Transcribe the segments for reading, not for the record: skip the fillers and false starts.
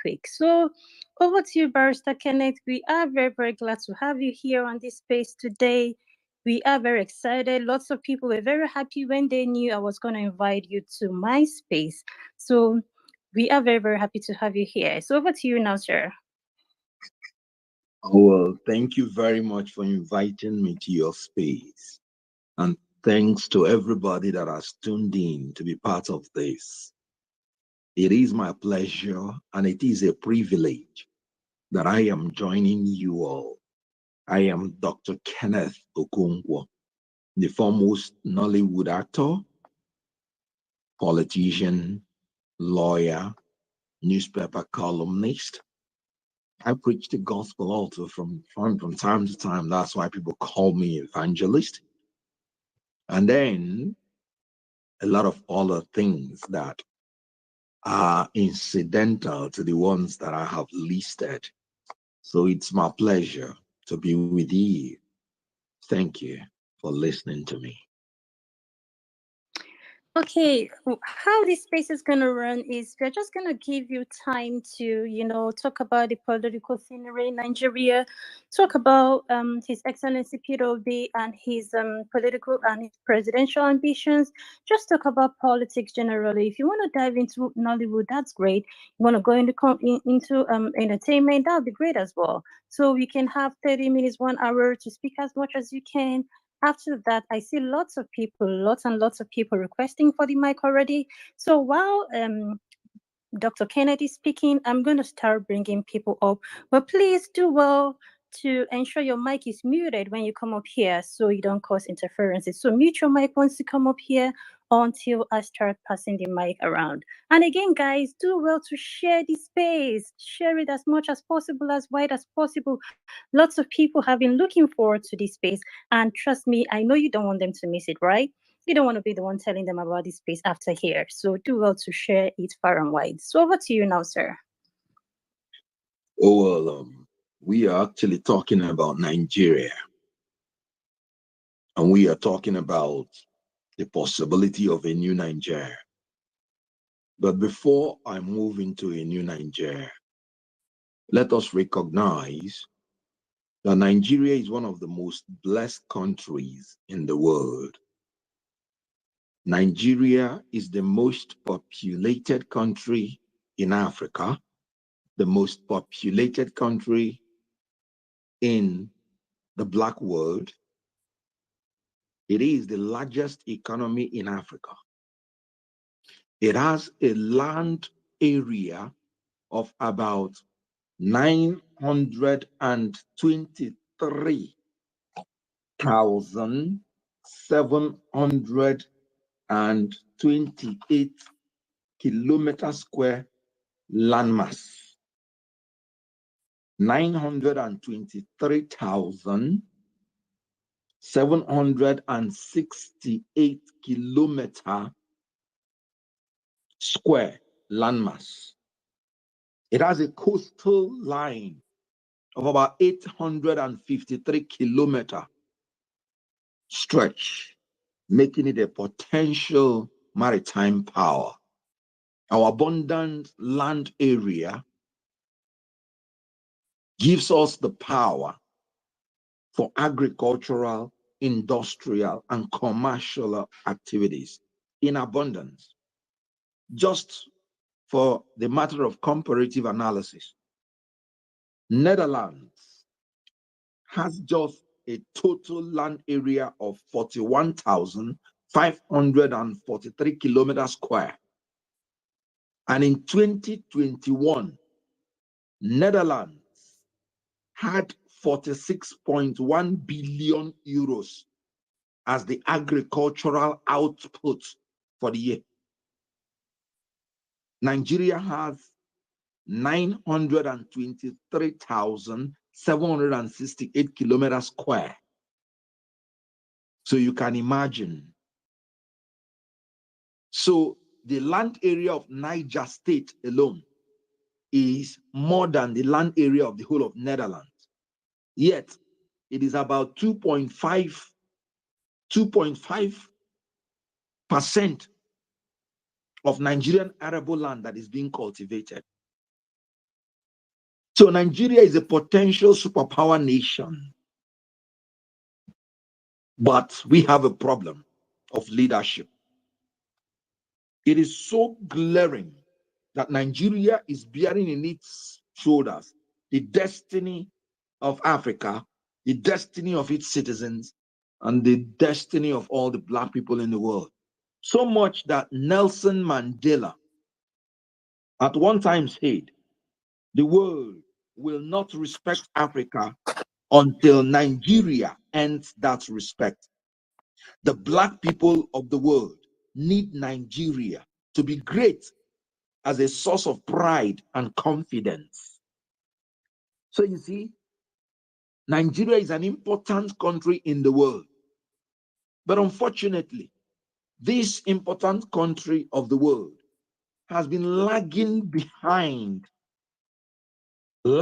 quick. So over to you, Barrister Kenneth. We are very, very glad to have you here on this space today. We are very excited. Lots of people were very happy when they knew I was going to invite you to my space. So we are very, very happy to have you here. So over to you now, sir. Oh, well, thank you very much for inviting me to your space. And thanks to everybody that has tuned in to be part of this. It is my pleasure and it is a privilege that I am joining you all. I am Dr. Kenneth Okonkwo, the foremost Nollywood actor, politician, lawyer, newspaper columnist. I preach the gospel also from time to time. That's why people call me evangelist. And then a lot of other things that are incidental to the ones that I have listed. So it's my pleasure to be with you. Thank you for listening to me. Okay, how this space is going to run is we're just going to give you time to, talk about the political scenery in Nigeria, talk about His Excellency Peter Obi and his political and his presidential ambitions, just talk about politics generally. If you want to dive into Nollywood, that's great. You want to go into entertainment, that would be great as well. So we can have 30 minutes, 1 hour to speak as much as you can. After that, I see lots and lots of people requesting for the mic already. So while Dr. Kennedy is speaking, I'm going to start bringing people up. But please do well to ensure your mic is muted when you come up here so you don't cause interferences. So mute your mic once you come up here until I start passing the mic around. And again, guys, do well to share the space. Share it as much as possible, as wide as possible. Lots of people have been looking forward to this space. And trust me, I know you don't want them to miss it, right? You don't want to be the one telling them about this space after here. So do well to share it far and wide. So over to you now, sir. Oh, well, we are actually talking about Nigeria. And we are talking about the possibility of a new Nigeria. But before I move into a new Nigeria, let us recognize that Nigeria is one of the most blessed countries in the world. Nigeria is the most populated country in Africa, the most populated country in the Black world. It is the largest economy in Africa. It has a land area of about 923,728 kilometer square landmass. 923,768 kilometer square landmass. It has a coastal line of about 853 kilometer stretch, making it a potential maritime power. Our abundant land area gives us the power for agricultural, industrial, and commercial activities in abundance. Just for the matter of comparative analysis, Netherlands has just a total land area of 41,543 kilometers square. And in 2021, Netherlands had 46.1 billion euros as the agricultural output for the year. Nigeria has 923,768 kilometers square. So you can imagine. So the land area of Niger State alone is more than the land area of the whole of Netherlands. Yet it is about 2.5% of Nigerian arable land that is being cultivated. So Nigeria is a potential superpower nation, but we have a problem of leadership. It is so glaring that Nigeria is bearing in its shoulders the destiny of Africa, the destiny of its citizens, and the destiny of all the Black people in the world. So much that Nelson Mandela at one time said, the world will not respect Africa until Nigeria ends that respect. The Black people of the world need Nigeria to be great as a source of pride and confidence. So you see, Nigeria is an important country in the world. But unfortunately, this important country of the world has been lagging behind to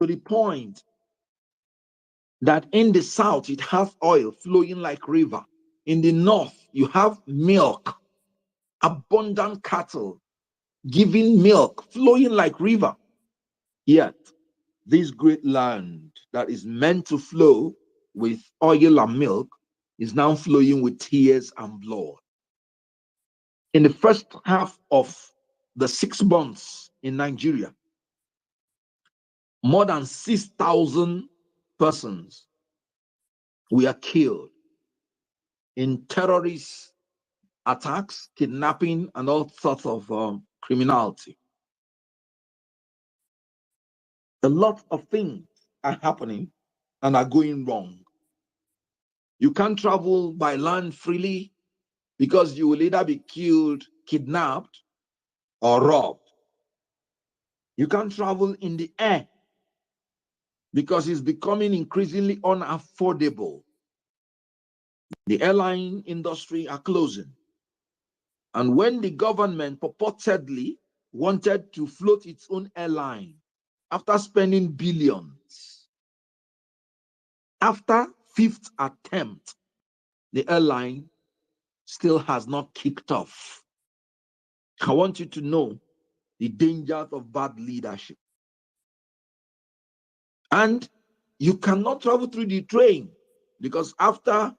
the point that in the south, it has oil flowing like river. In the north, you have milk, abundant cattle giving milk, flowing like river. Yet, this great land that is meant to flow with oil and milk is now flowing with tears and blood. In the first half of the 6 months in Nigeria, more than 6,000 persons were killed in terrorist attacks, kidnapping, and all sorts of criminality. A lot of things are happening and are going wrong. You can't travel by land freely because you will either be killed, kidnapped, or robbed. You can't travel in the air because it's becoming increasingly unaffordable. The airline industry are closing. And when the government purportedly wanted to float its own airline after spending billions, after fifth attempt, the airline still has not kicked off. I want you to know the dangers of bad leadership. And you cannot travel through the train because after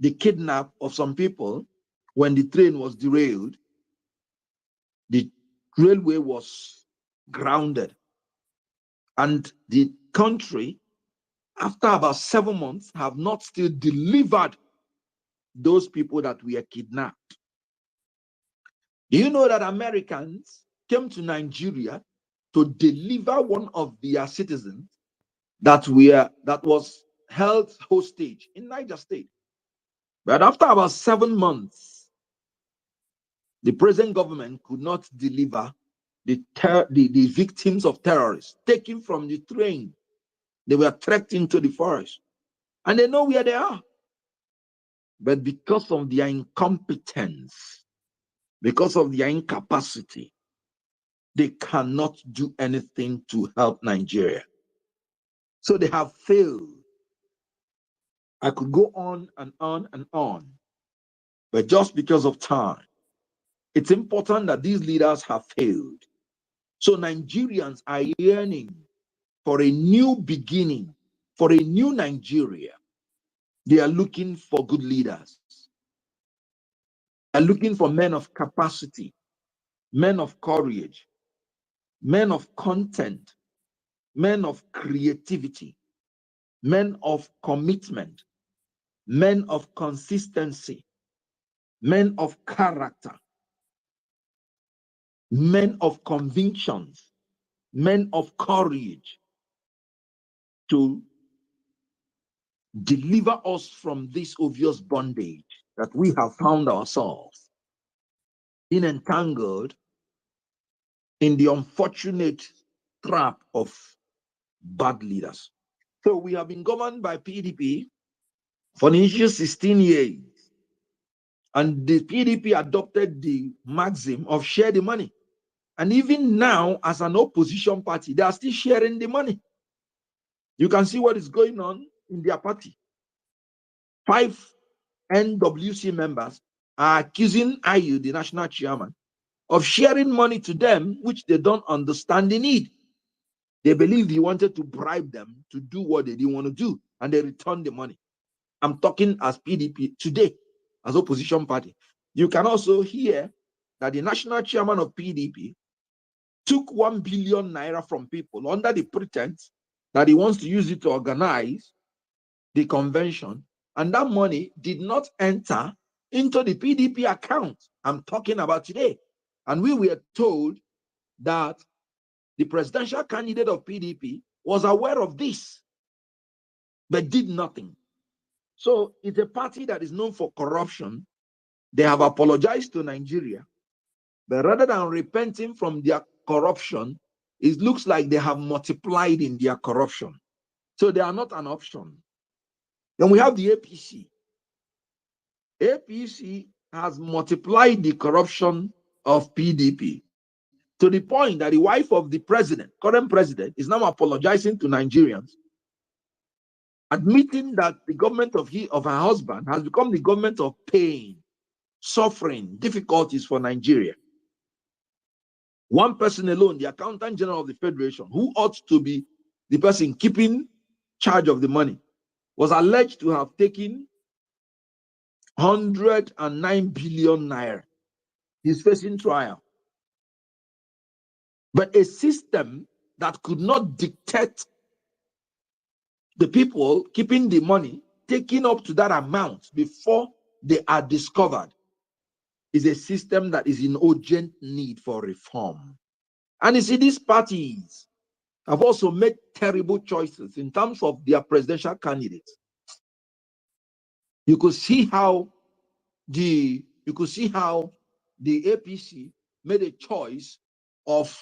the kidnap of some people, when the train was derailed, the railway was grounded. And the country, after about 7 months, have not still delivered those people that were kidnapped. Do you know that Americans came to Nigeria to deliver one of their citizens that was held hostage in Niger State? But after about 7 months, the present government could not deliver the victims of terrorists taken from the train. They were trekked into the forest and they know where they are. But because of their incompetence, because of their incapacity, they cannot do anything to help Nigeria. So they have failed. I could go on and on and on, but just because of time, it's important that these leaders have failed. So Nigerians are yearning for a new beginning, for a new Nigeria. They are looking for good leaders. They are looking for men of capacity, men of courage, men of content, men of creativity, men of commitment, men of consistency, men of character, men of convictions, men of courage to deliver us from this obvious bondage that we have found ourselves in, entangled in the unfortunate trap of bad leaders. So we have been governed by PDP for the initial 16 years. And the PDP adopted the maxim of share the money. And even now, as an opposition party, they are still sharing the money. You can see what is going on in their party. 5 NWC members are accusing IU, the national chairman, of sharing money to them, which they don't understand the need. They believed he wanted to bribe them to do what they didn't want to do, and they returned the money. I'm talking as PDP today, as opposition party. You can also hear that the national chairman of PDP took 1 billion naira from people under the pretense that he wants to use it to organize the convention, and that money did not enter into the PDP account I'm talking about today. And we were told that the presidential candidate of PDP was aware of this, but did nothing. So it's a party that is known for corruption. They have apologized to Nigeria, but rather than repenting from their corruption, it looks like they have multiplied in their corruption. So they are not an option. Then we have the APC. APC has multiplied the corruption of PDP to the point that the wife of the president, current president, is now apologizing to Nigerians, admitting that the government of her husband has become the government of pain, suffering, difficulties for Nigeria. One person alone, the accountant general of the federation, who ought to be the person keeping charge of the money, was alleged to have taken 109 billion naira. He's facing trial. But a system that could not dictate the people keeping the money, taking up to that amount before they are discovered, is a system that is in urgent need for reform. And you see, these parties have also made terrible choices in terms of their presidential candidates. You could see how the APC made a choice of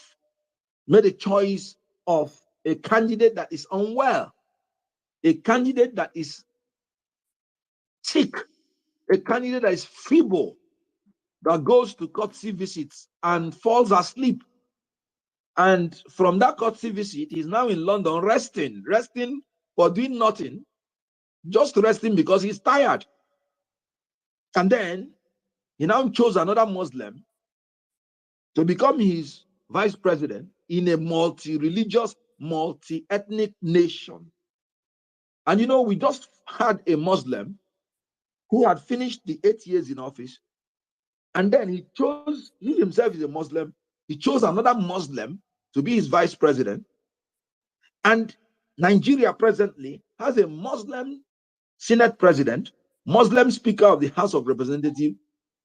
a candidate that is unwell, a candidate that is sick, a candidate that is feeble, that goes to courtesy visits and falls asleep. And from that courtesy visit, he's now in London resting for doing nothing, just resting because he's tired. And then he now chose another Muslim to become his vice president in a multi-religious, multi-ethnic nation. And we just had a Muslim who had finished the 8 years in office, and then he himself is a Muslim, he chose another Muslim to be his vice president. And Nigeria presently has a Muslim Senate president, Muslim Speaker of the House of Representatives,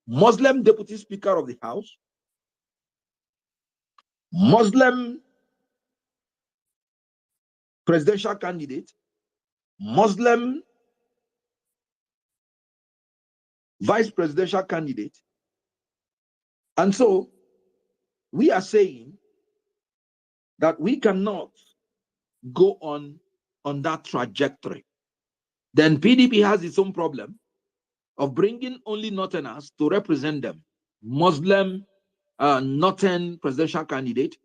Muslim Deputy Speaker of the House, Muslim presidential candidate, Muslim vice presidential candidate. And so we are saying that we cannot go on that trajectory. Then PDP has its own problem of bringing only Northerners to represent them. Muslim Northern presidential candidate,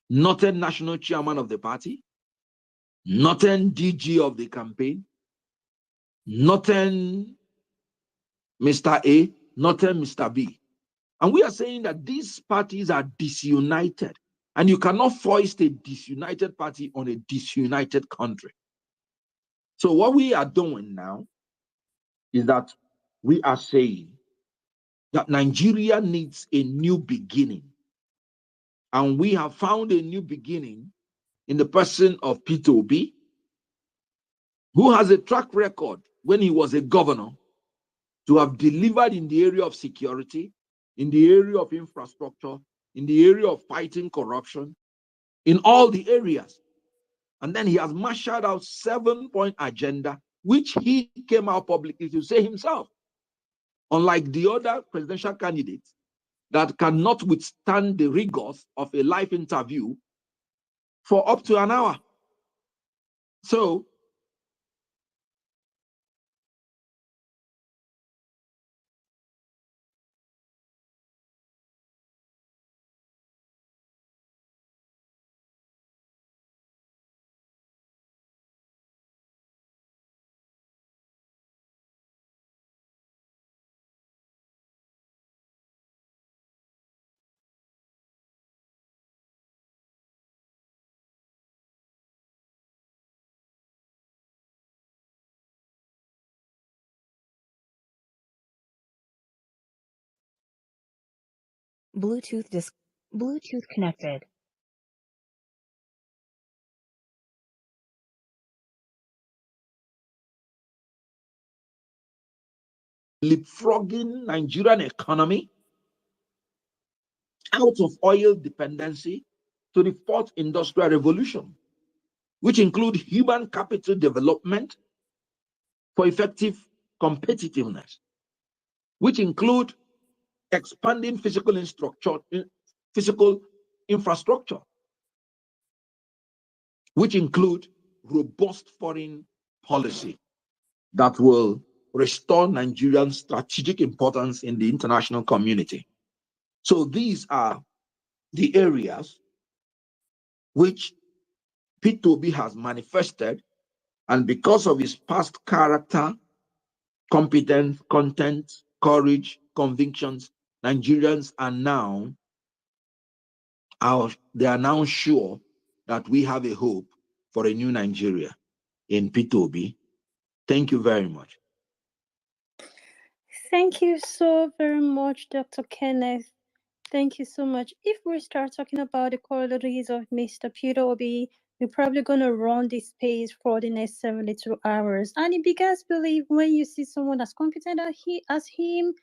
Northern national chairman of the party, Northern DG of the campaign, Northern Mr. A, Northern Mr. B. And we are saying that these parties are disunited, and you cannot foist a disunited party on a disunited country. So what we are doing now is that we are saying that Nigeria needs a new beginning. And we have found a new beginning in the person of Peter Obi, who has a track record when he was a governor to have delivered in the area of security, in the area of infrastructure, in the area of fighting corruption, in all the areas. And then he has marshaled out 7-point agenda, which he came out publicly to say himself. Unlike the other presidential candidates that cannot withstand the rigors of a live interview for up to an hour. So Bluetooth connected. Leapfrogging Nigerian economy out of oil dependency to the fourth industrial revolution, which include human capital development for effective competitiveness, which include expanding physical infrastructure, which include robust foreign policy that will restore Nigeria's strategic importance in the international community. So these are the areas which Peter Obi has manifested, and because of his past character, competence, content, courage, convictions, Nigerians are now sure that we have a hope for a new Nigeria in Peter Obi. Thank you very much. Thank you so very much, Dr. Kenneth. Thank you so much. If we start talking about the qualities of Mr. Peter Obi, we're probably going to run this space for the next 72 hours. And it begins believe when you see someone as competent as him,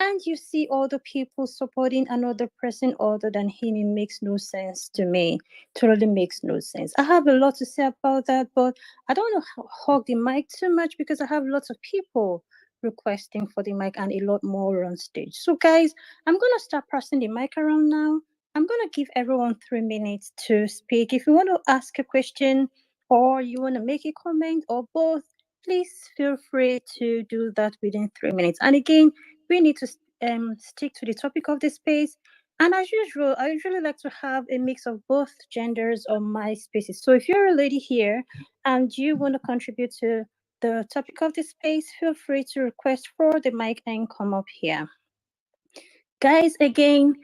and you see other people supporting another person other than him, it makes no sense to me. Totally makes no sense. I have a lot to say about that, but I don't want to hog the mic too much because I have lots of people requesting for the mic and a lot more on stage. So guys, I'm going to start passing the mic around now. I'm going to give everyone 3 minutes to speak. If you want to ask a question or you want to make a comment or both, please feel free to do that within 3 minutes. And again, we need to stick to the topic of the space. And as usual, I usually like to have a mix of both genders on my spaces. So if you're a lady here and you want to contribute to the topic of the space, feel free to request for the mic and come up here. Guys, again,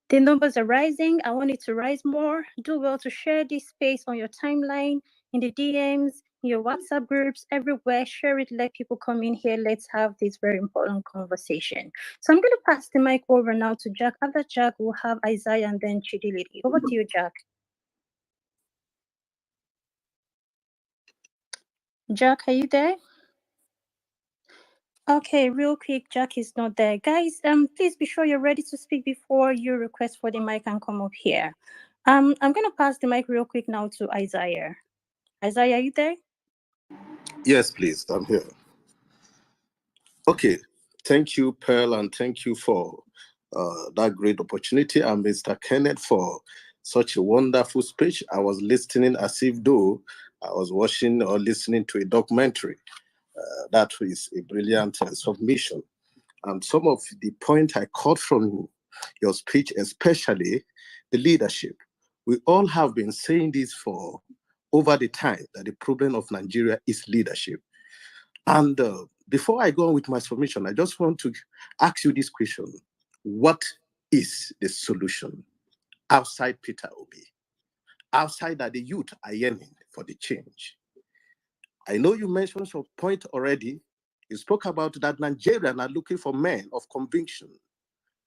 the numbers are rising. I want it to rise more. Do well to share this space on your timeline, in the DMs, in your WhatsApp groups, everywhere. Share it, let people come in here. Let's have this very important conversation. So I'm going to pass the mic over now to Jack. After Jack, we'll have Isaiah and then Chidilidi. Over to you, Jack. Jack, are you there? Okay, real quick, Jack is not there. Guys, please be sure you're ready to speak before you request for the mic and come up here. I'm gonna pass the mic real quick now to Isaiah. Isaiah, are you there? Yes, please, I'm here. Okay, thank you, Pearl, and thank you for that great opportunity, and Mr. Kenneth for such a wonderful speech. I was listening as if though I was watching or listening to a documentary. That is a brilliant submission. And some of the point I caught from your speech, especially the leadership. We all have been saying this for over the time, that the problem of Nigeria is leadership. And before I go on with my submission, I just want to ask you this question. What is the solution outside Peter Obi? Outside that the youth are yearning for the change? I know you mentioned some point already. You spoke about that Nigerians are looking for men of conviction,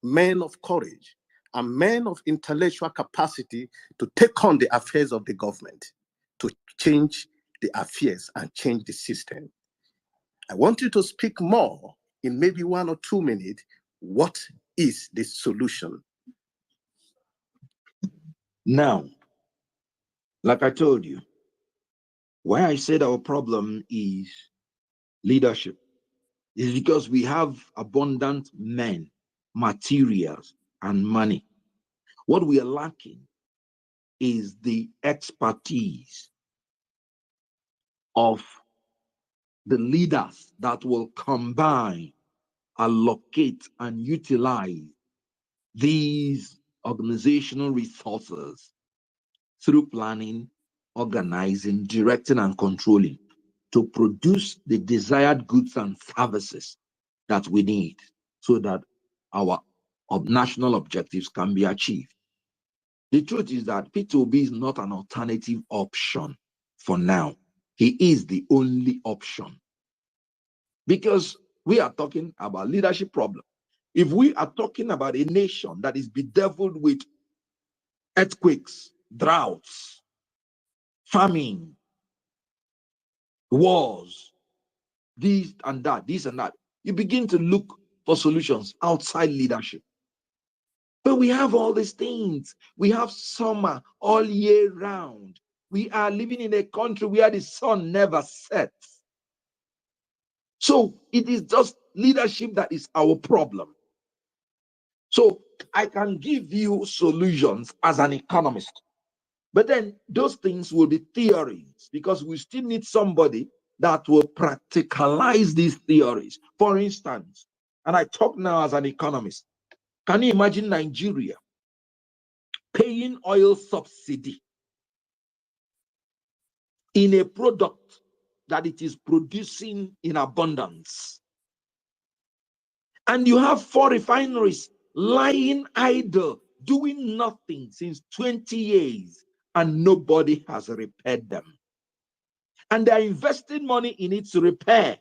men of courage, and men of intellectual capacity to take on the affairs of the government, to change the affairs and change the system. I want you to speak more in maybe 1 or 2 minutes. What is the solution? Now, like I told you, why I said our problem is leadership is because we have abundant men, materials, and money. What we are lacking is the expertise of the leaders that will combine, allocate, and utilize these organizational resources through planning, organizing, directing, and controlling to produce the desired goods and services that we need so that our national objectives can be achieved. The truth is that Peter Obi is not an alternative option for now. He is the only option because we are talking about leadership problem. If we are talking about a nation that is bedeviled with earthquakes, droughts, famine, wars, this and that, you begin to look for solutions outside leadership. But we have all these things. We have summer all year round. We are living in a country where the sun never sets. So it is just leadership that is our problem. So I can give you solutions as an economist, but then those things will be theories because we still need somebody that will practicalize these theories. For instance, and I talk now as an economist, can you imagine Nigeria paying oil subsidy in a product that it is producing in abundance? And you have 4 refineries lying idle, doing nothing since 20 years, and nobody has repaired them. And they're investing money in its repair,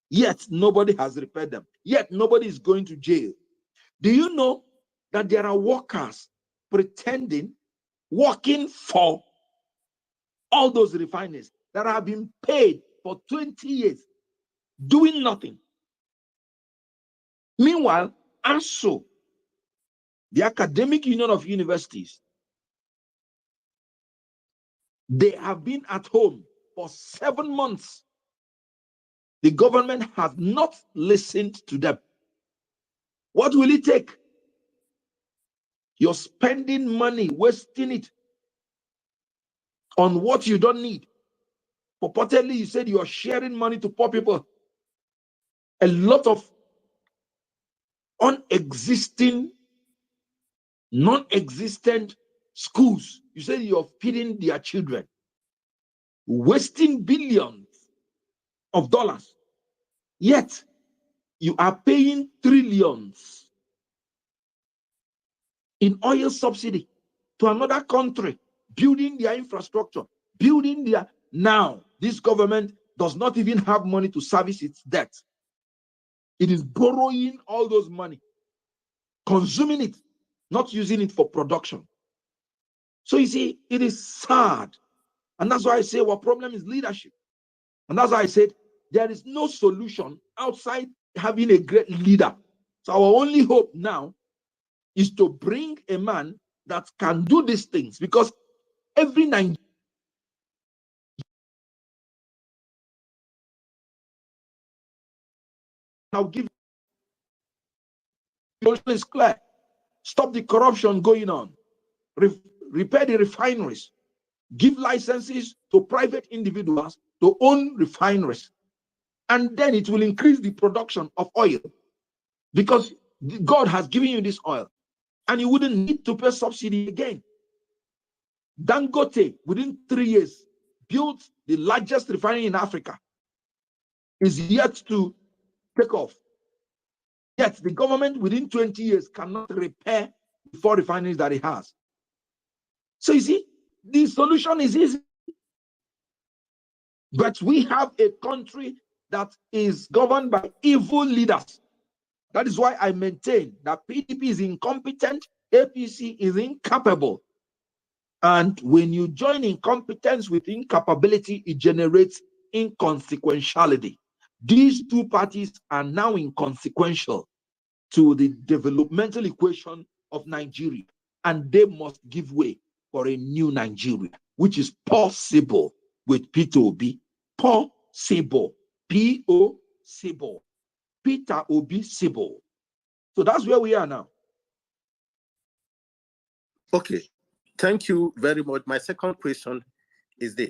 yet nobody has repaired them, yet nobody is going to jail. Do you know that there are workers pretending, working for all those refineries that have been paid for 20 years, doing nothing? Meanwhile, ASU, the Academic Union of Universities, they have been at home for 7 months. The government has not listened to them. What will it take? You're spending money, wasting it on what you don't need. Purportedly, you said you are sharing money to poor people. A lot of non-existent schools. You said you're feeding their children, wasting billions of dollars. Yet, you are paying trillions in oil subsidy to another country, building their infrastructure, Now, this government does not even have money to service its debt. It is borrowing all those money, consuming it, not using it for production. So you see, it is sad. And that's why I say our problem is leadership. And that's why I said there is no solution outside having a great leader. So our only hope now is to bring a man that can do these things, because every Nigerian now give is clear. Stop the corruption going on. Repair the refineries. Give licenses to private individuals to own refineries. And then it will increase the production of oil, because God has given you this oil and you wouldn't need to pay subsidy again. Dangote, within 3 years, built the largest refinery in Africa, is yet to take off. Yet the government within 20 years cannot repair the 4 refineries that it has. So you see, the solution is easy. But we have a country that is governed by evil leaders. That is why I maintain that PDP is incompetent, APC is incapable. And when you join incompetence with incapability, it generates inconsequentiality. These 2 parties are now inconsequential to the developmental equation of Nigeria, and they must give way for a new Nigeria, which is possible with Peter Obi. Possible. P-O-Sible. Peter Obi Sible. So that's where we are now. Okay. Thank you very much. My second question is this.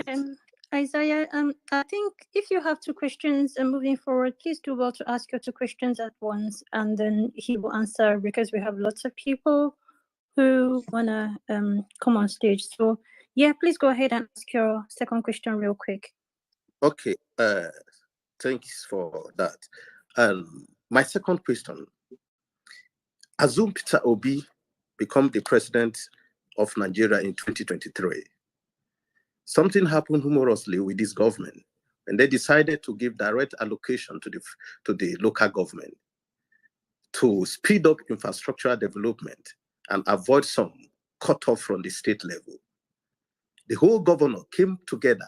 Isaiah, I think if you have 2 questions moving forward, please do well to ask your 2 questions at once, and then he will answer, because we have lots of people who want to come on stage. So, yeah, please go ahead and ask your second question real quick. Okay. Thanks for that. My second question. Assume Peter Obi become the president of Nigeria in 2023. Something happened humorously with this government, and they decided to give direct allocation to the local government. to speed up infrastructural development and avoid some cut off from the state level. The whole governor came together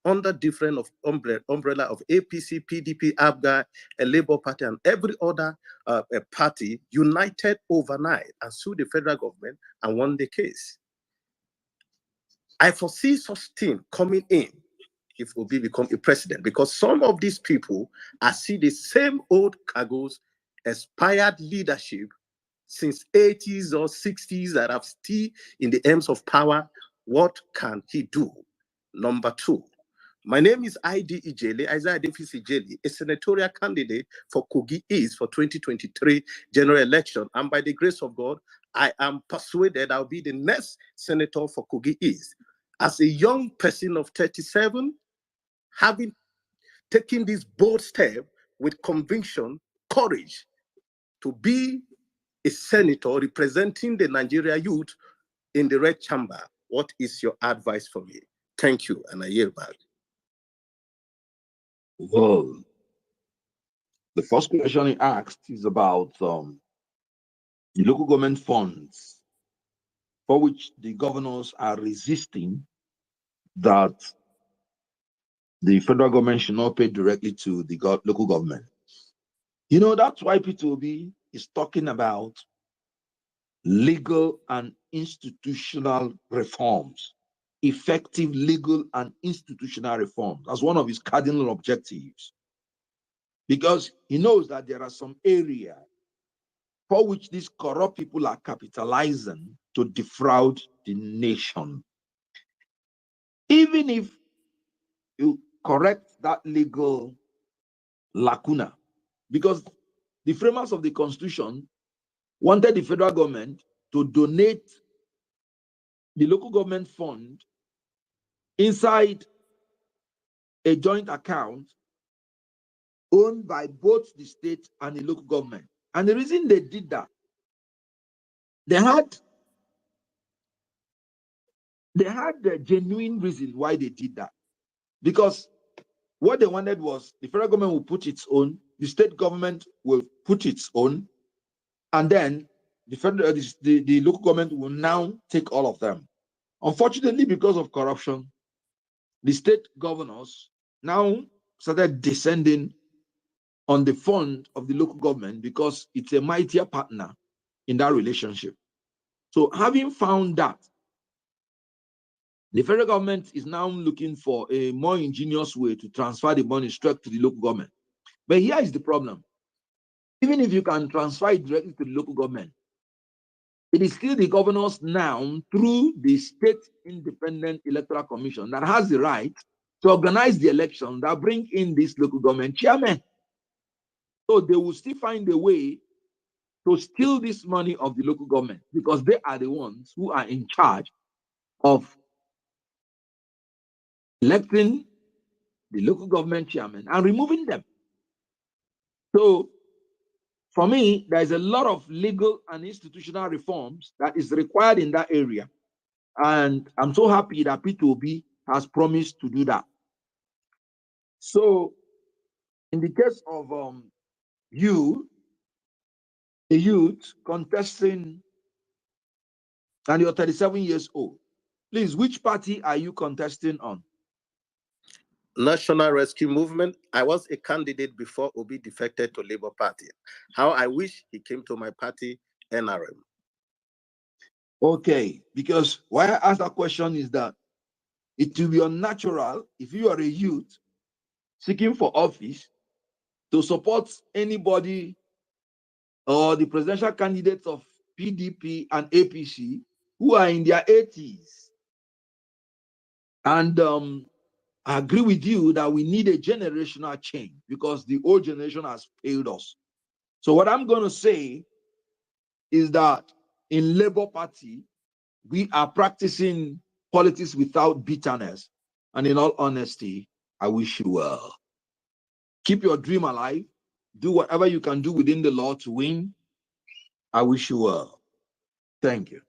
under different umbrella of APC, PDP, ABGA, a Labour Party, and every other party united overnight and sued the federal government and won the case. I foresee such thing coming in if Obi become a president, because some of these people are see the same old cargoes, expired leadership since 80s or 60s that are still in the aims of power. What can he do? Number two, my name is ID Ijele, Isaiah Davis Ijele, a senatorial candidate for Kogi East for 2023 general election. And by the grace of God, I am persuaded I'll be the next senator for Kogi East. As a young person of 37, having taken this bold step with conviction, courage, to be a senator representing the Nigeria youth in the red chamber, what is your advice for me? Thank you, and I yield back. Well, the first question he asked is about the local government funds for which the governors are resisting that the federal government should not pay directly to the local government. You know, that's why Peter Obi is talking about legal and institutional reforms, effective legal and institutional reforms as one of his cardinal objectives. Because he knows that there are some areas for which these corrupt people are capitalizing to defraud the nation. Even if you correct that legal lacuna, because the framers of the Constitution wanted the federal government to donate the local government fund inside a joint account owned by both the state and the local government. And the reason they did that, they had the genuine reason why they did that. Because what they wanted was the federal government will put its own, the state government will put its own, and then the local government will now take all of them. Unfortunately, because of corruption, the state governors now started descending on the fund of the local government because it's a mightier partner in that relationship. So having found that, the federal government is now looking for a more ingenious way to transfer the money straight to the local government. But here is the problem. Even if you can transfer it directly to the local government, it is still the governors now, through the State Independent Electoral Commission, that has the right to organize the election that bring in this local government chairman. So they will still find a way to steal this money of the local government because they are the ones who are in charge of electing the local government chairman and removing them. So for me, there's a lot of legal and institutional reforms that is required in that area. And I'm so happy that Peter Obi has promised to do that. So in the case of you, a youth contesting, and you're 37 years old, please, which party are you contesting on? National Rescue Movement. I was a candidate before Obi defected to Labour Party. How I wish he came to my party, NRM. Okay, because why I ask that question is that it will be unnatural if you are a youth seeking for office to support anybody or the presidential candidates of PDP and APC who are in their 80s. And I agree with you that we need a generational change because the old generation has failed us. So what I'm going to say is that in Labour Party, we are practicing politics without bitterness. And in all honesty, I wish you well. Keep your dream alive. Do whatever you can do within the law to win. I wish you well. Thank you.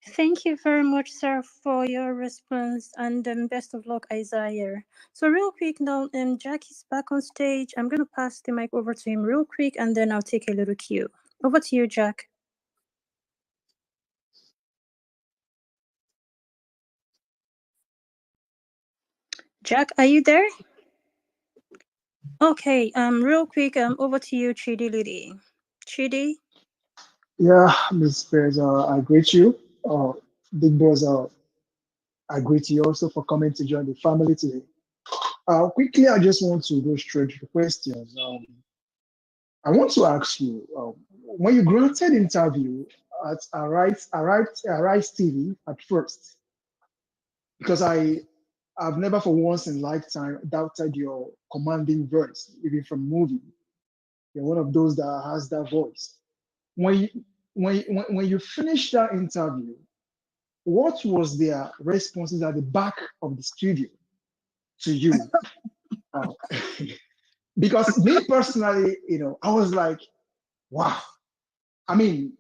Thank you very much, sir, for your response, and best of luck, Isaiah. So, real quick now, Jack is back on stage. I'm going to pass the mic over to him real quick, and then I'll take a little cue. Over to you, Jack. Jack, are you there? Okay, real quick, over to you, Chidi Lady. Chidi? Yeah, Miss Spears, I greet you. Big boss, I greet you also for coming to join the family today. Quickly, I just want to go straight to the questions. I want to ask you, when you granted interview at Arise TV at first, because I've never for once in lifetime doubted your commanding voice, even from movie. You're one of those that has that voice. When you, when you finished that interview, what was their responses at the back of the studio to you? Uh, because me personally, I was like, wow. I mean,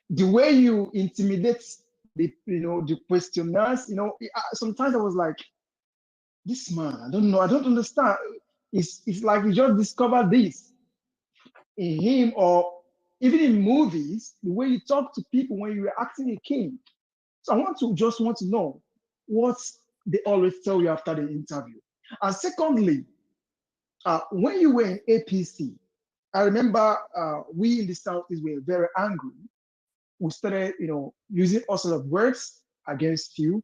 the way you intimidate the questioners, sometimes I was like, this man, I don't know, I don't understand. It's like you just discovered this in him, or even in movies, the way you talk to people when you were acting a king. So I want to know what they always tell you after the interview. And secondly, when you were in APC, I remember we in the Southeast were very angry. We started, using all sorts of words against you.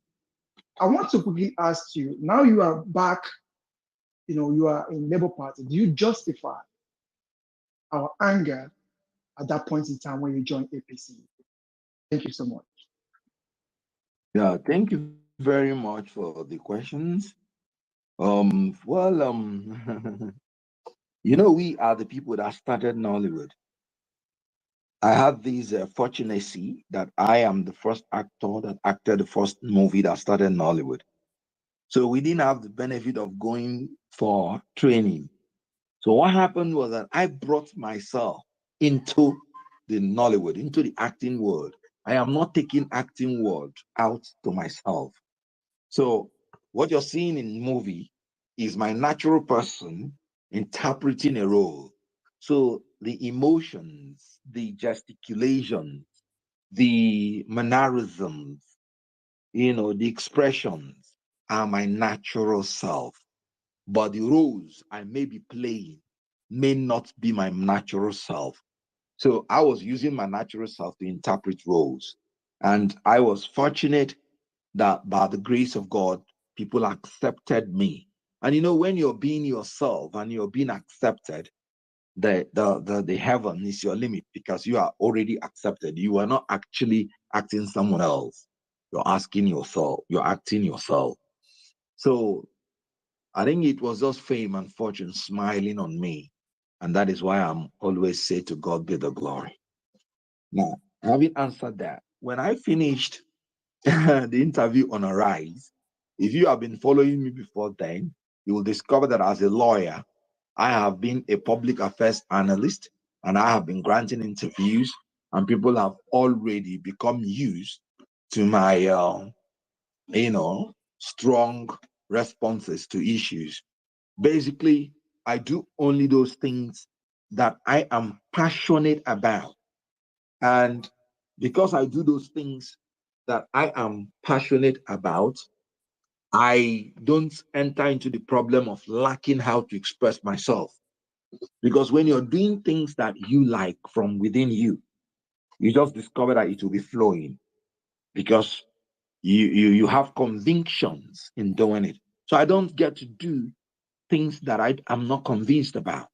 I want to quickly ask you, now you are back, you are in Labour Party. Do you justify our anger at that point in time when you joined APC? Thank you so much. Yeah, thank you very much for the questions. Well, we are the people that started Nollywood. I have this fortunacy that I am the first actor that acted the first movie that started Nollywood. So we didn't have the benefit of going for training. So what happened was that I brought myself into the Nollywood, into the acting world. I am not taking acting world out to myself. So what you're seeing in movie is my natural person interpreting a role. So the emotions, the gesticulations, the mannerisms, the expressions are my natural self. But the roles I may be playing may not be my natural self. So I was using my natural self to interpret roles. And I was fortunate that by the grace of God, people accepted me. And when you're being yourself and you're being accepted, the heaven is your limit because you are already accepted. You are not actually acting someone else. You're asking yourself, you're acting yourself. So I think it was just fame and fortune smiling on me. And that is why I'm always say to God be the glory. Now, having answered that, when I finished the interview on Arise, if you have been following me before then, you will discover that as a lawyer, I have been a public affairs analyst and I have been granting interviews, and people have already become used to my, strong responses to issues. Basically, I do only those things that I am passionate about. And because I do those things that I am passionate about, I don't enter into the problem of lacking how to express myself. Because when you're doing things that you like from within you, you just discover that it will be flowing because you have convictions in doing it. So I don't get to do things that I'm not convinced about.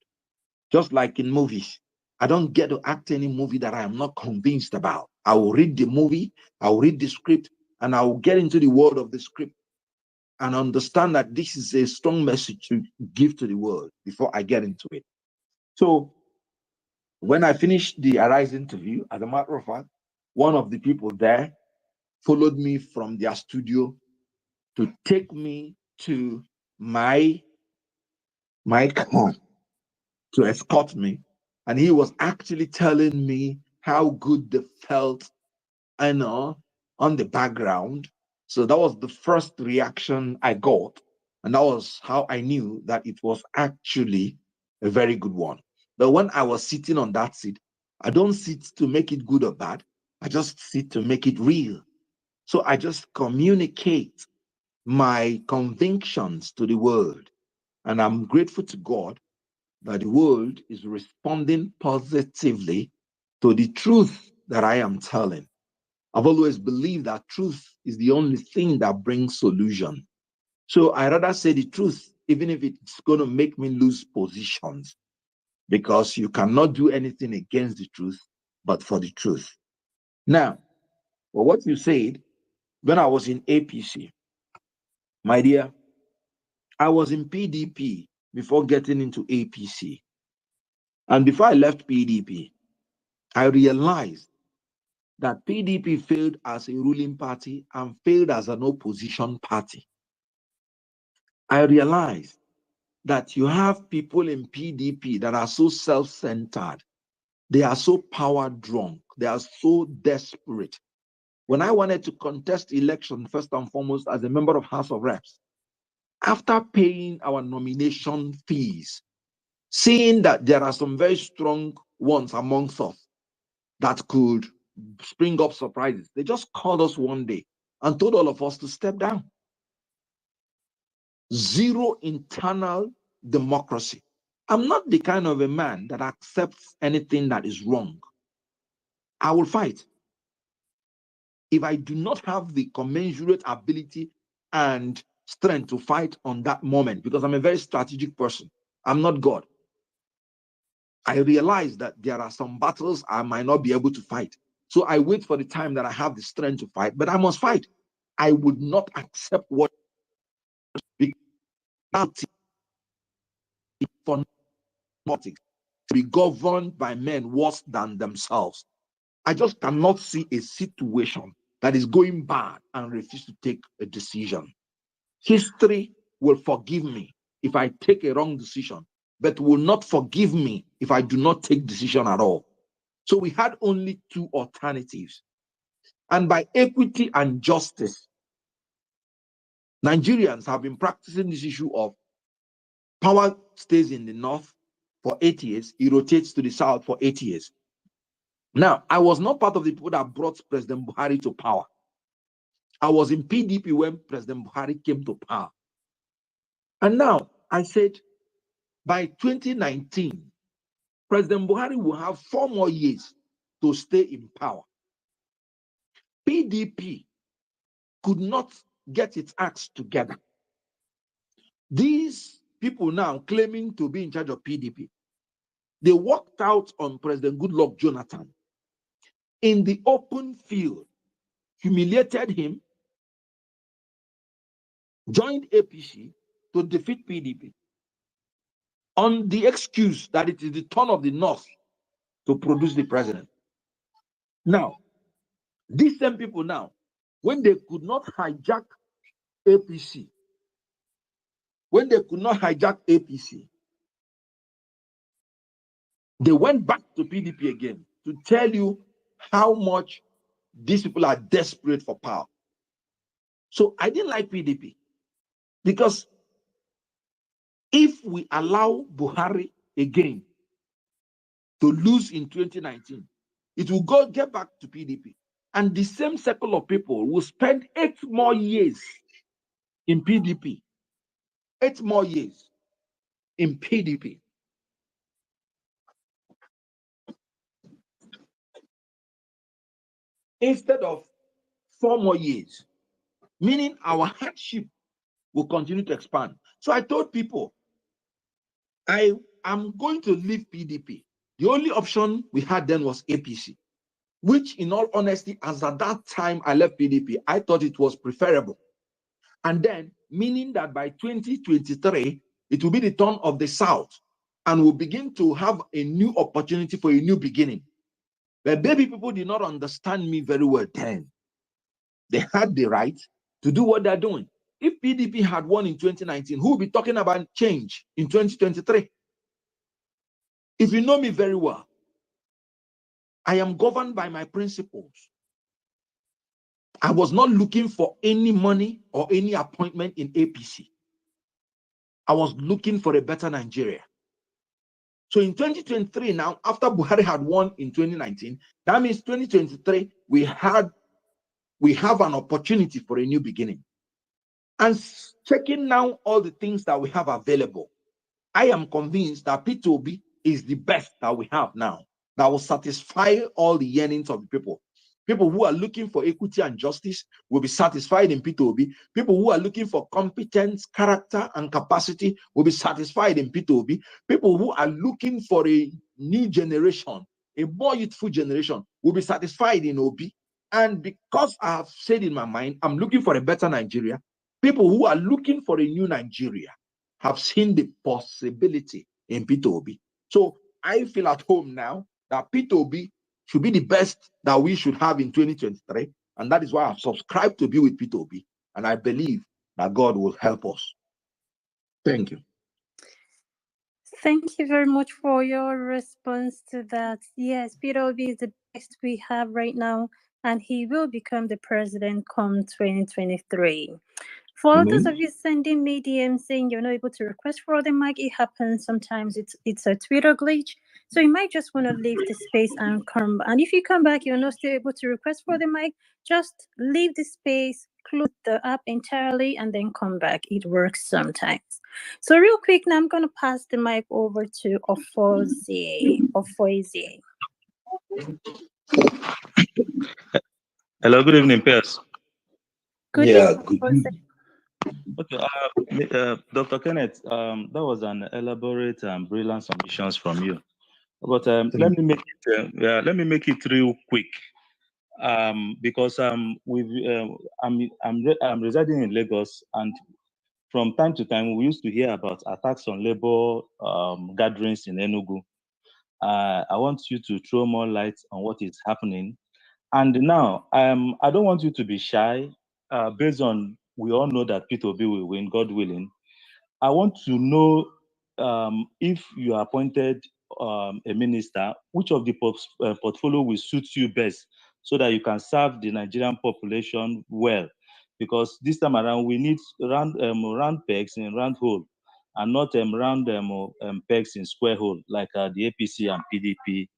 Just like in movies, I don't get to act any movie that I am not convinced about. I will read the movie, I will read the script, and I will get into the world of the script and understand that this is a strong message to give to the world before I get into it. So when I finished the Arise interview, as a matter of fact, one of the people there followed me from their studio to take me to my car to escort me. And he was actually telling me how good they felt, I know, on the background. So that was the first reaction I got. And that was how I knew that it was actually a very good one. But when I was sitting on that seat, I don't sit to make it good or bad. I just sit to make it real. So I just communicate my convictions to the world. And I'm grateful to God that the world is responding positively to the truth that I am telling. I've always believed that truth is the only thing that brings solution. So I rather say the truth, even if it's going to make me lose positions, because you cannot do anything against the truth, but for the truth. Now, for what you said, when I was in APC, my dear, I was in PDP before getting into APC. And before I left PDP, I realized that PDP failed as a ruling party and failed as an opposition party. I realized that you have people in PDP that are so self-centered. They are so power drunk. They are so desperate. When I wanted to contest election, first and foremost, as a member of House of Reps, after paying our nomination fees, seeing that there are some very strong ones amongst us that could spring up surprises, they just called us one day and told all of us to step down. Zero internal democracy. I'm not the kind of a man that accepts anything that is wrong. I will fight. If I do not have the commensurate ability and strength to fight on that moment, because I'm a very strategic person, I'm not God. I realize that there are some battles I might not be able to fight. So I wait for the time that I have the strength to fight, but I must fight. I would not accept what for politics to be governed by men worse than themselves. I just cannot see a situation that is going bad and refuse to take a decision. History will forgive me if I take a wrong decision, but will not forgive me if I do not take decision at all. So we had only two alternatives. And by equity and justice, Nigerians have been practicing this issue of power stays in the north for 8 years, it rotates to the south for 8 years. Now, I was not part of the people that brought President Buhari to power. I was in PDP when President Buhari came to power. And now I said, by 2019, President Buhari will have 4 more years to stay in power. PDP could not get its acts together. These people now claiming to be in charge of PDP, they walked out on President Goodluck Jonathan in the open field, humiliated him, joined APC to defeat PDP on the excuse that it is the turn of the North to produce the president. Now, these same people now, when they could not hijack APC, they went back to PDP again to tell you how much these people are desperate for power. So I didn't like PDP because if we allow Buhari again to lose in 2019, it will get back to PDP. And the same circle of people will spend 8 more years in PDP. 8 more years in PDP. Instead of 4 more years, meaning our hardship will continue to expand. So I told people, I am going to leave PDP. The only option we had then was APC, which in all honesty, as at that time I left PDP, I thought it was preferable. And then, meaning that by 2023, it will be the turn of the South and we'll begin to have a new opportunity for a new beginning. But baby people did not understand me very well then. They had the right to do what they're doing. If PDP had won in 2019, who will be talking about change in 2023? If you know me very well, I am governed by my principles. I was not looking for any money or any appointment in APC. I was looking for a better Nigeria. So in 2023 now, after Buhari had won in 2019, that means 2023, we have an opportunity for a new beginning. And checking now all the things that we have available, I am convinced that Peter Obi is the best that we have now, that will satisfy all the yearnings of the people. People who are looking for equity and justice will be satisfied in Peter Obi. People who are looking for competence, character, and capacity will be satisfied in Peter Obi. People who are looking for a new generation, a more youthful generation, will be satisfied in Obi. And because I have said in my mind, I'm looking for a better Nigeria, people who are looking for a new Nigeria have seen the possibility in Peter Obi. So I feel at home now that Peter Obi should be the best that we should have in 2023. And that is why I've subscribed to be with Peter Obi. And I believe that God will help us. Thank you. Thank you very much for your response to that. Yes, Peter Obi is the best we have right now, and he will become the president come 2023. For those of you sending me DMs saying you're not able to request for the mic, it happens sometimes. It's a Twitter glitch. So you might just want to leave the space and come. And if you come back, you're not still able to request for the mic, just leave the space, close the app entirely, and then come back. It works sometimes. So real quick, now I'm going to pass the mic over to Ofozie. Hello, good evening, Piers. Good evening. Okay, Dr. Kenneth, that was an elaborate and brilliant submissions from you. But let me make it real quick, because I'm residing in Lagos, and from time to time we used to hear about attacks on labor gatherings in Enugu. I want you to throw more light on what is happening. And now, I don't want you to be shy, based on, we all know that Peter Obi will win, God willing. I want to know, if you are appointed a minister, which of the portfolio will suit you best so that you can serve the Nigerian population well. Because this time around, we need round pegs in round hole, and not round pegs in square hole, like the APC and PDP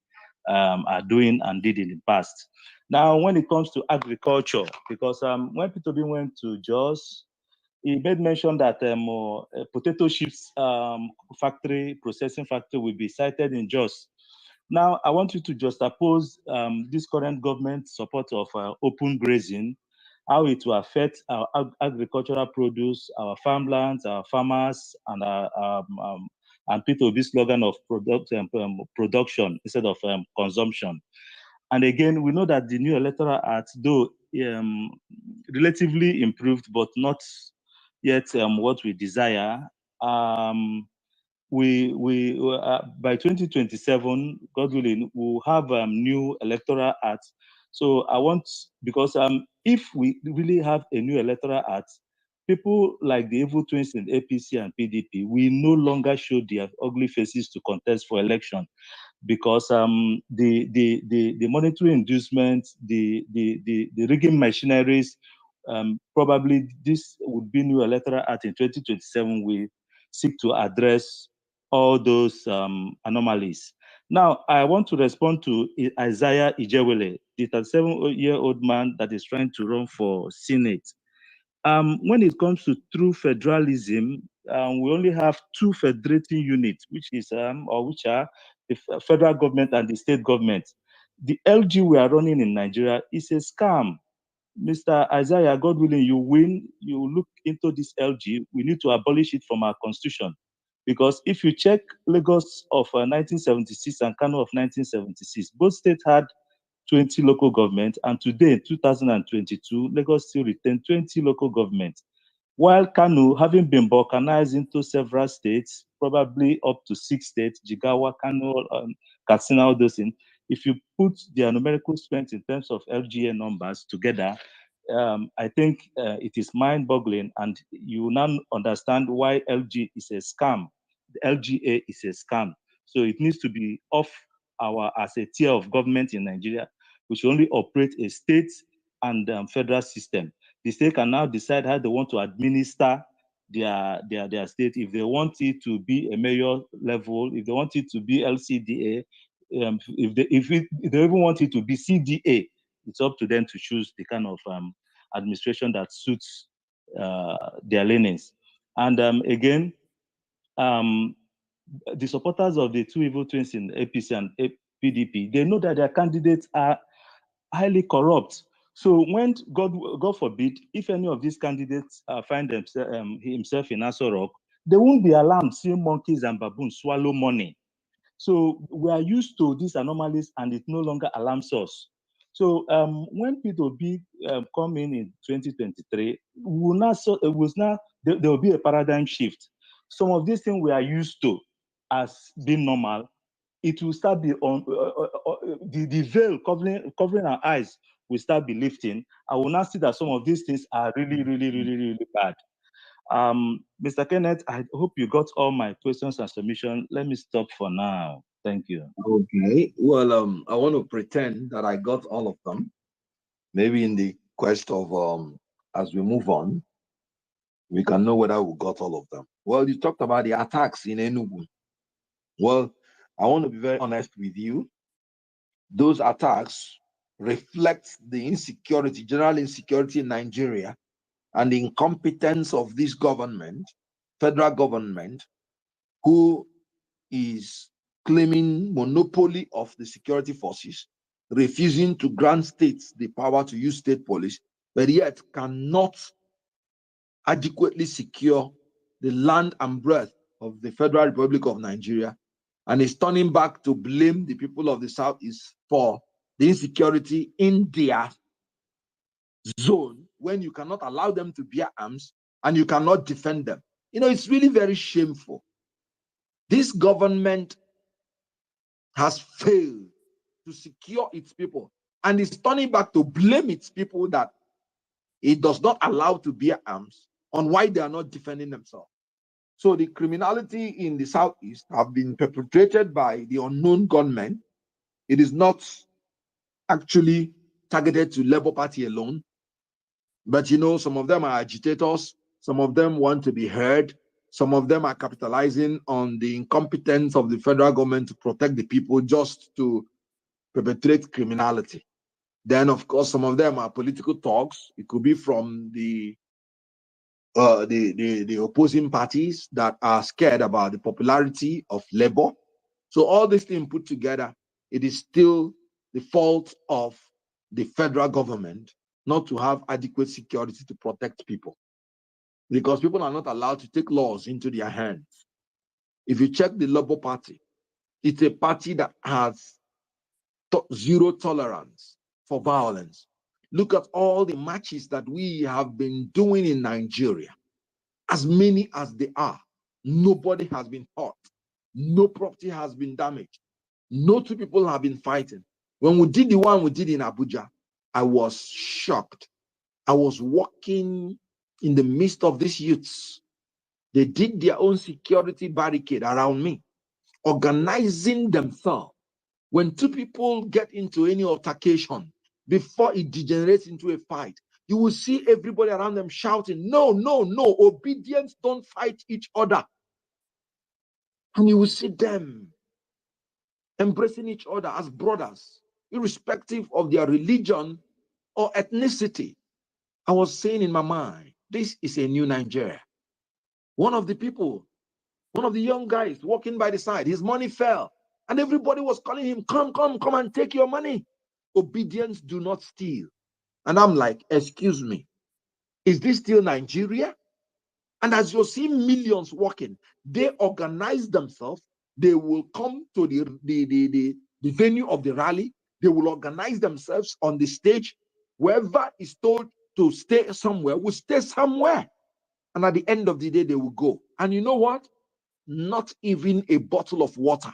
are doing and did in the past. Now, when it comes to agriculture, because when Peter Obi went to Jos, he made mention that potato chips processing factory will be sited in Jos. Now, I want you to juxtapose this current government support of open grazing, how it will affect our agricultural produce, our farmlands, our farmers, and Peter Obi's slogan of production instead of consumption. And again, we know that the new electoral act, though relatively improved, but not yet what we desire. By 2027, God willing, we'll have new electoral act. So I want, because if we really have a new electoral act, people like the evil twins in APC and PDP will no longer show their ugly faces to contest for election, because the monetary inducement, the rigging machineries, probably this would be new electoral act in 2027 will seek to address all those anomalies. Now, I want to respond to Isaiah Ijewele, the 37-year-old man that is trying to run for Senate. When it comes to true federalism, we only have two federating units, which are the federal government and the state government. The LG we are running in Nigeria is a scam. Mr. Isaiah, God willing, you win, you look into this LG, we need to abolish it from our constitution. Because if you check Lagos of 1976 and Kano of 1976, both states had 20 local governments, and today, in 2022, Lagos still retains 20 local governments. While Kano, having been balkanized into several states, probably up to 6 states, Jigawa, Kano, Katsina, all those things, if you put their numerical strength in terms of LGA numbers together, I think it is mind-boggling, and you now understand why LG is a scam. The LGA is a scam. So it needs to be off as a tier of government in Nigeria. We should only operate a state and federal system. The state can now decide how they want to administer their state. If they want it to be a mayor level, if they want it to be LCDA, if they even want it to be CDA, it's up to them to choose the kind of administration that suits their leanings. And again, the supporters of the two evil twins in APC and PDP, they know that their candidates are highly corrupt. So when God forbid, if any of these candidates find himself in Aso Rock, they won't be alarmed seeing monkeys and baboons swallow money. So we are used to these anomalies, and it no longer alarms us. So when Peter Obi come in 2023, there will be a paradigm shift. Some of these things we are used to as being normal, it will start be on the veil covering our eyes will start be lifting. I will now see that some of these things are really, really, really, really bad. Mr. Kenneth, I hope you got all my questions and submissions. Let me stop for now. Thank you. Okay. Well, I want to pretend that I got all of them. Maybe in the quest of as we move on, we can know whether we got all of them. Well, you talked about the attacks in Enugu. Well, I want to be very honest with you. Those attacks reflect the insecurity, general insecurity in Nigeria, and the incompetence of this government, federal government, who is claiming monopoly of the security forces, refusing to grant states the power to use state police, but yet cannot adequately secure the land and breadth of the Federal Republic of Nigeria, and is turning back to blame the people of the Southeast for the insecurity in their zone when you cannot allow them to bear arms and you cannot defend them. You know, it's really very shameful. This government has failed to secure its people and is turning back to blame its people that it does not allow to bear arms on why they are not defending themselves. So the criminality in the Southeast have been perpetrated by the unknown gunmen. It is not actually targeted to Labour Party alone, but you know, some of them are agitators, some of them want to be heard, some of them are capitalizing on the incompetence of the federal government to protect the people just to perpetrate criminality. Then, of course, some of them are political talks. It could be from the opposing parties that are scared about the popularity of Labour. So all these things put together, it is still the fault of the federal government not to have adequate security to protect people, because people are not allowed to take laws into their hands. If you check the Labour Party, it's a party that has zero tolerance for violence. Look at all the marches that we have been doing in Nigeria. As many as they are, nobody has been hurt. No property has been damaged. No two people have been fighting. When we did the one we did in Abuja, I was shocked. I was walking in the midst of these youths. They did their own security barricade around me, organizing themselves. When two people get into any altercation, before it degenerates into a fight, you will see everybody around them shouting, no, no, no, obedience, don't fight each other. And you will see them embracing each other as brothers, irrespective of their religion or ethnicity. I was saying in my mind, this is a new Nigeria. One of the people, one of the young guys walking by the side, his money fell. And everybody was calling him, come, come, come and take your money. Obedience, do not steal. And I'm like, excuse me, is this still Nigeria? And as you see millions walking, they organize themselves. They will come to the venue of the rally. They will organize themselves on the stage. Whoever is told to stay somewhere will stay somewhere. And at the end of the day, they will go. And you know what? Not even a bottle of water.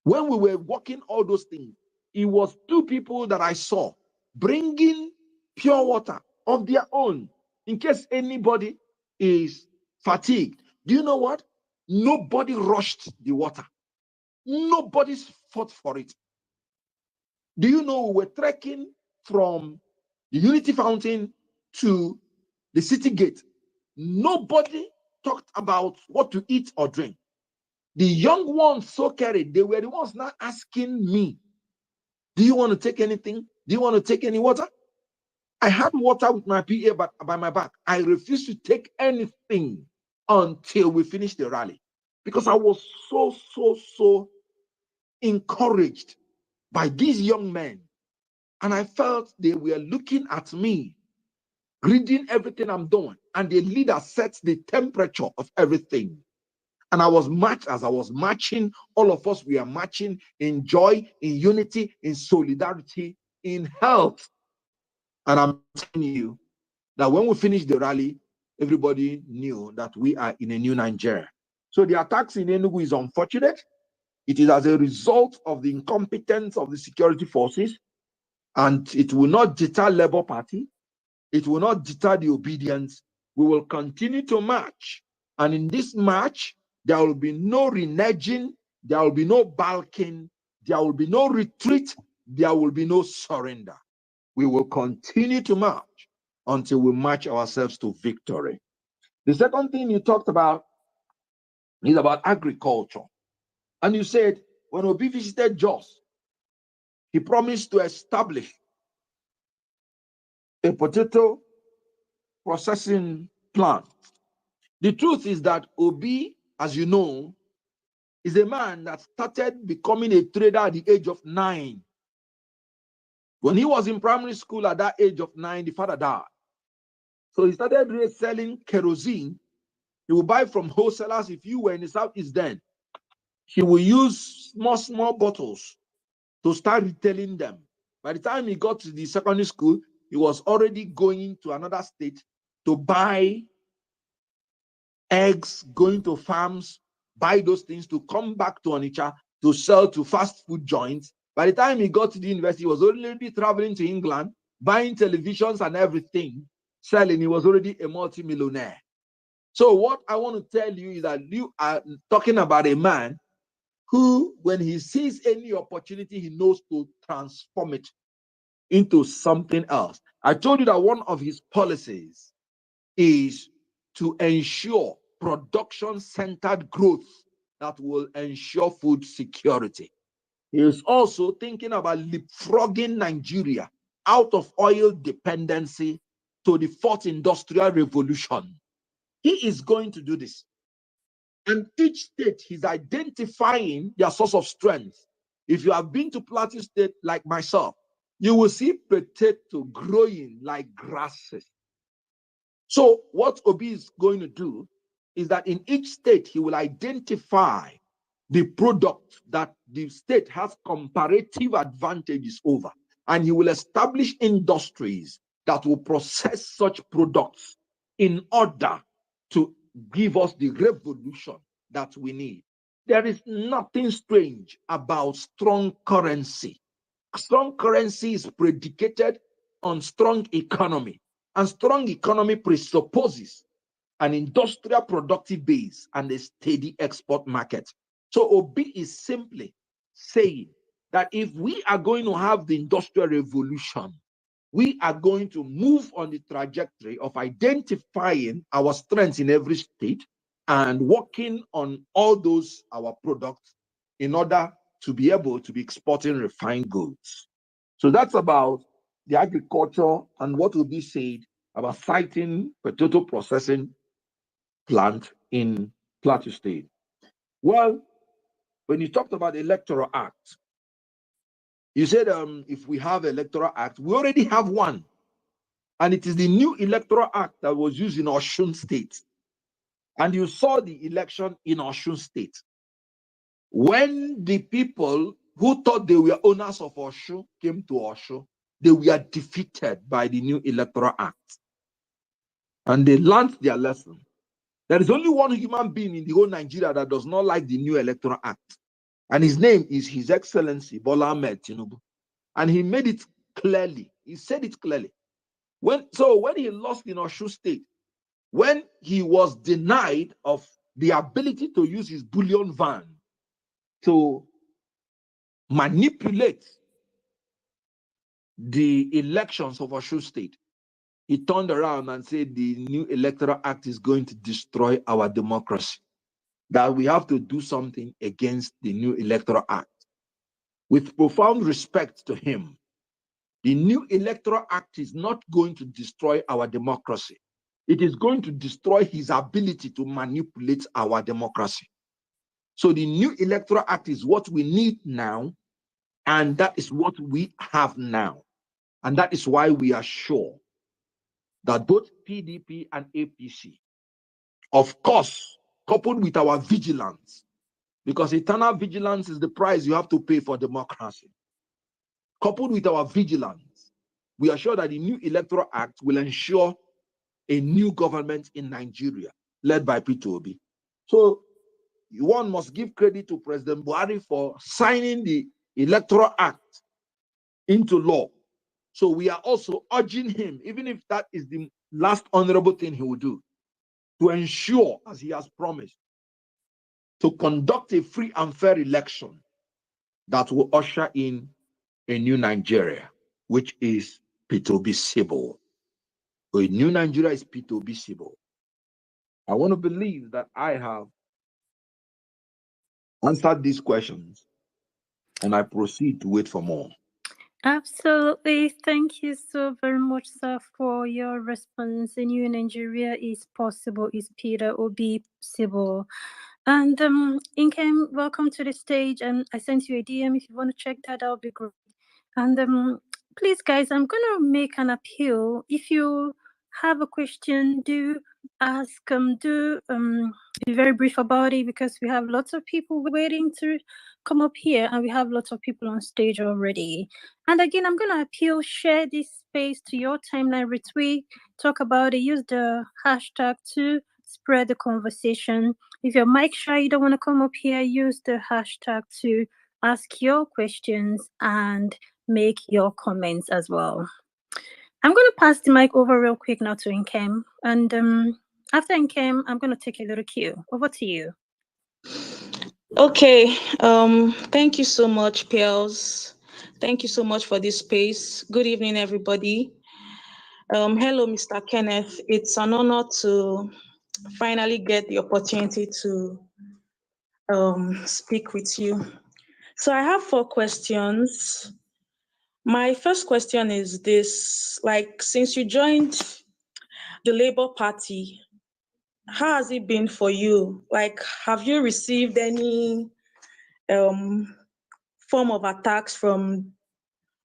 When we were walking all those things, it was two people that I saw bringing pure water of their own in case anybody is fatigued. Do you know what? Nobody rushed the water. Nobody fought for it. Do you know we were trekking from the Unity Fountain to the city gate, nobody talked about what to eat or drink. The young ones so carried, they were the ones now asking me, do you want to take anything? Do you want to take any water? I had water with my PA by my back. I refused to take anything until we finished the rally because I was so encouraged by these young men. And I felt they were looking at me, reading everything I'm doing. And the leader sets the temperature of everything. And I was marching, all of us, we are marching in joy, in unity, in solidarity, in health. And I'm telling you that when we finished the rally, everybody knew that we are in a new Nigeria. So the attacks in Enugu is unfortunate. It is as a result of the incompetence of the security forces, and it will not deter Labour Party. It will not deter the obedience. We will continue to march. And in this march, there will be no reneging, there will be no balking, there will be no retreat, there will be no surrender. We will continue to march until we march ourselves to victory. The second thing you talked about is about agriculture. And you said, when Obi visited Jos, he promised to establish a potato processing plant. The truth is that Obi, as you know, is a man that started becoming a trader at the age of 9. When he was in primary school at that age of 9, the father died. So he started selling kerosene. He would buy from wholesalers. If you were in the Southeast then, he would use small bottles to start retailing them. By the time he got to the secondary school, he was already going to another state to buy eggs, going to farms, buy those things to come back to Onitsha to sell to fast food joints. By the time he got to the university, he was already traveling to England, buying televisions and everything, selling. He was already a multimillionaire. So what I want to tell you is that you are talking about a man who, when he sees any opportunity, he knows to transform it into something else. I told you that one of his policies is to ensure production-centered growth that will ensure food security. He is also thinking about leapfrogging Nigeria out of oil dependency to the fourth industrial revolution. He is going to do this. And each state, he's identifying their source of strength. If you have been to Plateau State like myself, you will see potato growing like grasses. So what Obi is going to do is that in each state, he will identify the product that the state has comparative advantages over. And he will establish industries that will process such products in order to give us the revolution that we need. There is nothing strange about strong currency. Strong currency is predicated on strong economy, and strong economy presupposes an industrial productive base and a steady export market. So Obi is simply saying that if we are going to have the industrial revolution, we are going to move on the trajectory of identifying our strengths in every state and working on all those our products in order to be able to be exporting refined goods. So that's about the agriculture and what will be said about citing potato processing plant in Plateau State. Well, when you talked about the Electoral Act, you said if we have Electoral Act, we already have one. And it is the new Electoral Act that was used in Osun State. And you saw the election in Osun State. When the people who thought they were owners of Osun came to Osun, they were defeated by the new Electoral Act. And they learned their lesson. There is only one human being in the whole Nigeria that does not like the new Electoral Act. And his name is His Excellency Bola Ahmed Tinubu. And he made it clearly. He said it clearly. When he lost in Osun State, when he was denied of the ability to use his bullion van to manipulate the elections of Osho State, he turned around and said the new Electoral Act is going to destroy our democracy, that we have to do something against the new Electoral Act. With profound respect to him, the new Electoral Act is not going to destroy our democracy. It is going to destroy his ability to manipulate our democracy. So the new Electoral Act is what we need now, and that is what we have now. And that is why we are sure that both PDP and APC, of course, coupled with our vigilance, because eternal vigilance is the price you have to pay for democracy. Coupled with our vigilance, we are sure that the new Electoral Act will ensure a new government in Nigeria, led by Peter Obi. So one must give credit to President Buhari for signing the Electoral Act into law. So we are also urging him, even if that is the last honorable thing he will do, to ensure, as he has promised, to conduct a free and fair election that will usher in a new Nigeria, which is Peter Obi Sibyl. So a new Nigeria is Peter Obi Sibyl. I want to believe that I have answered these questions, and I proceed to wait for more. Absolutely. Thank you so very much, sir, for your response. A new Nigeria is possible, is Peter Obi Sibyl. And Inkem, welcome to the stage. And I sent you a DM. If you want to check that, that'll be great. And please, guys, I'm going to make an appeal. If you have a question, do ask, be very brief about it, because we have lots of people waiting to come up here, and we have lots of people on stage already. And again, I'm going to appeal, share this space to your timeline, retweet, talk about it, use the hashtag to spread the conversation. If you're mic shy, you don't want to come up here, use the hashtag to ask your questions and make your comments as well. I'm going to pass the mic over real quick now to Nkem. And after Nkem, I'm going to take a little cue. Over to you. Okay. Thank you so much, Pels. Thank you so much for this space. Good evening, everybody. Hello, Mr. Kenneth. It's an honor to finally get the opportunity to speak with you. So I have 4 questions. My first question is this: like, since you joined the Labour Party, how has it been for you? Like, have you received any form of attacks from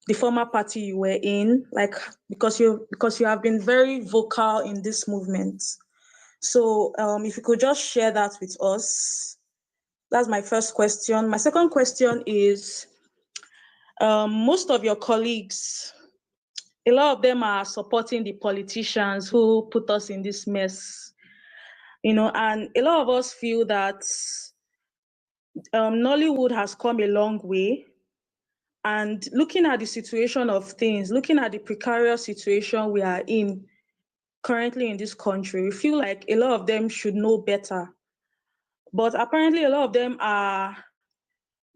the former party you were in? Like, because you have been very vocal in this movement. So if you could just share that with us. That's my first question. My second question is, most of your colleagues, a lot of them are supporting the politicians who put us in this mess, you know, and a lot of us feel that Nollywood has come a long way. And looking at the situation of things, looking at the precarious situation we are in currently in this country, we feel like a lot of them should know better. But apparently a lot of them are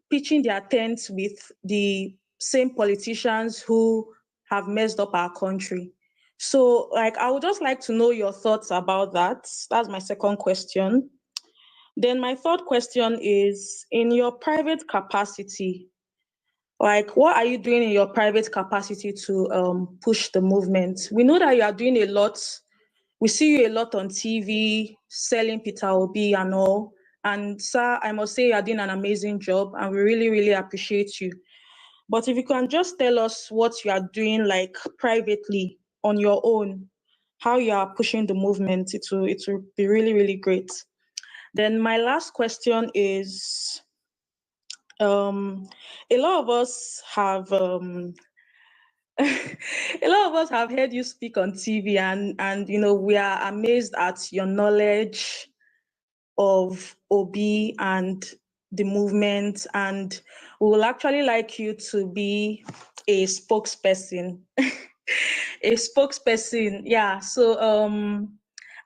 pitching their tents with the same politicians who have messed up our country. So, like, I would just like to know your thoughts about that. That's my second question. Then my third question is, in your private capacity, like, what are you doing in your private capacity to push the movement? We know that you are doing a lot. We see you a lot on TV, selling Peter Obi and all. And sir, I must say you are doing an amazing job, and we really, really appreciate you. But if you can just tell us what you are doing, like, privately on your own, how you are pushing the movement, it will be really, really great. Then my last question is, a lot of us have a lot of us have heard you speak on TV, and you know, we are amazed at your knowledge of Obi and the movement, and we will actually like you to be a spokesperson. A spokesperson, yeah. So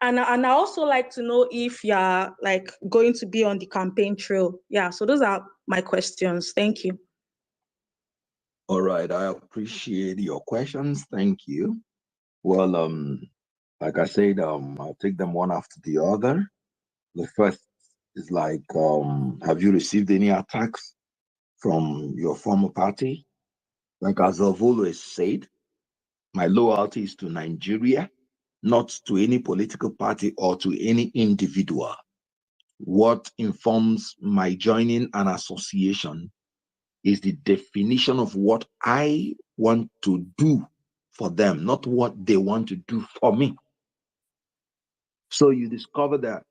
and I also like to know if you're, like, going to be on the campaign trail. Yeah, so those are my questions. Thank you. All right, I appreciate your questions. Thank you. Well, like I said, I'll take them one after the other. The first is like, have you received any attacks from your former party? Like as I've always said, my loyalty is to Nigeria, not to any political party or to any individual. What informs my joining an association is the definition of what I want to do for them, not what they want to do for me. So you discover that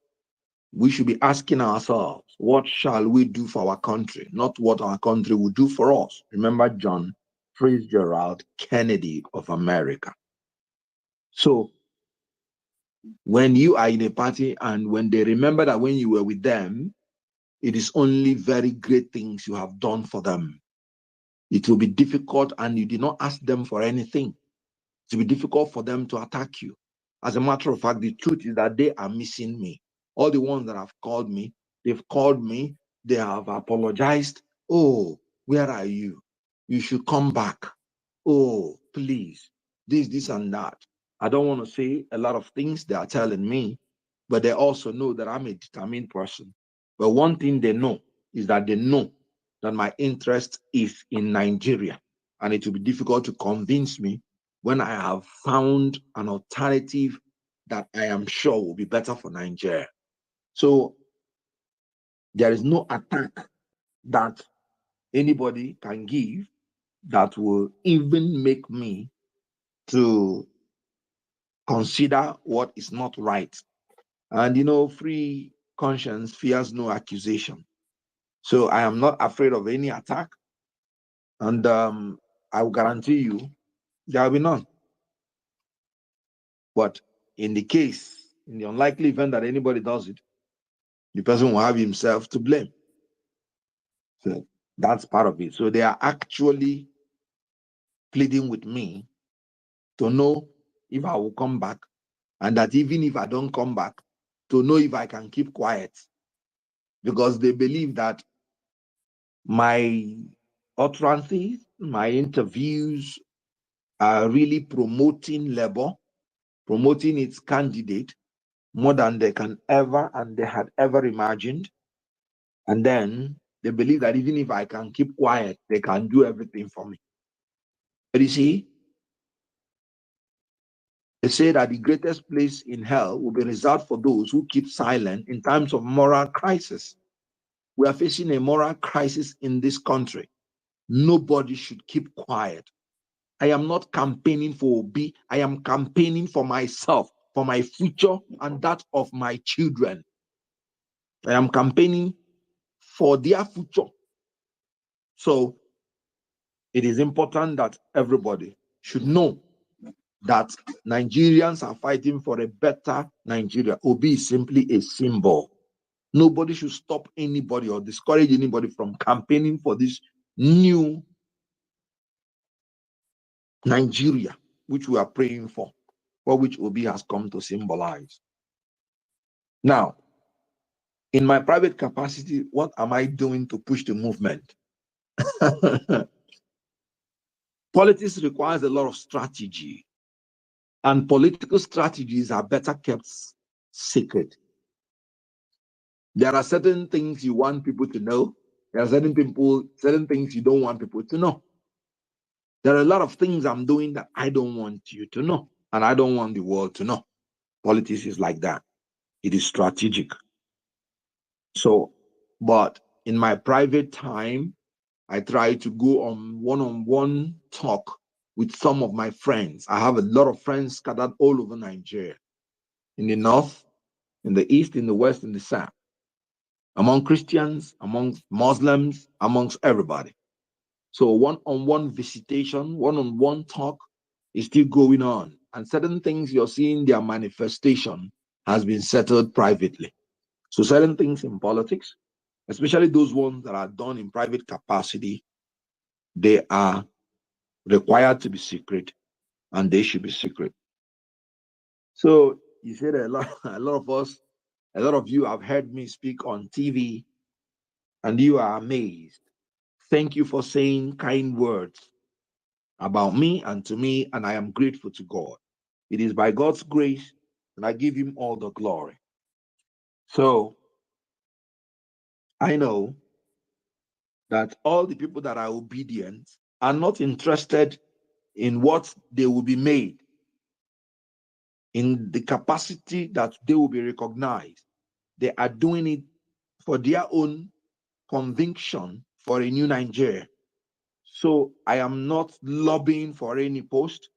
we should be asking ourselves, what shall we do for our country, not what our country will do for us. Remember John Fitzgerald Kennedy of America. So when you are in a party and when they remember that when you were with them, it is only very great things you have done for them. It will be difficult and you did not ask them for anything. It will be difficult for them to attack you. As a matter of fact, the truth is that they are missing me. All the ones that have called me, they've called me, they have apologized. Oh, where are you? You should come back. Oh, please, this, and that. I don't want to say a lot of things they are telling me, but they also know that I'm a determined person. But one thing they know is that they know that my interest is in Nigeria, and it will be difficult to convince me when I have found an alternative that I am sure will be better for Nigeria. So there is no attack that anybody can give that will even make me to consider what is not right. And free conscience fears no accusation. So I am not afraid of any attack. And I will guarantee you there will be none. But in the unlikely event that anybody does it, the person will have himself to blame. So that's part of it. So they are actually pleading with me to know if I will come back, and that even if I don't come back, to know if I can keep quiet, because they believe that my utterances, my interviews are really promoting Labour, promoting its candidate more than they can ever and they had ever imagined. And then they believe that even if I can keep quiet, they can do everything for me. But you see, they say that the greatest place in hell will be reserved for those who keep silent in times of moral crisis. We are facing a moral crisis in this country. Nobody should keep quiet. I am not campaigning for Obi. I am campaigning for myself, for my future and that of my children. I am campaigning for their future. So it is important that everybody should know that Nigerians are fighting for a better Nigeria. Obi is simply a symbol. Nobody should stop anybody or discourage anybody from campaigning for this new Nigeria, which we are praying for which Obi has come to symbolize. Now, in my private capacity, what am I doing to push the movement? Politics requires a lot of strategy, and political strategies are better kept secret. There are certain things you want people to know. There are certain things you don't want people to know. There are a lot of things I'm doing that I don't want you to know, and I don't want the world to know. Politics is like that. It is strategic. So, but in my private time, I try to go on one-on-one talk with some of my friends. I have a lot of friends scattered all over Nigeria, in the north, in the east, in the west, in the south, among Christians, amongst Muslims, amongst everybody. So one-on-one visitation, one-on-one talk is still going on. And certain things you're seeing their manifestation has been settled privately. So certain things in politics, especially those ones that are done in private capacity, they are required to be secret, and they should be secret. So you said a lot of you have heard me speak on TV, and you are amazed. Thank you for saying kind words. about me and to me, and I am grateful to God. It is by God's grace, and I give him all the glory. So I know that all the people that are obedient are not interested in what they will be made, in the capacity that they will be recognized. They are doing it for their own conviction for a new Nigeria. So I am not lobbying for any post.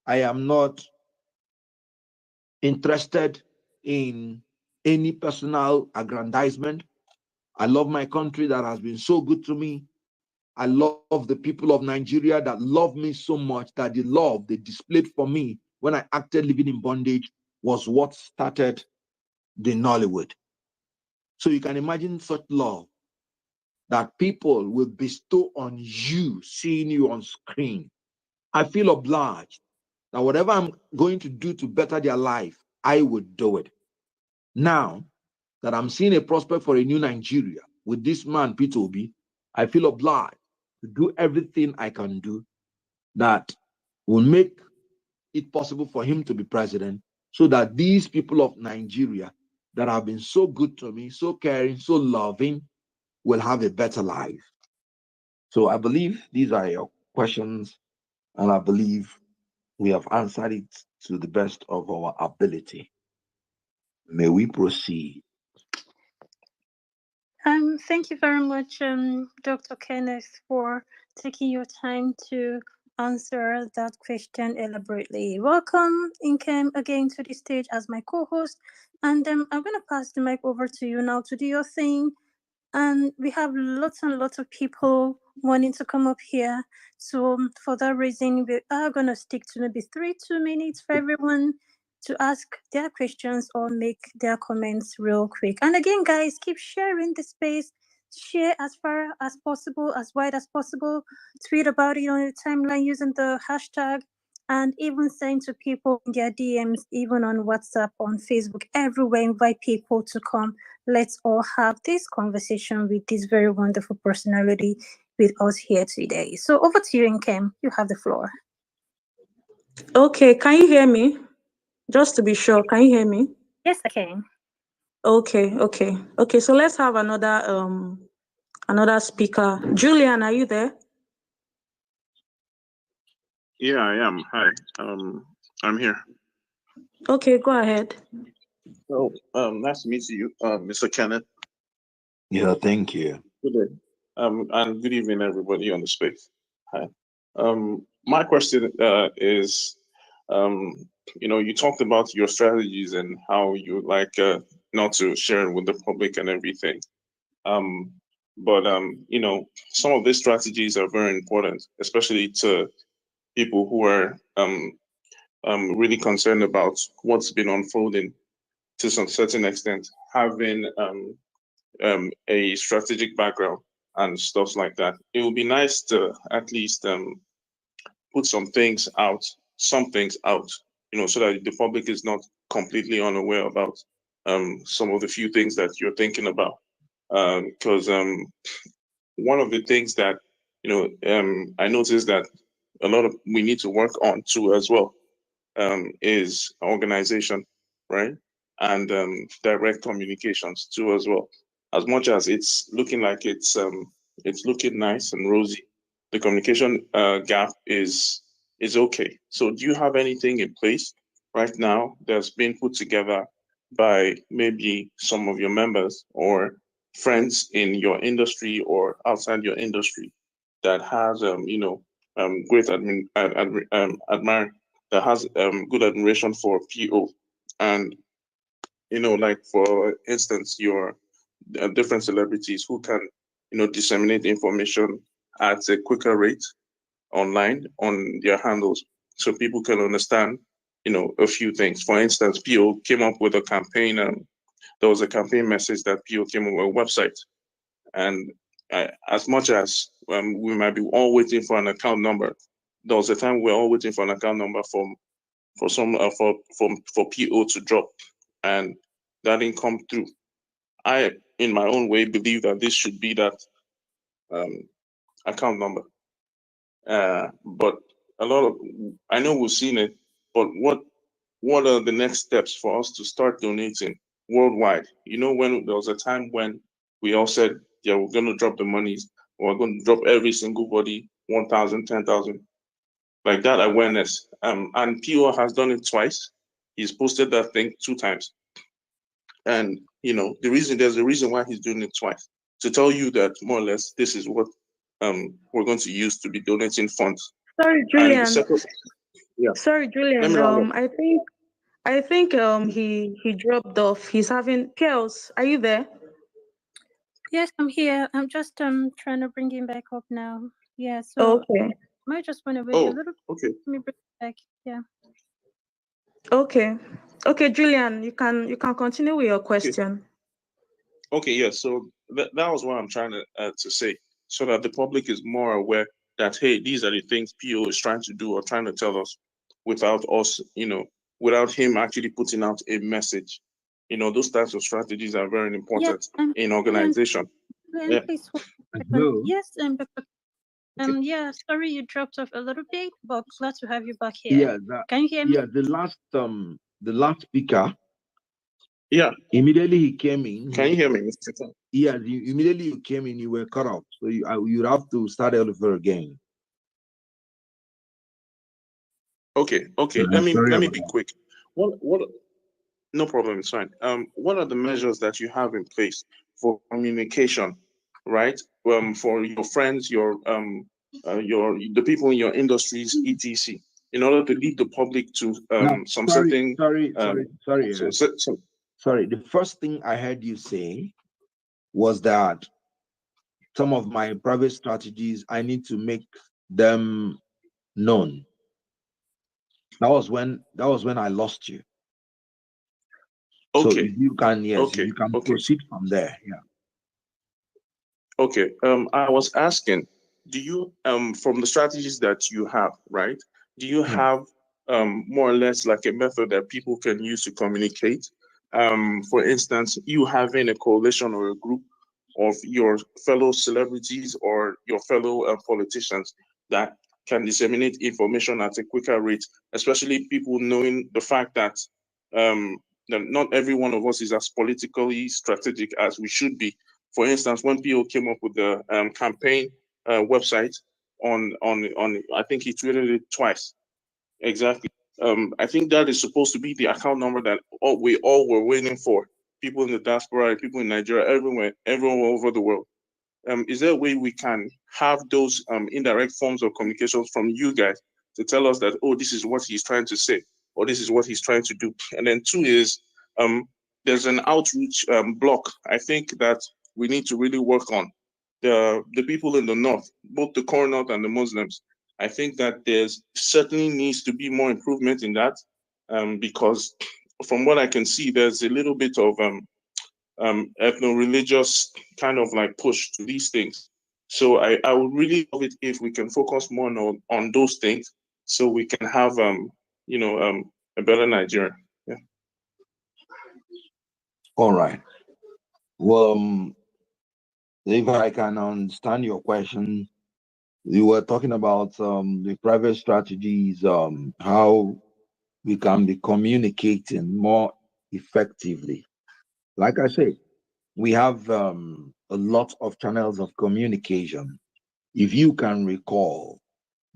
I am not interested in any personal aggrandizement. I love my country that has been so good to me. I love the people of Nigeria that love me so much that the love they displayed for me when I acted living in bondage was what started the Nollywood. So you can imagine such love that people will bestow on you, seeing you on screen. I feel obliged that whatever I'm going to do to better their life, I would do it. Now that I'm seeing a prospect for a new Nigeria with this man, Peter Obi, I feel obliged to do everything I can do that will make it possible for him to be president, so that these people of Nigeria that have been so good to me, so caring, so loving, will have a better life. So I believe these are your questions, and I believe we have answered it to the best of our ability. May we proceed. Thank you very much, Dr. Kenneth, for taking your time to answer that question elaborately. Welcome, Inkem, again to the stage as my co-host. And I'm going to pass the mic over to you now to do your thing. And we have lots and lots of people wanting to come up here. So for that reason, we are going to stick to maybe 2 minutes for everyone to ask their questions or make their comments real quick. And again, guys, keep sharing the space. Share as far as possible, as wide as possible. Tweet about it on your timeline using the hashtag, and even send to people in their DMs, even on WhatsApp, on Facebook, everywhere. Invite people to come. Let's all have this conversation with this very wonderful personality with us here today. So over to you, Nkem. You have the floor. Okay, can you hear me? Just to be sure, can you hear me? Yes, I can. Okay. So let's have another speaker. Julian, are you there? Yeah, I am. Hi. I'm here. Okay, go ahead. So, nice to meet you, Mr. Kenneth. Yeah, thank you. Good day. And good evening, everybody on the space. Hi. My question is, you talked about your strategies and how you like not to share it with the public and everything. But some of these strategies are very important, especially to people who are really concerned about what's been unfolding to some certain extent, having a strategic background and stuff like that. It would be nice to at least put some things out, so that the public is not completely unaware about some of the few things that you're thinking about. Because one of the things that I noticed that a lot of we need to work on too as well is organization, right? And direct communications too as well. As much as it's looking like it's looking nice and rosy, the communication gap is okay. So do you have anything in place right now that's been put together by maybe some of your members or friends in your industry or outside your industry that has great admire that has good admiration for PO, and like for instance your different celebrities who can disseminate information at a quicker rate online on their handles, so people can understand a few things. For instance, PO came up with a campaign. There was a campaign message that PO came up with a website, and as much as we might be all waiting for an account number, there was a time we we're all waiting for an account number for PO to drop, and that didn't come through. I, in my own way, believe that this should be that account number. But I know we've seen it, but what are the next steps for us to start donating worldwide? You know, when there was a time when we all said, yeah, we're going to drop the monies, we're going to drop every single body 1,000, 10,000, like that awareness. And PO has done it twice. He's posted that thing 2 times. And, you know, there's a reason why he's doing it twice, to tell you that more or less this is what we're going to use to be donating funds. Sorry, And the Julian. second, yeah. Sorry, Julian. I think he dropped off. He's having chaos. Are you there? Yes, I'm here. I'm just trying to bring him back up now. Yeah, so Okay. might just want to wait a little bit. Okay. Let me bring him back. Yeah. Okay. Okay, Julian, you can continue with your question. Okay, yeah. So that was what I'm trying to say, so that the public is more aware that, hey, these are the things PO is trying to do or trying to tell us, without us, you know, without him actually putting out a message. You know, those types of strategies are very important in organization. Yeah. Please, Hello. yes, yeah, sorry you dropped off a little bit, but glad to have you back here. Yeah, Can you hear me? yeah. The last speaker. Yeah. Immediately he came in. Can you hear me, Mr. Tan? Yeah, immediately you came in, you were cut off. So you'd have to start all over again. Okay. Let me be quick. What? No problem. It's fine. What are the measures that you have in place for communication, right? For your friends, the people in your industries, etc., in order to lead the public to Sorry. Sorry. The first thing I heard you say was that some of my private strategies, I need to make them known. That was when I lost you. Okay. So you can proceed from there. Yeah. Okay. I was asking, do you from the strategies that you have, right? Do you have more or less like a method that people can use to communicate? For instance, you having a coalition or a group of your fellow celebrities or your fellow politicians that can disseminate information at a quicker rate, especially people knowing the fact that not every one of us is as politically strategic as we should be. For instance, when PO came up with the campaign website on, I think he tweeted it twice. Exactly. I think that is supposed to be the account number that we all were waiting for. People in the diaspora, people in Nigeria, everyone all over the world. Is there a way we can have those indirect forms of communications from you guys to tell us that, oh, this is what he's trying to say, or this is what he's trying to do? And then 2 is, there's an outreach block, I think, that we need to really work on. The people in the north, both the core north and the Muslims, I think that there's certainly needs to be more improvement in that, because from what I can see, there's a little bit of ethno-religious kind of like push to these things. So I would really love it if we can focus more on those things, so we can have a better Nigeria. Yeah. All right. Well, if I can understand your question, you were talking about the private strategies, how we can be communicating more effectively. Like I said, we have a lot of channels of communication. If you can recall,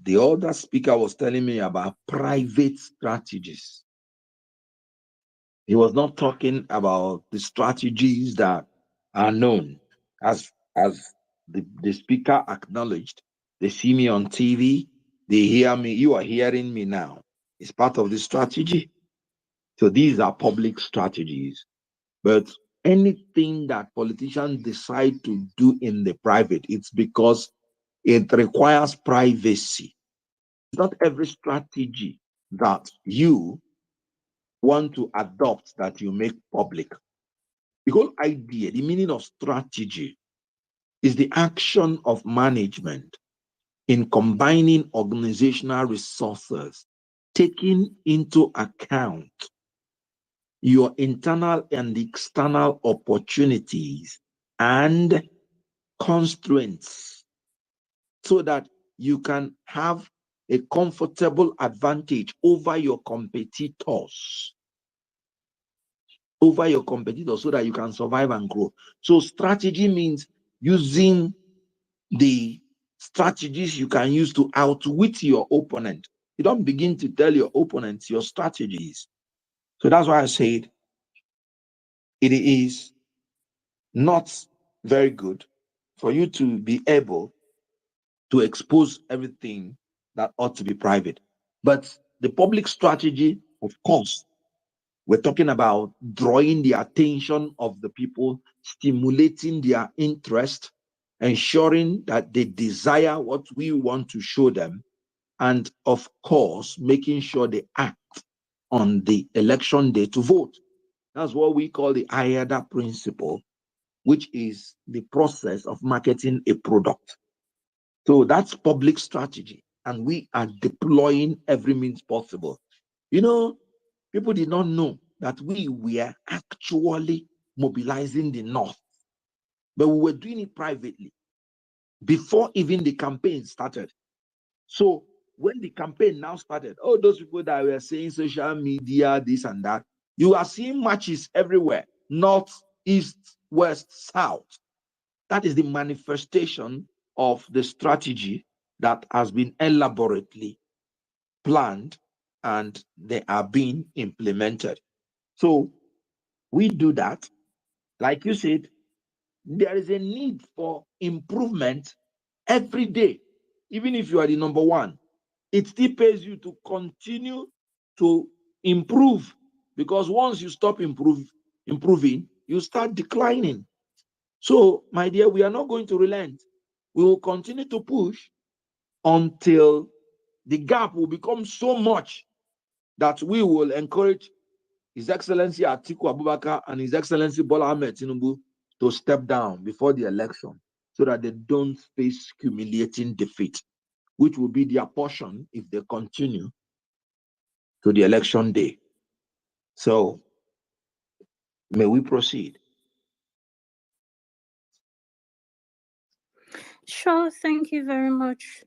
the other speaker was telling me about private strategies. He was not talking about the strategies that are known. As the speaker acknowledged, they see me on TV, they hear me, you are hearing me now. It's part of the strategy. So these are public strategies. But anything that politicians decide to do in the private, it's because it requires privacy. It's not every strategy that you want to adopt that you make public. The whole idea, the meaning of strategy, is the action of management in combining organizational resources, taking into account your internal and external opportunities and constraints, so that you can have a comfortable advantage over your competitors. Over your competitors so that you can survive and grow. So strategy means using the strategies you can use to outwit your opponent. You don't begin to tell your opponents your strategies. So that's why I said it is not very good for you to be able to expose everything that ought to be private. But the public strategy, of course, we're talking about drawing the attention of the people, stimulating their interest, ensuring that they desire what we want to show them, and of course, making sure they act on the election day to vote. That's what we call the IADA principle, which is the process of marketing a product. So that's public strategy, and we are deploying every means possible. You know, people did not know that we were actually mobilizing the North, but we were doing it privately before even the campaign started. So when the campaign now started, all those people that were saying social media, this and that, you are seeing matches everywhere, north, east, west, south. That is the manifestation of the strategy that has been elaborately planned and they are being implemented. So we do that. Like you said, there is a need for improvement every day. Even if you are the number one, it still pays you to continue to improve, because once you stop improving, you start declining. So, my dear, we are not going to relent. We will continue to push until the gap will become so much that we will encourage His Excellency Atiku Abubakar and His Excellency Bola Ahmed Tinubu to step down before the election so that they don't face humiliating defeat, which will be their portion if they continue to the election day. So, may we proceed? Sure, thank you very much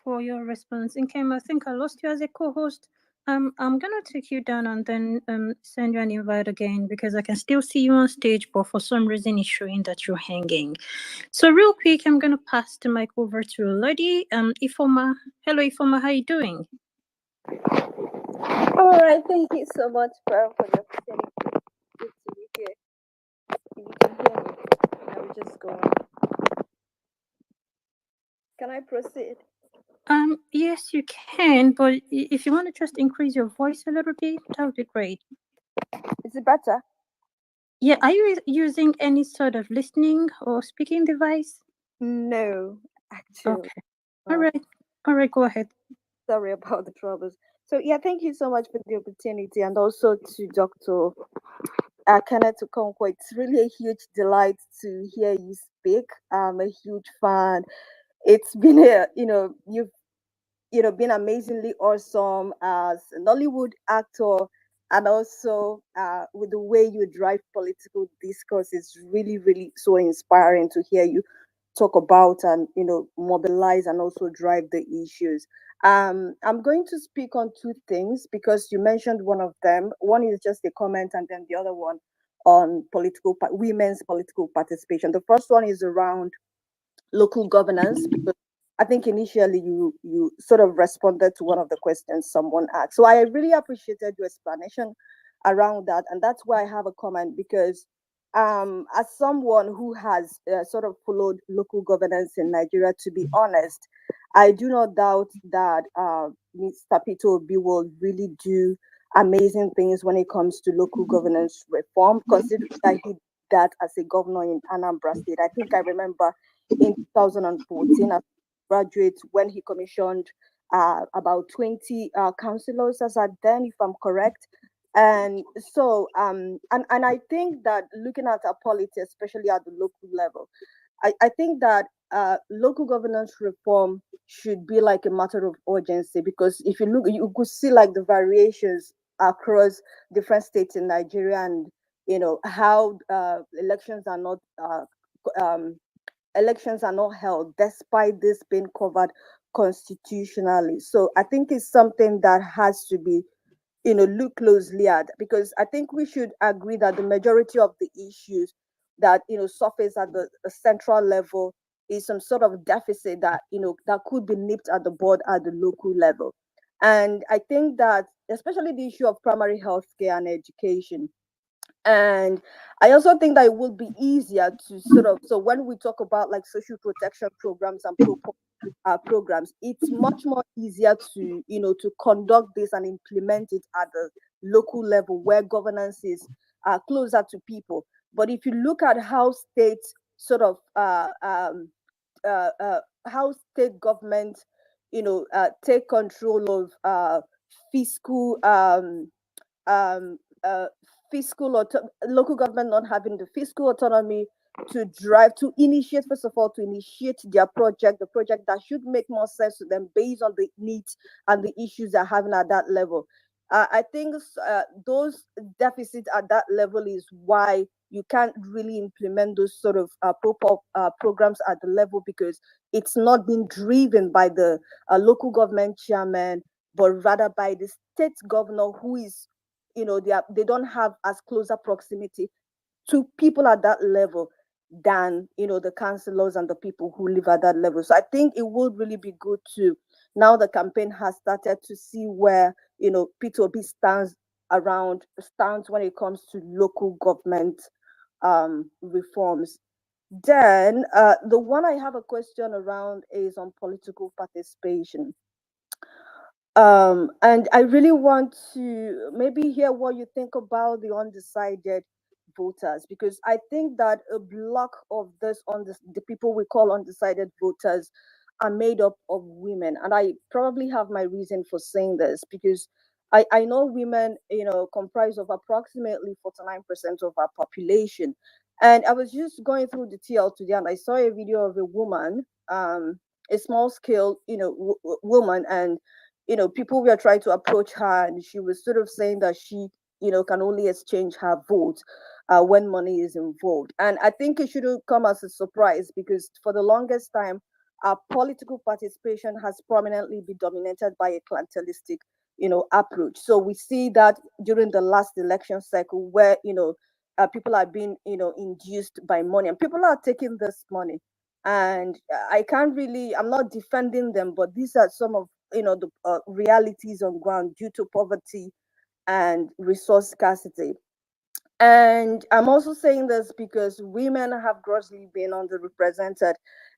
for your response. Nkem, I think I lost you as a co-host. I'm gonna take you down and then send you an invite again because I can still see you on stage, but for some reason it's showing that you're hanging. So real quick, I'm gonna pass the mic over to a lady. Ifoma. Hello, Ifoma, how you doing? All right, thank you so much, Pearl, for the opportunity. Good to be here. If you can hear me, I will just go on. Can I proceed? Yes, you can, but if you want to just increase your voice a little bit, that would be great. Is it better? Yeah, are you using any sort of listening or speaking device? No, actually. Okay. All right, go ahead. Sorry about the troubles. So yeah, thank you so much for the opportunity, and also to Dr. Kenneth Okonkwo. It's really a huge delight to hear you speak. I'm a huge fan. It's been you've been amazingly awesome as an Hollywood actor, and also with the way you drive political discourse is really, really so inspiring to hear you talk about and mobilize and also drive the issues. I'm going to speak on two things because you mentioned one of them. One is just a comment, and then the other one on women's political participation. The first one is around local governance, because I think initially you sort of responded to one of the questions someone asked. So I really appreciated your explanation around that, and that's why I have a comment, because as someone who has sort of followed local governance in Nigeria, to be honest, I do not doubt that Mr. Peter Obi will really do amazing things when it comes to local governance reform, considering that he did that as a governor in Anambra State. I think I remember in 2014 as a graduate when he commissioned about 20 councillors as at then, if I'm correct. And so, and I think that looking at our politics, especially at the local level, I think that local governance reform should be like a matter of urgency, because if you look, you could see like the variations across different states in Nigeria, and how elections are not held despite this being covered constitutionally. So I think it's something that has to be, look closely at, because I think we should agree that the majority of the issues that surface at the central level is some sort of deficit that that could be nipped at the bud at the local level. And I think that especially the issue of primary health care and education. And I also think that it would be easier to so when we talk about like social protection programs and programs, it's much more easier to to conduct this and implement it at the local level where governance is closer to people. But if you look at how states how state government take control of fiscal um, uh, local government not having the fiscal autonomy to initiate, first of all, to initiate their project, the project that should make more sense to them based on the needs and the issues they're having at that level. I think those deficits at that level is why you can't really implement those sort of proper programs at the level, because it's not being driven by the local government chairman, but rather by the state governor, who is they don't have as closer proximity to people at that level than the councillors and the people who live at that level. So I think it would really be good to, now the campaign has started, to see where Peter Obi stands when it comes to local government reforms. Then the one I have a question around is on political participation. And I really want to maybe hear what you think about the undecided voters, because I think that a block of the people we call undecided voters are made up of women. And I probably have my reason for saying this, because I know women, comprise of approximately 49% of our population. And I was just going through the TL today, and I saw a video of a woman, a small scale, woman, and people were trying to approach her, and she was sort of saying that she, can only exchange her vote when money is involved. And I think it shouldn't come as a surprise, because for the longest time, our political participation has prominently been dominated by a clientelistic, approach. So we see that during the last election cycle, where people are being, induced by money, and people are taking this money. And I'm not defending them, but these are some of the realities on ground due to poverty and resource scarcity. And I'm also saying this because women have grossly been underrepresented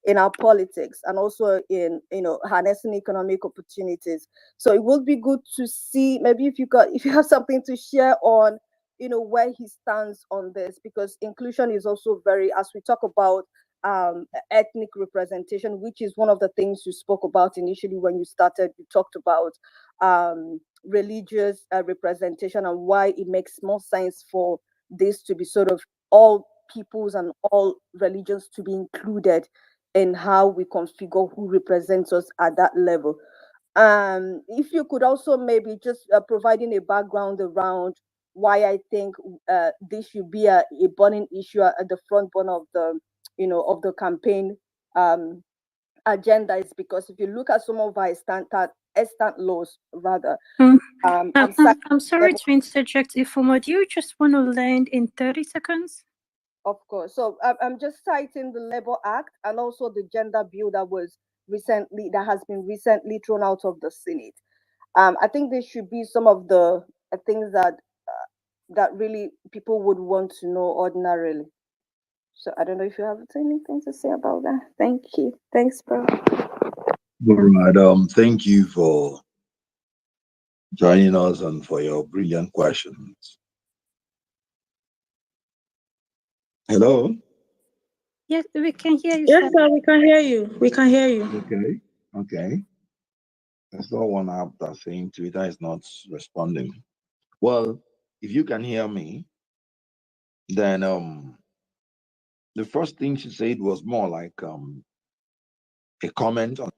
in our politics, and also in harnessing economic opportunities. So it would be good to see, maybe if you have something to share on where he stands on this, because inclusion is also very, as we talk about ethnic representation, which is one of the things you spoke about initially when you started. You talked about religious representation, and why it makes more sense for this to be sort of all peoples and all religions to be included in how we configure who represents us at that level. If you could also maybe just providing a background around why I think this should be a burning issue at the front burner of the of the campaign agenda, is because if you look at some of our extant laws, rather, I'm sorry to interject, Ifuma. Do you just want to land in 30 seconds? Of course. So I'm just citing the Labor Act and also the gender bill that has been recently thrown out of the Senate. I think this should be some of the things that really people would want to know ordinarily. So I don't know if you have anything to say about that. Thank you. Thanks, bro. All right. Thank you for joining us and for your brilliant questions. Hello? Yes, we can hear you. Yes, sir, we can hear you. We can hear you. Okay. There's no one app that's saying Twitter is not responding. Well, if you can hear me, then the first thing she said was more like a comment on.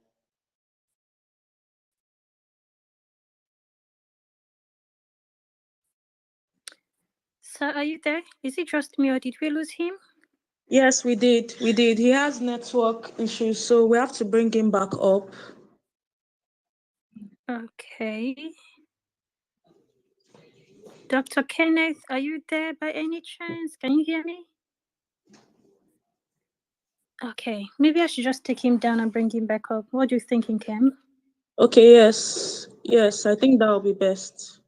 So are you there? Is it just me, or did we lose him? Yes, we did. We did. He has network issues, so we have to bring him back up. Okay. Dr. Kenneth, are you there by any chance? Can you hear me? Okay, maybe I should just take him down and bring him back up. What do you think, Kim? Okay, yes. Yes, I think that will be best.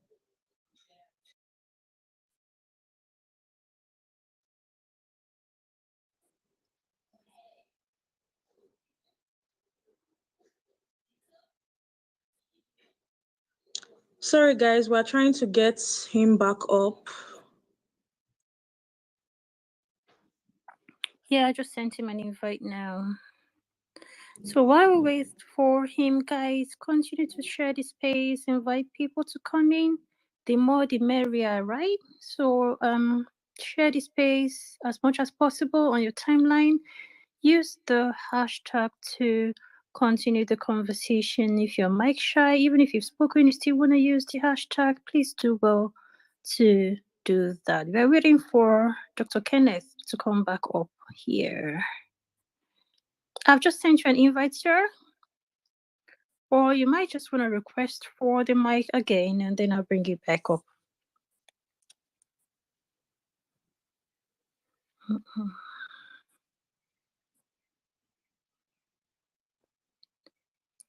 Sorry, guys, we're trying to get him back up. Yeah, I just sent him an invite now. So while we wait for him, guys, continue to share the space, invite people to come in. The more the merrier, right? So share the space as much as possible on your timeline. Use the hashtag to continue the conversation. If you're mic shy, even if you've spoken, you still want to use the hashtag, please do well to do that. We're waiting for Dr. Kenneth to come back up here. I've just sent you an invite, sir. Or you might just want to request for the mic again, and then I'll bring it back up.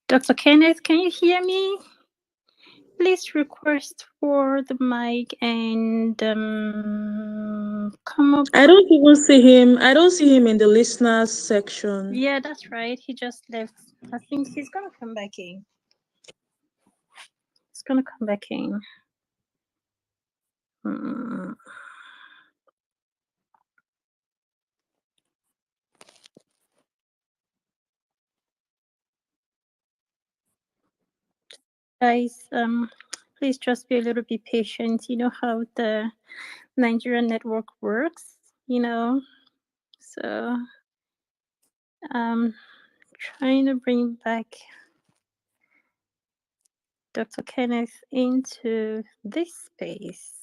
Dr. Kenneth, can you hear me? Please request for the mic and come up. I don't even see him. I don't see him in the listeners section. Yeah, that's right. He just left. I think he's gonna come back in. He's gonna come back in. Guys, please just be a little bit patient. You know how the Nigerian network works, so trying to bring back Dr. Kenneth into this space.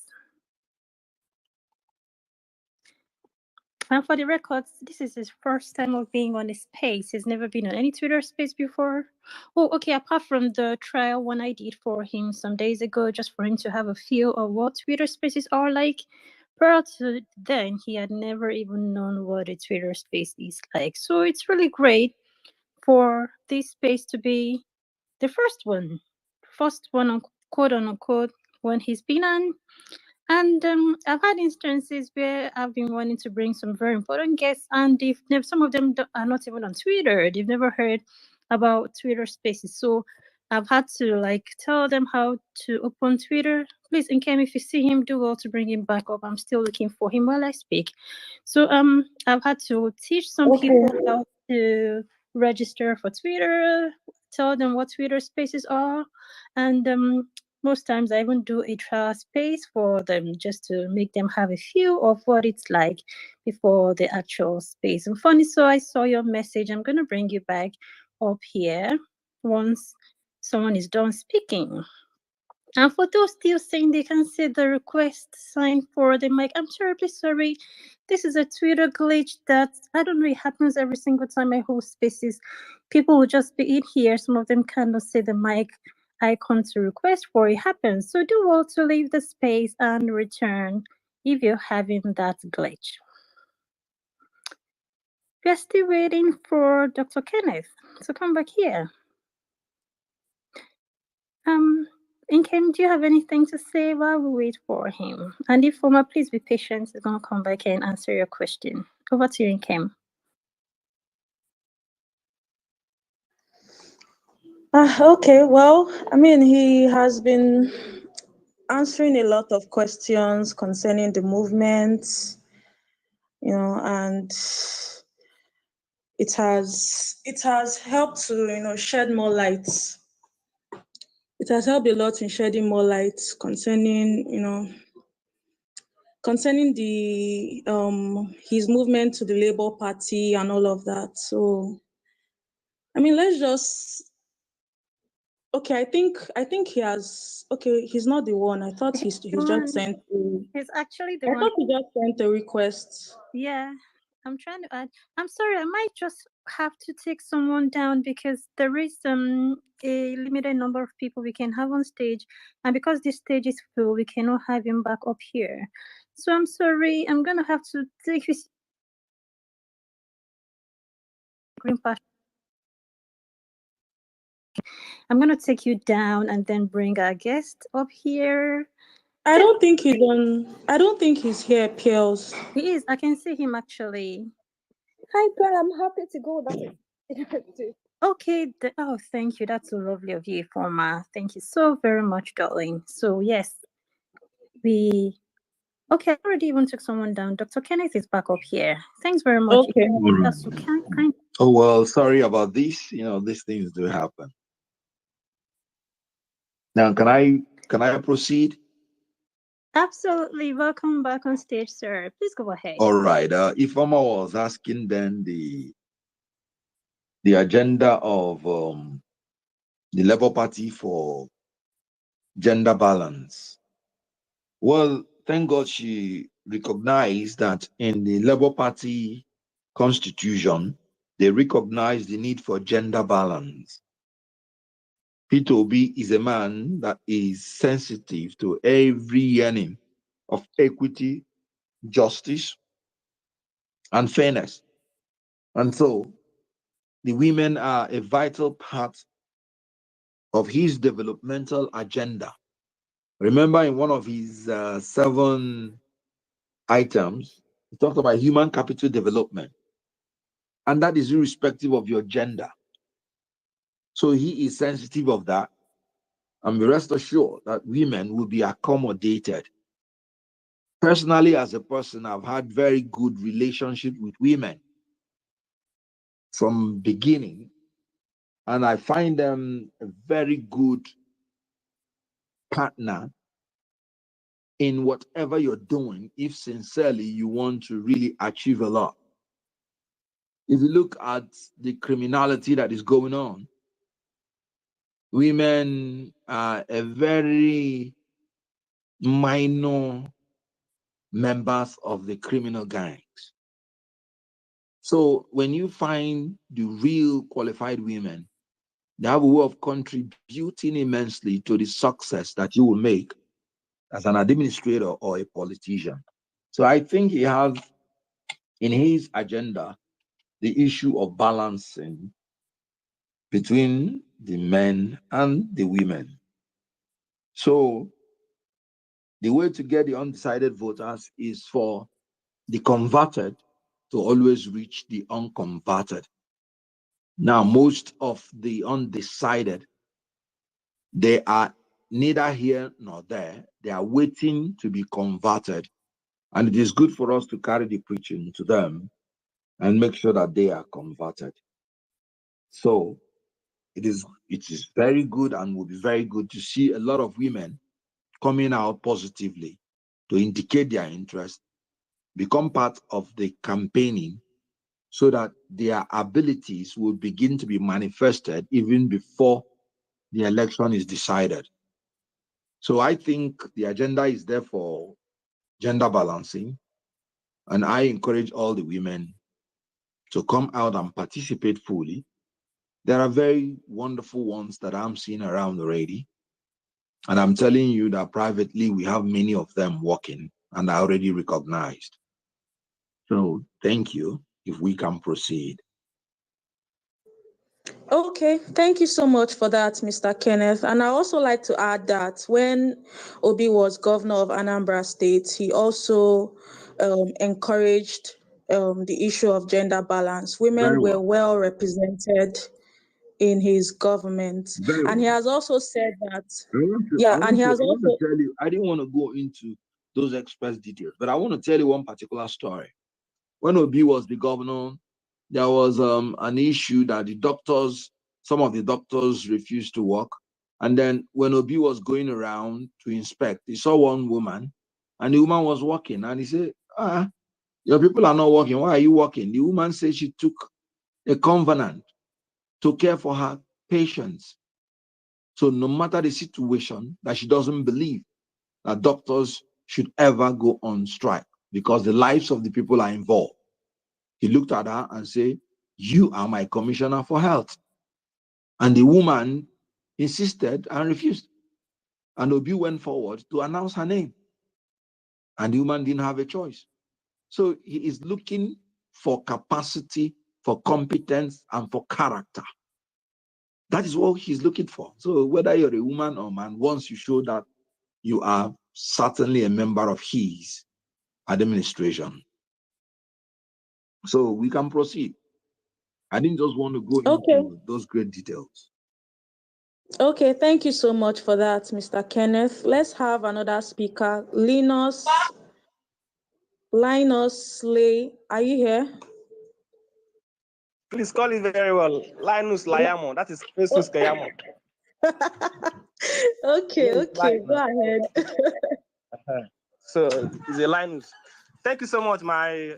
And for the records, this is his first time of being on a space. He's never been on any Twitter space before. Oh, okay, apart from the trial one I did for him some days ago, just for him to have a feel of what Twitter spaces are like. Prior to then, he had never even known what a Twitter space is like. So it's really great for this space to be the first one, quote unquote, when he's been on. And I've had instances where I've been wanting to bring some very important guests, and some of them are not even on Twitter. They've never heard about Twitter Spaces. So I've had to tell them how to open Twitter. Please, Nkem, if you see him, do well to bring him back up. I'm still looking for him while I speak. So I've had to teach some people how to register for Twitter, tell them what Twitter Spaces are, and most times I even do a trial space for them just to make them have a feel of what it's like before the actual space. And funny, so I saw your message. I'm going to bring you back up here once someone is done speaking. And for those still saying they can see the request sign for the mic, I'm terribly sorry. This is a Twitter glitch that I don't know, it happens every single time I host spaces. People will just be in here. Some of them cannot see the mic icon to request for. It happens. So do well to leave the space and return if you're having that glitch. We're still waiting for Dr. Kenneth to come back here. Nkem, do you have anything to say while we wait for him? And if Former, please be patient. He's going to come back and answer your question. Over to you, Nkem. Okay, well, I mean, he has been answering a lot of questions concerning the movement, and it has helped to, shed more light. It has helped a lot in shedding more light concerning the his movement to the Labour Party and all of that. So, I mean, let's just. Okay, I think he has. Okay, he's not the one. I thought he's just sent. He's actually the I one. thought he just sent a request. Yeah, I'm trying to add. I'm sorry, I might just have to take someone down because there is a limited number of people we can have on stage, and because this stage is full, we cannot have him back up here. So I'm sorry, I'm gonna have to take his green pass. I'm gonna take you down and then bring our guest up here. I don't think he's on. I don't think he's here, Piels. He is. I can see him actually. Hi, Pearl. I'm happy to go. That's it. Okay. Oh, thank you. That's so lovely of you, Forma. Thank you so very much, darling. So yes, okay, I already even took someone down. Dr. Kenneth is back up here. Thanks very much. Okay. That's so kind. Oh, well, sorry about this. These things do happen. Now, can I proceed? Absolutely. Welcome back on stage, sir. Please go ahead. All right. If Oma was asking then the agenda of the Labour Party for gender balance. Well, thank God she recognized that in the Labour Party constitution, they recognize the need for gender balance. Peter Obi is a man that is sensitive to every yearning of equity, justice, and fairness. And so the women are a vital part of his developmental agenda. Remember, in one of his 7 items, he talked about human capital development, and that is irrespective of your gender. So he is sensitive of that, and be rest assured that women will be accommodated. Personally, as a person, I've had very good relationship with women from beginning, and I find them a very good partner in whatever you're doing, if sincerely you want to really achieve a lot. If you look at the criminality that is going on, women are a very minor members of the criminal gangs. So when you find the real qualified women, they have a way of contributing immensely to the success that you will make as an administrator or a politician. So I think he has in his agenda the issue of balancing between the men and the women. So the way to get the undecided voters is for the converted to always reach the unconverted. Now, most of the undecided, they are neither here nor there. They are waiting to be converted. And it is good for us to carry the preaching to them and make sure that they are converted. So it is very good and will be very good to see a lot of women coming out positively to indicate their interest, become part of the campaigning so that their abilities will begin to be manifested even before the election is decided. So I think the agenda is there for gender balancing, and I encourage all the women to come out and participate fully. There are very wonderful ones that I'm seeing around already, and I'm telling you that privately we have many of them working and are already recognized. So thank you. If we can proceed. Okay, thank you so much for that, Mr. Kenneth. And I also like to add that when Obi was governor of Anambra State, he also encouraged the issue of gender balance. Women were well represented in his government. And he has also said that, I want to tell you, I didn't want to go into those express details, but I want to tell you one particular story. When Obi was the governor, there was an issue that some of the doctors refused to work. And then when Obi was going around to inspect, he saw one woman and the woman was working. And he said, your people are not working. Why are you working? The woman said she took a covenant to care for her patients. So no matter the situation, that she doesn't believe that doctors should ever go on strike because the lives of the people are involved. He looked at her and said, You are my commissioner for health. And the woman insisted and refused. And Obi went forward to announce her name. And the woman didn't have a choice. So he is looking for capacity, for competence, and for character. That is what he's looking for. So whether you're a woman or man, once you show that you are certainly a member of his administration. So we can proceed. I didn't just want to go into those great details. Okay, thank you so much for that, Mr. Kenneth. Let's have another speaker, Linus Slay. Are you here? Please call it very well. Linus Layamo. That is Jesus Kayamo. Okay, go ahead. So it's a Linus. Thank you so much, my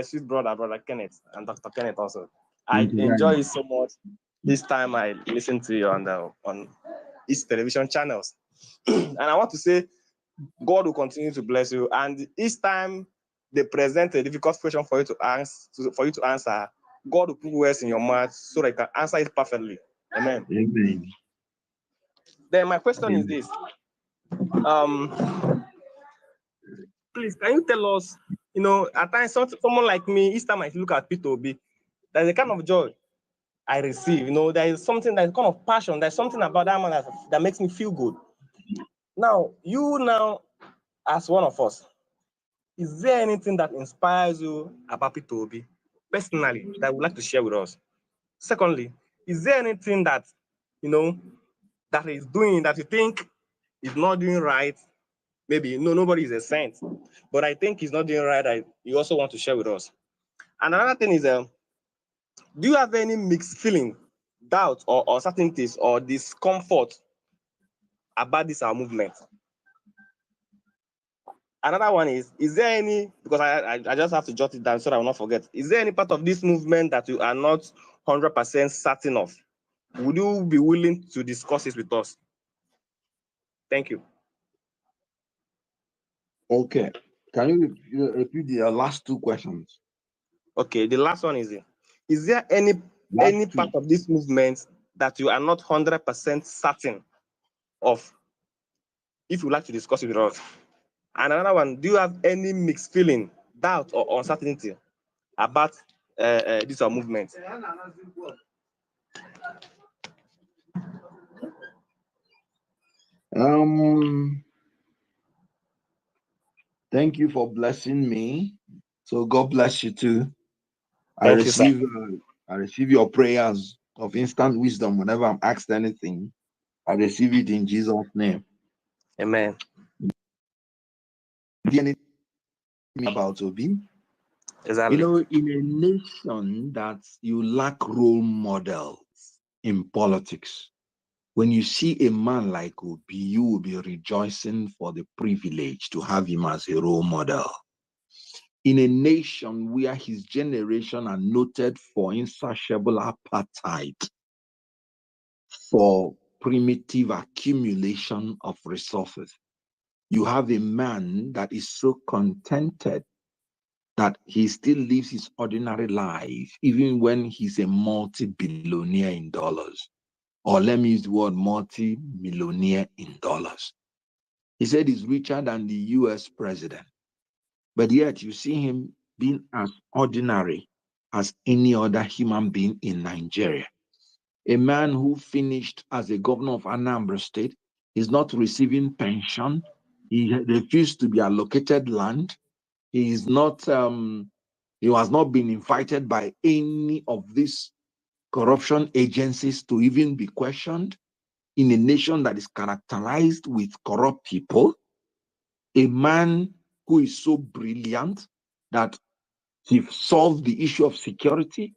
sweet brother Kenneth, and Dr. Kenneth also. I enjoy it so much. This time I listen to you on these television channels. And I want to say, God will continue to bless you. And each time they present a difficult question for you to answer, God will put words in your mouth so that you can answer it perfectly. Amen. Amen. Then my question is this. Please, can you tell us, at times someone like me, each time I look at Peter Obi, there's a kind of joy I receive. There is something, there's kind of passion. There's something about that man that makes me feel good. Now, as one of us, is there anything that inspires you about Peter Obi personally that you would like to share with us? Secondly, is there anything that that he's doing that you think is not doing right? Maybe nobody is a saint, but I think he's not doing right. You also want to share with us. And another thing is, do you have any mixed feeling, doubt, or uncertainties or discomfort about this our movement? Another one is there any, because I just have to jot it down so that I will not forget. Is there any part of this movement that you are not 100% certain of? Would you be willing to discuss it with us? Thank you. Okay. Can you repeat the last two questions? Okay, the last one is there any part of this movement that you are not 100% certain of, if you'd like to discuss it with us? And another one, do you have any mixed feeling, doubt, or uncertainty about this movement? Thank you for blessing me. So God bless you too. I receive your prayers of instant wisdom whenever I'm asked anything. I receive it in Jesus' name. Amen. Anything about Obi? Exactly. In a nation that you lack role models in politics, when you see a man like Obi, you will be rejoicing for the privilege to have him as a role model. In a nation where his generation are noted for insatiable appetite for primitive accumulation of resources, you have a man that is so contented that he still lives his ordinary life, even when he's a multi-billionaire in dollars. Or let me use the word multi-millionaire in dollars. He said he's richer than the US president. But yet you see him being as ordinary as any other human being in Nigeria. A man who finished as a governor of Anambra State is not receiving pension. He refused to be allocated land. He is not, he has not been invited by any of these corruption agencies to even be questioned. In a nation that is characterized with corrupt people, a man who is so brilliant that he solved the issue of security,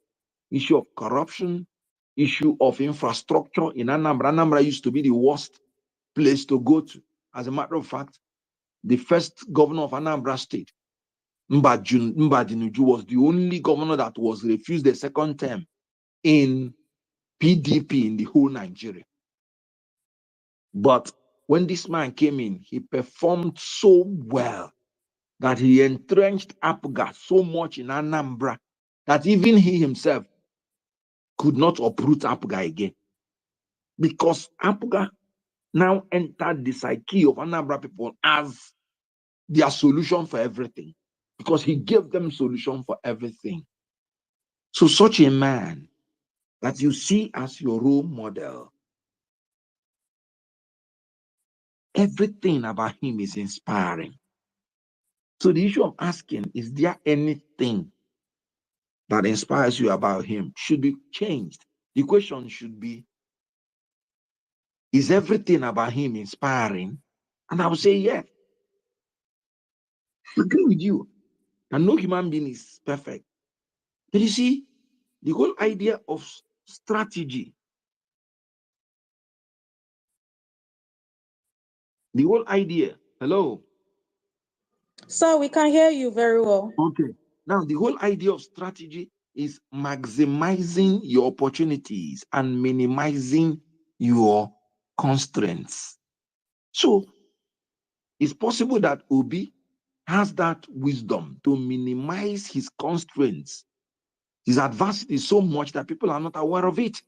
issue of corruption, issue of infrastructure in Anambra. Anambra used to be the worst place to go to. As a matter of fact, the first governor of Anambra State, Mbadinuju, was the only governor that was refused a second term in PDP in the whole Nigeria. But when this man came in, he performed so well that he entrenched APGA so much in Anambra that even he himself could not uproot APGA again. Because APGA now entered the psyche of Anambra people as their solution for everything. Because he gave them solution for everything. So such a man that you see as your role model, everything about him is inspiring. So the issue of asking, is there anything that inspires you about him, should be changed. The question should be, is everything about him inspiring? And I would say, yes. I agree with you. And no human being is perfect. But you see, the whole idea of strategy, the whole idea, hello? Sir, we can hear you very well. Okay. Now, the whole idea of strategy is maximizing your opportunities and minimizing your constraints. So, it's possible that Obi has that wisdom to minimize his constraints, his adversity so much that people are not aware of it.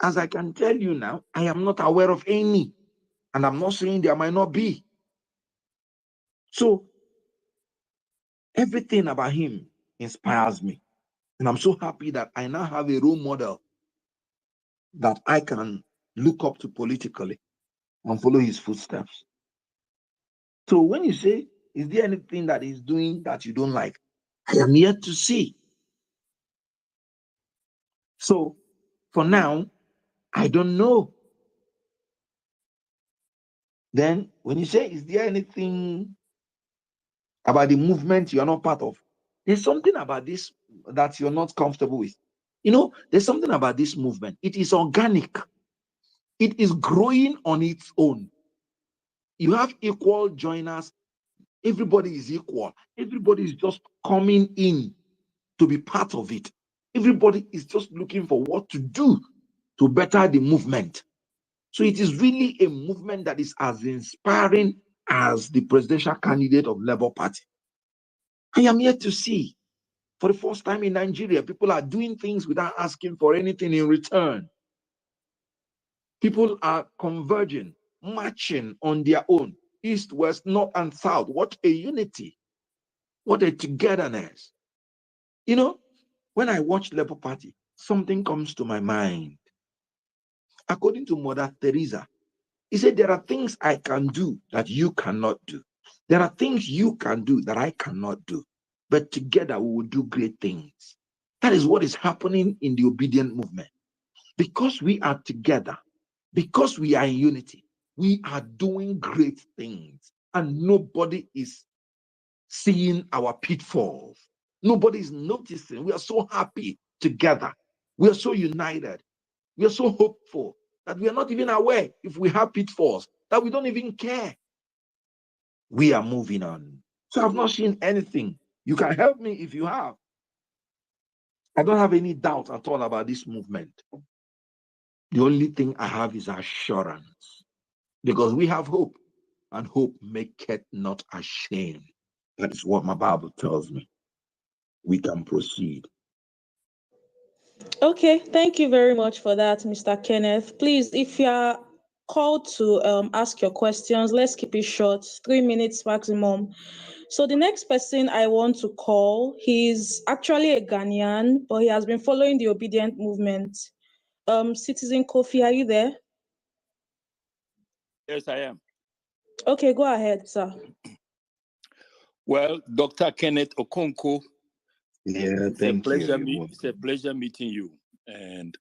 As I can tell you now, I am not aware of any, and I'm not saying there might not be. So everything about him inspires me. And I'm so happy that I now have a role model that I can look up to politically and follow his footsteps. So when you say, is there anything that he's doing that you don't like? I am yet to see. So for now, I don't know. Then when you say, is there anything about the movement you're not part of? There's something about this that you're not comfortable with. You know, there's something about this movement. It is organic. It is growing on its own. You have equal joiners. Everybody is equal. Everybody is just coming in to be part of it. Everybody is just looking for what to do to better the movement. So it is really a movement that is as inspiring as the presidential candidate of Labour Party. I am yet to see, for the first time in Nigeria, people are doing things without asking for anything in return. People are converging, marching on their own, east, west, north, and south. What a unity. What a togetherness. You know, when I watch Labour Party, something comes to my mind. According to Mother Teresa, he said, there are things I can do that you cannot do. There are things you can do that I cannot do. But together we will do great things. That is what is happening in the obedient movement. Because we are together, because we are in unity, we are doing great things. And nobody is seeing our pitfalls. Nobody is noticing. We are so happy together. We are so united. We are so hopeful that we are not even aware if we have pitfalls, that we don't even care. We are moving on. So I've not seen anything. You can help me if you have. I don't have any doubt at all about this movement. The only thing I have is assurance, because we have hope, and hope maketh not ashamed. That is what my Bible tells me. We can proceed. Okay, thank you very much for that, Mr. Kenneth. Please, if you are called to ask your questions, let's keep it short, 3 minutes maximum. So the next person I want to call, he's actually a Ghanaian, but he has been following the obedient movement. Citizen Kofi, are you there? Yes, I am. Okay, go ahead, sir. Well, Dr. Kenneth Okonkwo, Thank you. It's a pleasure meeting you. And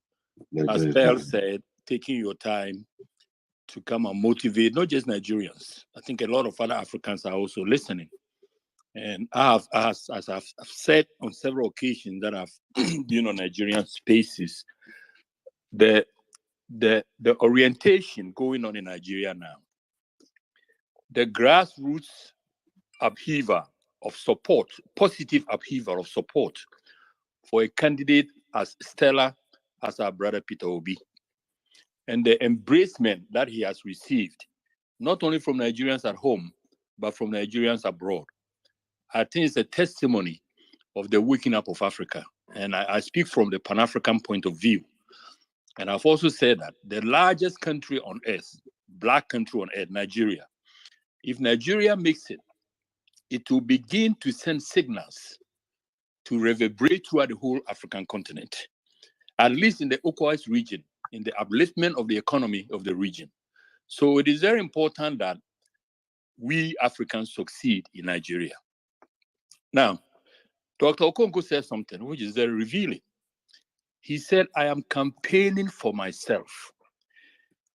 as Pearl said, taking your time to come and motivate not just Nigerians. I think a lot of other Africans are also listening. And as I've said on several occasions that I've been on Nigerian spaces, the orientation going on in Nigeria now, the grassroots upheaval of support, positive upheaval of support for a candidate as stellar as our brother Peter Obi, and the embracement that he has received, not only from Nigerians at home, but from Nigerians abroad. I think it's a testimony of the waking up of Africa. And I speak from the Pan-African point of view. And I've also said that the largest country on earth, black country on earth, Nigeria, if Nigeria makes it, it will begin to send signals to reverberate throughout the whole African continent, at least in the Okois region, in the upliftment of the economy of the region. So it is very important that we Africans succeed in Nigeria. Now, Dr. Okonkwo said something which is very revealing. He said, I am campaigning for myself.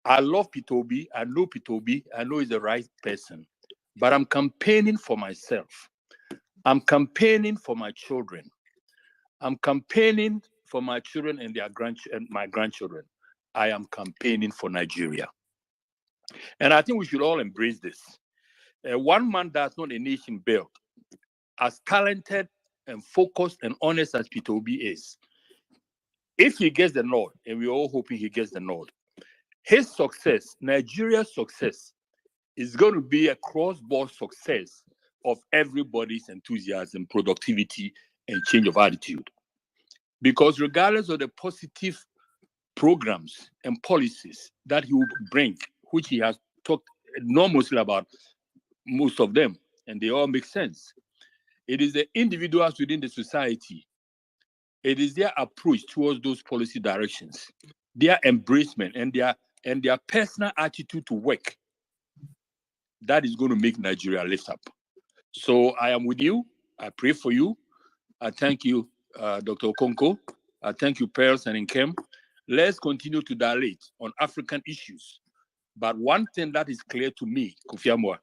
I love Peter Obi. I know Peter Obi. I know he's the right person. But I'm campaigning for myself. I'm campaigning for my children. I'm campaigning for my children and my grandchildren. I am campaigning for Nigeria. And I think we should all embrace this. One man does not a nation built. As talented and focused and honest as Peter Obi is, if he gets the nod, and we're all hoping he gets the nod, his success, Nigeria's success, is going to be a cross-border success of everybody's enthusiasm, productivity, and change of attitude. Because regardless of the positive programs and policies that he will bring, which he has talked enormously about, most of them, and they all make sense, it is the individuals within the society. It is their approach towards those policy directions, their embracement and their personal attitude to work that is going to make Nigeria lift up. So I am with you. I pray for you. I thank you, Dr. Okonkwo. I thank you, Pearls and Nkem. Let's continue to dilate on African issues. But one thing that is clear to me, Kofi Amwa,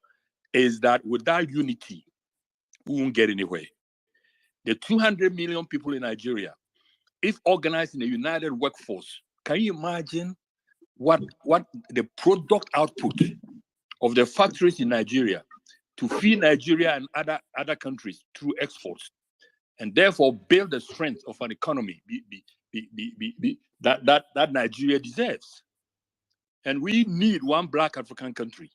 is that without unity, we won't get anywhere. The 200 million people in Nigeria, if organized in a united workforce, can you imagine what the product output of the factories in Nigeria to feed Nigeria and other countries through exports, and therefore build the strength of an economy that Nigeria deserves? And we need one Black African country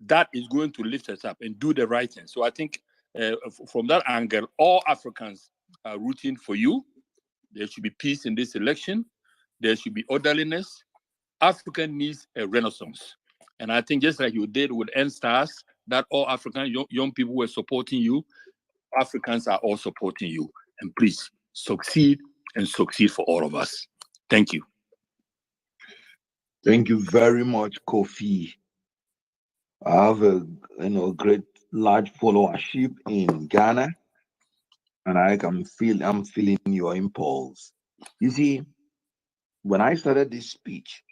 that is going to lift us up and do the right thing. So I think from that angle, all Africans are rooting for you. There should be peace in this election. There should be orderliness. Africa needs a renaissance. And I think just like you did with NSTARS, that all African young people were supporting you, Africans are all supporting you. And please succeed and succeed for all of us. Thank you. Thank you very much, Kofi. I have a great large followership in Ghana, and I'm feeling your impulse. You see, when I started this speech,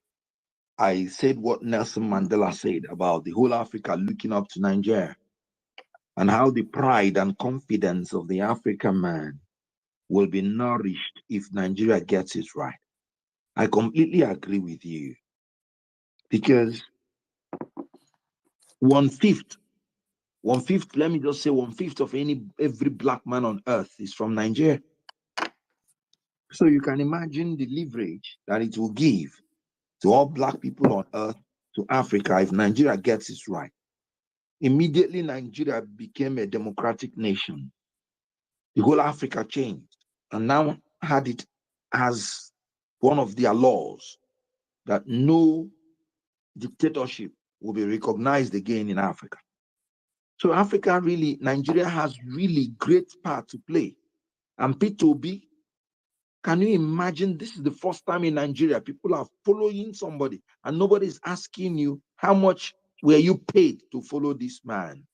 I said what Nelson Mandela said about the whole Africa looking up to Nigeria, and how the pride and confidence of the African man will be nourished if Nigeria gets it right. I completely agree with you, because 1/5, let me just say 1/5 of every Black man on earth is from Nigeria. So you can imagine the leverage that it will give to all Black people on earth, to Africa, if Nigeria gets it right. Immediately, Nigeria became a democratic nation. The whole Africa changed, and now had it as one of their laws that no dictatorship will be recognized again in Africa. So Nigeria has really great part to play. And Peter Obi, can you imagine, this is the first time in Nigeria people are following somebody and nobody is asking you, how much were you paid to follow this man?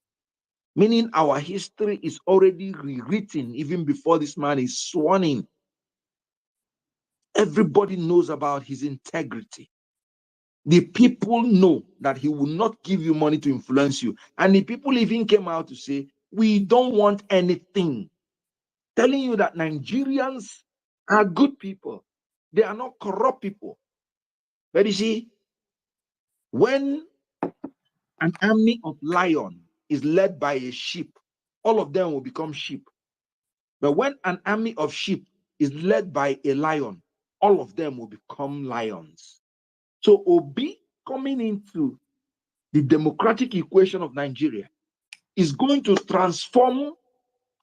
Meaning our history is already rewritten even before this man is sworn in. Everybody knows about his integrity. The people know that he will not give you money to influence you. And the people even came out to say, we don't want anything. Telling you that Nigerians are good people. They are not corrupt people. But you see, when an army of lions is led by a sheep, all of them will become sheep. But when an army of sheep is led by a lion, all of them will become lions. So Obi coming into the democratic equation of Nigeria is going to transform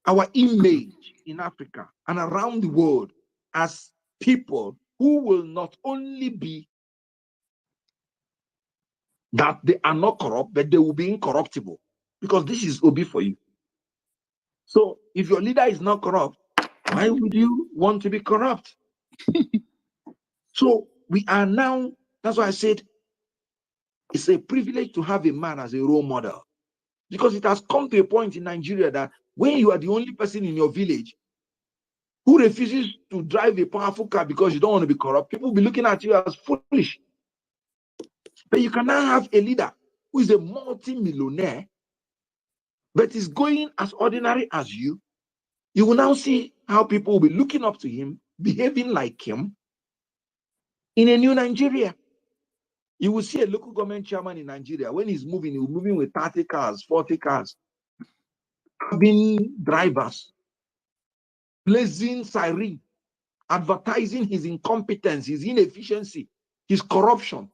our image in Africa and around the world as people who will not only be that they are not corrupt, but they will be incorruptible. Because this is Obi for you. So if your leader is not corrupt, why would you want to be corrupt? So we are now, that's why I said it's a privilege to have a man as a role model. Because it has come to a point in Nigeria that when you are the only person in your village who refuses to drive a powerful car because you don't want to be corrupt, people will be looking at you as foolish. But you can now have a leader who is a multi-millionaire, but is going as ordinary as you. You will now see how people will be looking up to him, behaving like him in a new Nigeria. You will see a local government chairman in Nigeria, when he's moving with 30 cars, 40 cars, having drivers, blazing siren, advertising his incompetence, his inefficiency, his corruption.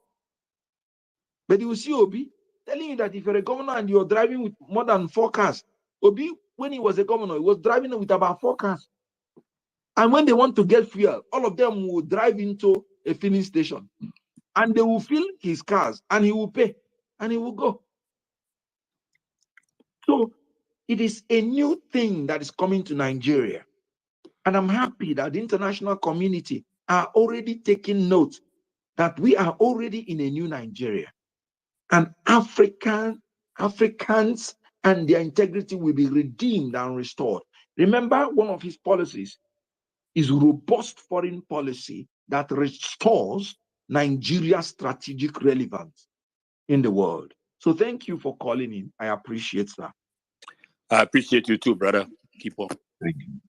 But you will see Obi telling you that if you're a governor and you're driving with more than 4 cars, Obi, when he was a governor, he was driving with about 4 cars. And when they want to get fuel, all of them will drive into a filling station and they will fill his cars and he will pay and he will go. So it is a new thing that is coming to Nigeria. And I'm happy that the international community are already taking note that we are already in a new Nigeria. And Africans and their integrity will be redeemed and restored. Remember, one of his policies is robust foreign policy that restores Nigeria's strategic relevance in the world. So thank you for calling in. I appreciate that. I appreciate you too, brother. Keep on. Thank you.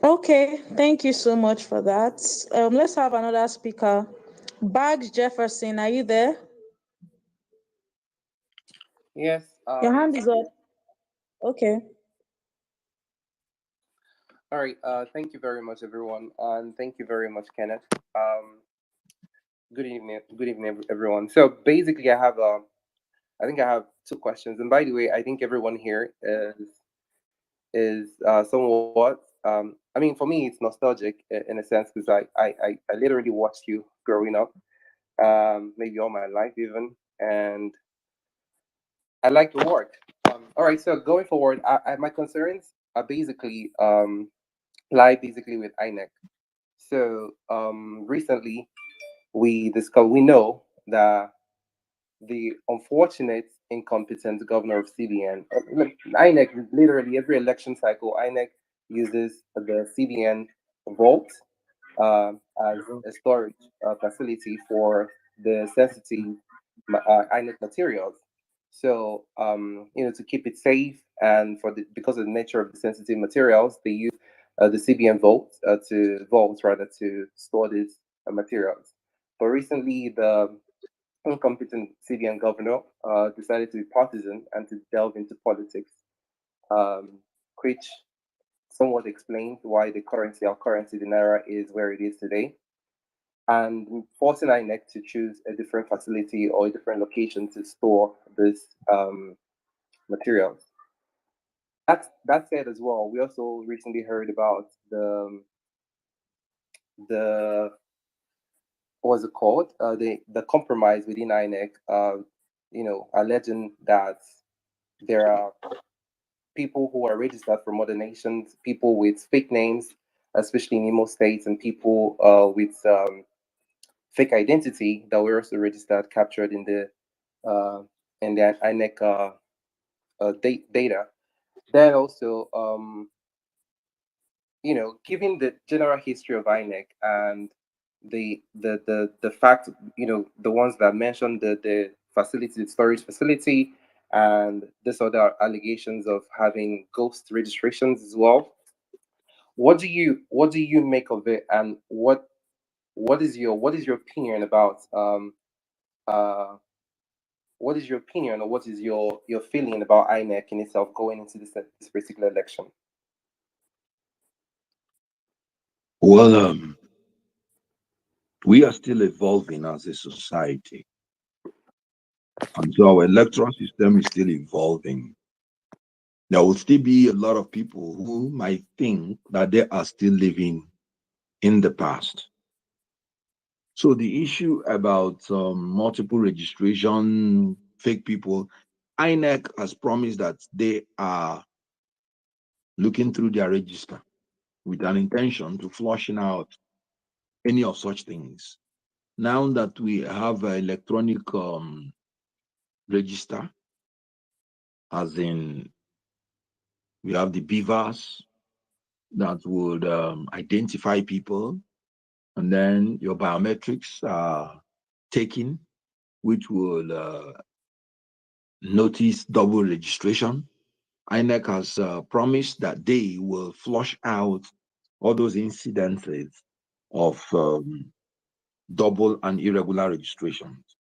Okay, thank you so much for that. Let's have another speaker. Bags Jefferson, are you there? Yes. Your hand is up. Okay. All right. Thank you very much, everyone, and thank you very much, Kenneth. Good evening, everyone. So basically, I think I have 2 questions. And by the way, I think everyone here is somewhat. I mean, for me, it's nostalgic in a sense because I literally watched you growing up, maybe all my life even, and I like your work. All right. So going forward, my concerns are basically lie basically with INEC. So recently we know that the unfortunate incompetent governor of CBN, INEC, literally every election cycle, INEC uses the CBN vault as a storage facility for the sensitive INEC materials. So to keep it safe and because of the nature of the sensitive materials, they use the CBN vault to store these materials. But recently, the incompetent CBN governor decided to be partisan and to delve into politics, which somewhat explains why our currency, the naira, is where it is today, and forcing INEC to choose a different facility or a different location to store this materials. That said, as well, we also recently heard about the what's it called? The compromise within INEC. Alleging that there are people who are registered from other nations, people with fake names, especially in Imo states, and people with fake identity that were also registered, captured in the INEC data. Then also, given the general history of INEC and the fact, the ones that mentioned the facility, the storage facility, and this other allegations of having ghost registrations as well. What do you make of it, and what is your opinion about what is your opinion, or what is your feeling about INEC in itself going into this particular election? Well, we are still evolving as a society. And so our electoral system is still evolving. there will still be a lot of people who might think that they are still living in the past. So the issue about multiple registration, fake people, INEC has promised that they are looking through their register with an intention to flushing out any of such things. Now that we have an electronic register, as in we have the beavers that would identify people, and then your biometrics are taken, which will notice double registration. INEC has promised that they will flush out all those incidences of double and irregular registrations.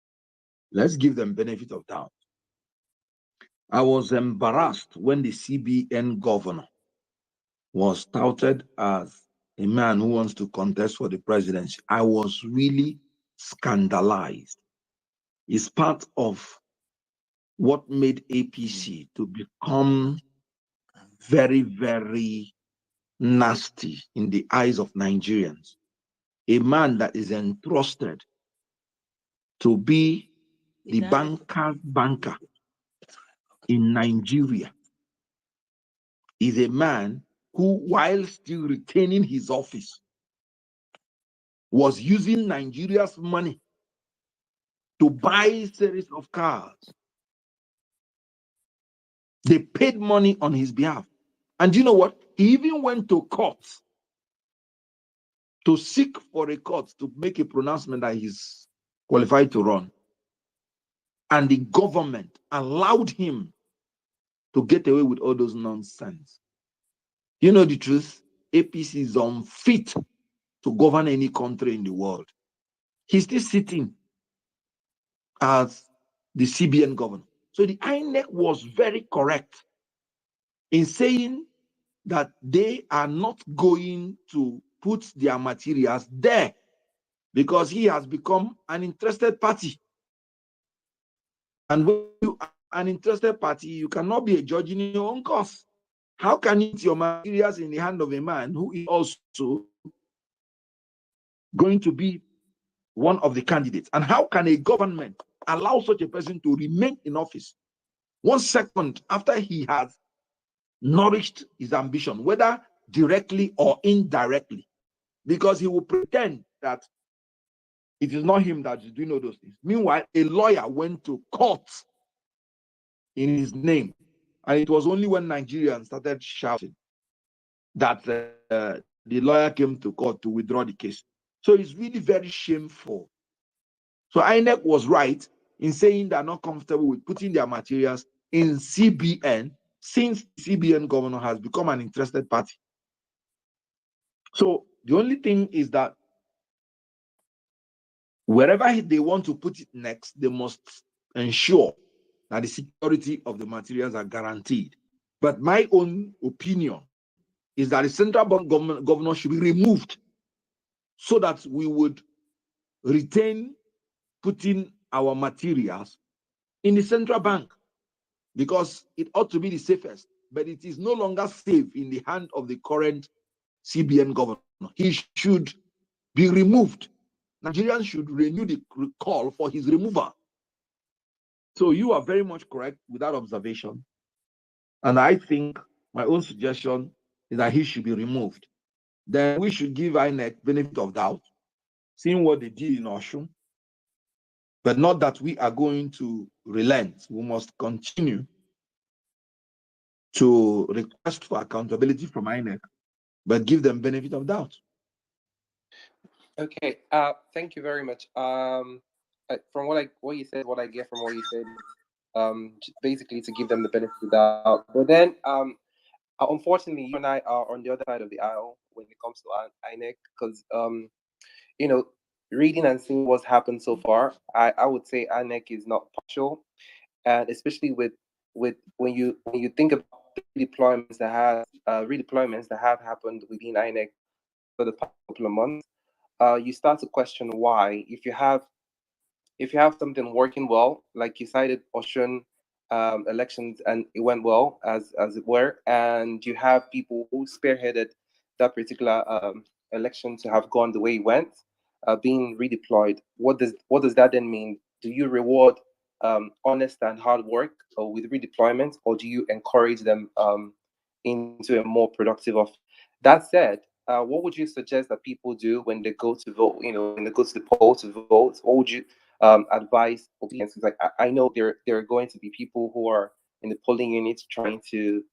Let's give them benefit of doubt. I was embarrassed when the CBN governor was touted as a man who wants to contest for the presidency. I was really scandalized. It's part of what made APC to become very, very nasty in the eyes of Nigerians. A man that is entrusted to be the banker in Nigeria is a man who, while still retaining his office, was using Nigeria's money to buy a series of cars. They paid money on his behalf. And you know what? He even went to court to seek for a court to make a pronouncement that he's qualified to run. And the government allowed him to get away with all those nonsense. You know the truth? APC is unfit to govern any country in the world. He's still sitting as the CBN governor. So the INEC was very correct in saying that they are not going to put their materials there because he has become an interested party. And when you are an interested party, you cannot be a judge in your own cause. How can you put your materials in the hand of a man who is also going to be one of the candidates? And how can a government allow such a person to remain in office 1 second after he has nourished his ambition, whether directly or indirectly? Because he will pretend that it is not him that is doing all those things. Meanwhile, a lawyer went to court in his name. And it was only when Nigerians started shouting that the lawyer came to court to withdraw the case. So it's really very shameful. So INEC was right in saying they're not comfortable with putting their materials in CBN since the CBN governor has become an interested party. So the only thing is that wherever they want to put it next, they must ensure that the security of the materials are guaranteed. But my own opinion is that the central bank governor should be removed so that we would retain putting our materials in the central bank, because it ought to be the safest, but it is no longer safe in the hand of the current CBN governor. He should be removed. Nigerians should renew the call for his removal. So you are very much correct with that observation. And I think my own suggestion is that he should be removed. Then we should give INEC benefit of doubt, seeing what they did in Oshun, but not that we are going to relent. We must continue to request for accountability from INEC, but give them benefit of doubt. Okay. Thank you very much. From what you said, what I get from what you said, basically to give them the benefit of the doubt. But then, unfortunately, you and I are on the other side of the aisle when it comes to INEC, because you know, reading and seeing what's happened so far, I would say INEC is not partial, and especially with when you think about the redeployments that have happened within INEC for the past couple of months, you start to question why. If you have something working well, like you cited Oshun elections, and it went well, as it were, and you have people who spearheaded that particular election to have gone the way it went, being redeployed. What does that then mean? Do you reward honest and hard work with redeployment, or do you encourage them into a more productive office? That said, what would you suggest that people do when they go to vote? When they go to the poll to vote, what would you advise obedience? Like I know there are going to be people who are in the polling units trying to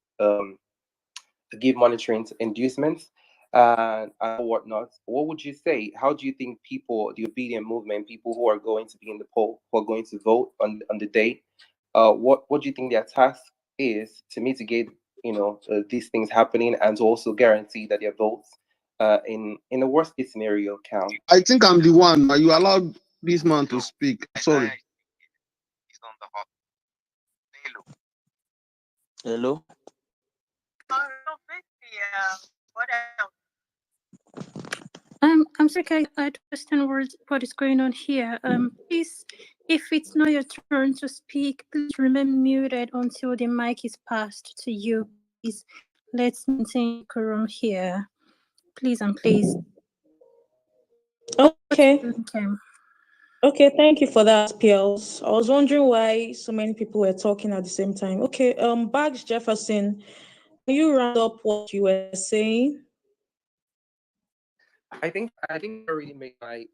give monitoring inducements and whatnot. What would you say? How do you think people, the obedient movement, people who are going to be in the poll, who are going to vote on the day, what do you think their task is to mitigate these things happening, and to also guarantee that their votes in the worst case scenario count? I think I'm the one. You allowed this man to speak. Sorry. Hello. I'm sorry, I understand what is going on here. Please, if it's not your turn to speak, please remain muted until the mic is passed to you. Please, let's maintain decorum here. Please and please. Okay. Okay, thank you for that, PLs. I was wondering why so many people were talking at the same time. Okay, Bags Jefferson, can you round up what you were saying? I think I already made my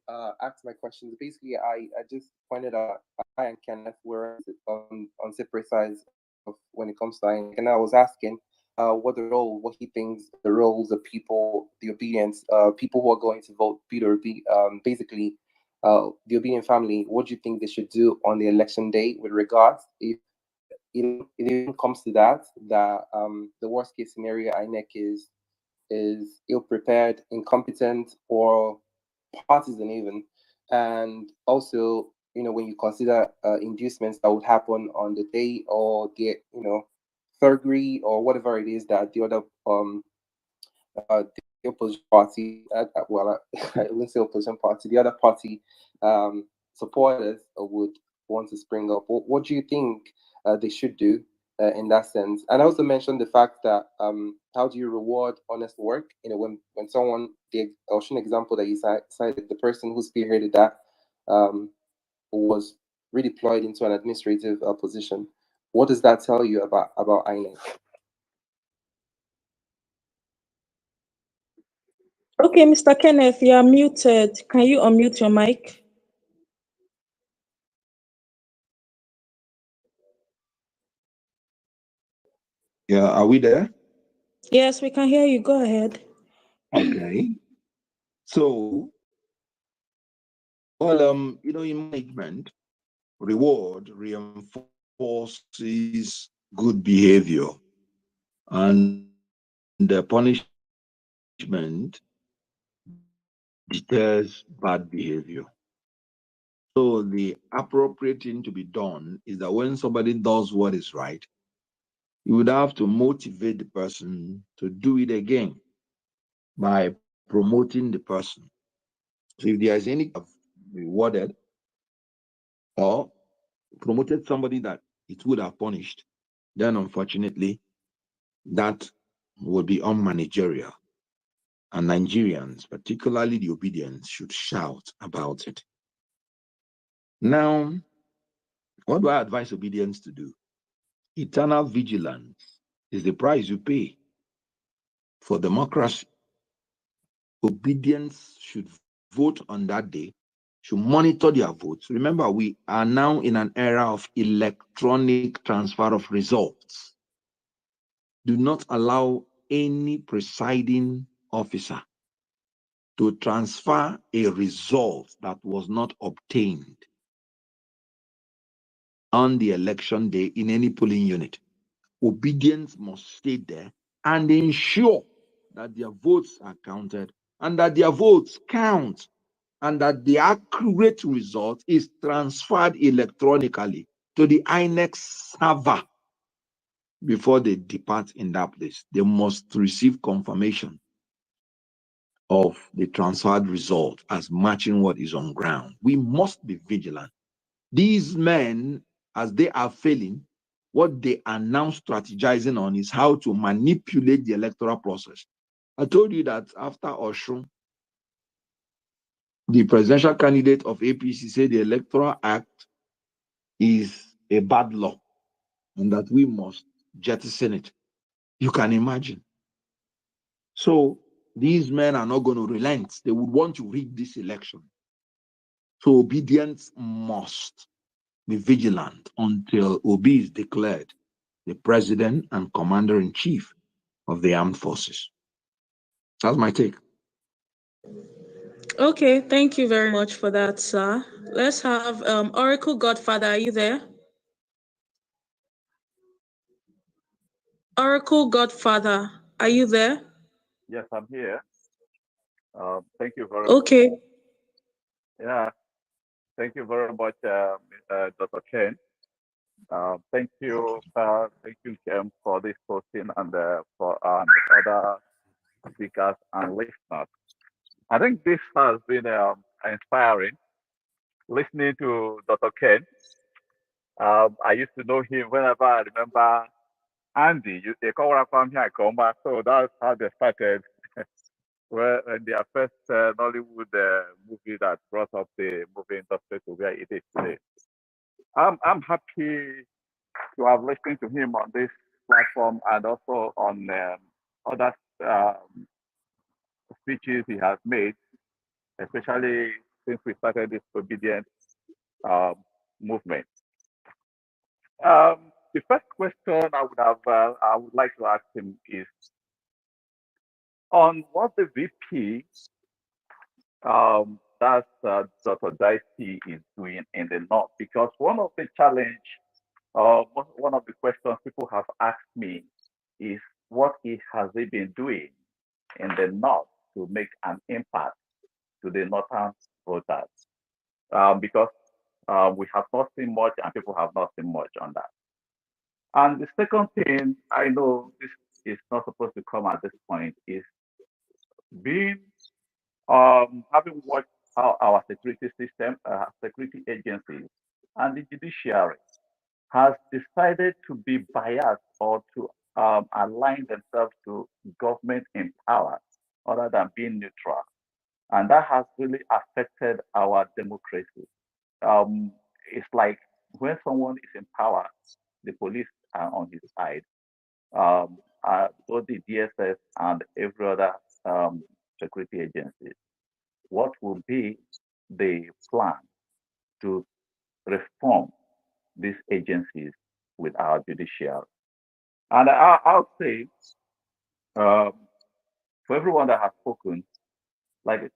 asked my questions. Basically, I just pointed out I and Kenneth were on separate sides of when it comes to INEC, and I was asking what he thinks the roles of people, the obedience, people who are going to vote Peter Obi, basically the obedient family. What do you think they should do on the election day with regards if it even comes to that the worst case scenario INEC is ill-prepared, incompetent, or partisan even. And also, when you consider inducements that would happen on the day, or the thuggery or whatever it is that the other the opposition party, well, I wouldn't say opposition party, the other party supporters would want to spring up. What do you think they should do in that sense? And I also mentioned the fact that how do you reward honest work? When someone, the Ocean example that you cited, the person who spearheaded that was redeployed into an administrative position. What does that tell you about INEC? Okay, Mr. Kenneth, you are muted. Can you unmute your mic? Yeah, are we there? Yes, we can hear you. Go ahead. Okay. So, well, in management, reward reinforces good behavior, and the punishment deters bad behavior. So the appropriate thing to be done is that when somebody does what is right, you would have to motivate the person to do it again by promoting the person. So if there is any rewarded or promoted somebody that it would have punished, then unfortunately that would be unmanagerial. And Nigerians, particularly the obedience, should shout about it. Now, what do I advise obedience to do? Eternal vigilance is the price you pay for democracy. Obedience should vote on that day, should monitor their votes. Remember, we are now in an era of electronic transfer of results. Do not allow any presiding officer to transfer a result that was not obtained on the election day in any polling unit. Obedience must stay there and ensure that their votes are counted and that their votes count and that the accurate result is transferred electronically to the INEC server before they depart in that place. They must receive confirmation of the transferred result as matching what is on ground. We must be vigilant. These men, as they are failing, What they are now strategizing on is how to manipulate the electoral process. I told you that after Oshun, the presidential candidate of APC said the Electoral Act is a bad law and that we must jettison it. You can imagine. So these men are not going to relent. They would want to rig this election. So obedience must be vigilant until Obi is declared the president and commander-in-chief of the armed forces. That's my take. Okay, thank you very much for that, sir. Let's have Oracle Godfather. Are you there? Oracle Godfather, are you there? Yes, I'm here. Thank you very Okay. much. Yeah, thank you very much, Dr. Ken. Thank you, Ken, for this posting and for other speakers and listeners. I think this has been inspiring. Listening to Dr. Ken, I used to know him whenever I remember Andy. They call from here, so that's how they started. Well, their first Nollywood movie that brought up the movie industry to where it is today. I'm happy to have listened to him on this platform and also on other speeches he has made, especially since we started this obedience movement. The first question I would like to ask him is on what the VP that's Dr. Dicey is doing in the North, because one of the challenge, one of the questions people have asked me is what has he been doing in the North to make an impact to the Northern voters? Because we have not seen much and people have not seen much on that. And the second thing, I know this is not supposed to come at this point, is being having watched how our security system, security agencies, and the judiciary has decided to be biased or to align themselves to government in power other than being neutral. And that has really affected our democracy. It's like when someone is in power, the police are on his side. Both the DSS and every other security agency. What will be the plan to reform these agencies with our judiciary? And I'll say, for everyone that has spoken, like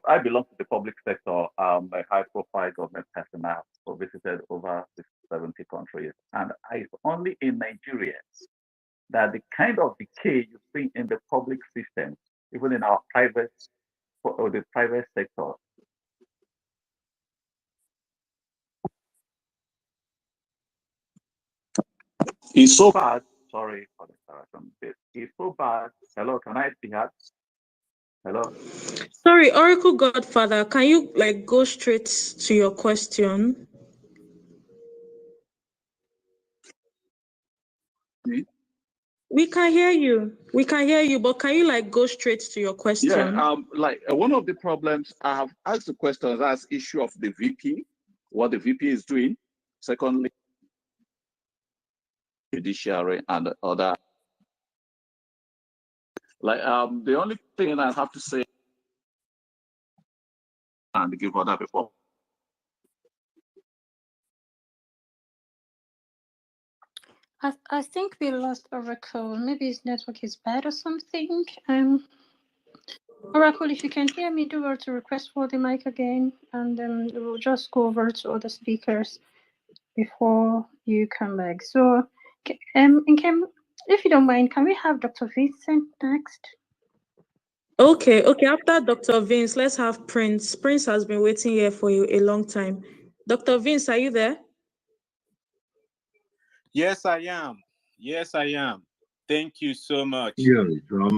I belong to the public sector, a high-profile government personnel who visited over 70 countries, and it's only in Nigeria that the kind of decay you see in the public system, even in our private or the private sector, is so bad. Sorry for the interruption. It's so bad. Hello, can I be heard? Hello. Sorry, Oracle Godfather, can you go straight to your question? We can hear you. We can hear you, but can you go straight to your question? Yeah, one of the problems I have asked the question, that's issue of the VP, what the VP is doing. Secondly, judiciary and other. The only thing I have to say and give other people. I think we lost Oracle. Maybe his network is bad or something. Oracle, if you can hear me, do well to request for the mic again, and then we'll just go over to other speakers before you come back. So, if you don't mind, can we have Dr. Vincent next? Okay. After Dr. Vince, let's have Prince. Prince has been waiting here for you a long time. Dr. Vince, are you there? Yes, I am. Yes, I am. Thank you so much. Yeah.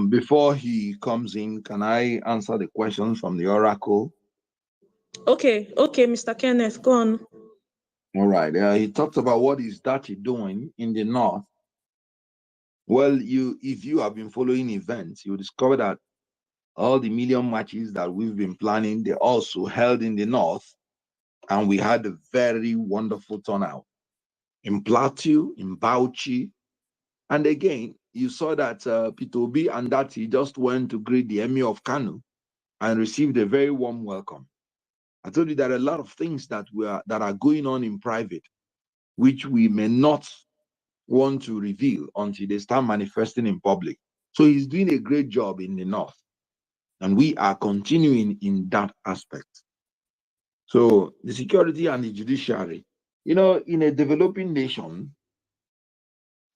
Before he comes in, can I answer the questions from the Oracle? Okay, Mr. Kenneth, go on. All right. He talked about what is Dati doing in the north. Well, if you have been following events, you discover that all the million marches that we've been planning, they also held in the north, and we had a very wonderful turnout in Plateau, in Bauchi, and again, you saw that Peter Obi and Dati just went to greet the Emir of Kano and received a very warm welcome. I told you there are a lot of things that are going on in private, which we may not want to reveal until they start manifesting in public. So he's doing a great job in the north, and we are continuing in that aspect. So the security and the judiciary, in a developing nation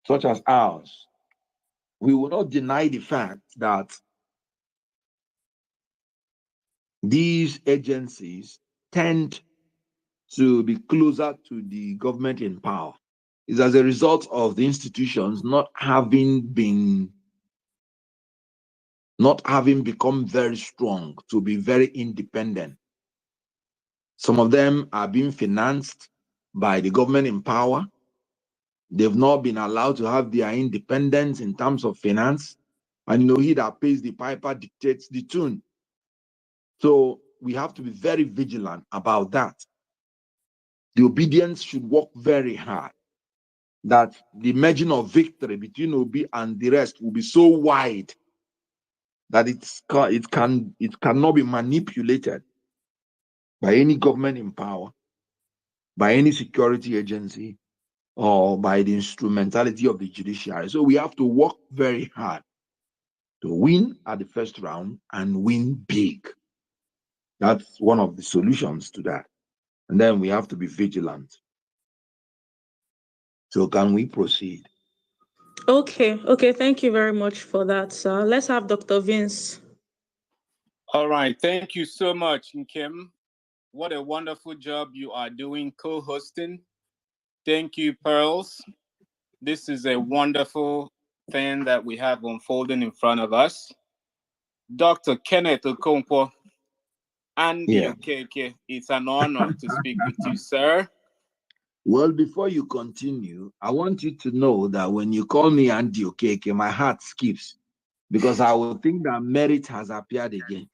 such as ours, we will not deny the fact that these agencies tend to be closer to the government in power. It's as a result of the institutions not having become very strong to be very independent. Some of them are being financed by the government in power. They've not been allowed to have their independence in terms of finance. And he that pays the piper dictates the tune. So we have to be very vigilant about that. The obedience should work very hard, that the margin of victory between Obi and the rest will be so wide that it cannot be manipulated by any government in power, by any security agency, or by the instrumentality of the judiciary. So we have to work very hard to win at the first round and win big. That's one of the solutions to that. And then we have to be vigilant. So can we proceed? Okay, thank you very much for that, sir. Let's have Dr. Vince. All right, thank you so much, Nkem. What a wonderful job you are doing co-hosting. Thank you, Pearls. This is a wonderful thing that we have unfolding in front of us. Dr. Kenneth Okonkwo, Andy Okeke, it's an honor to speak with you, sir. Well, before you continue, I want you to know that when you call me Andy Okeke, my heart skips, because I will think that merit has appeared again.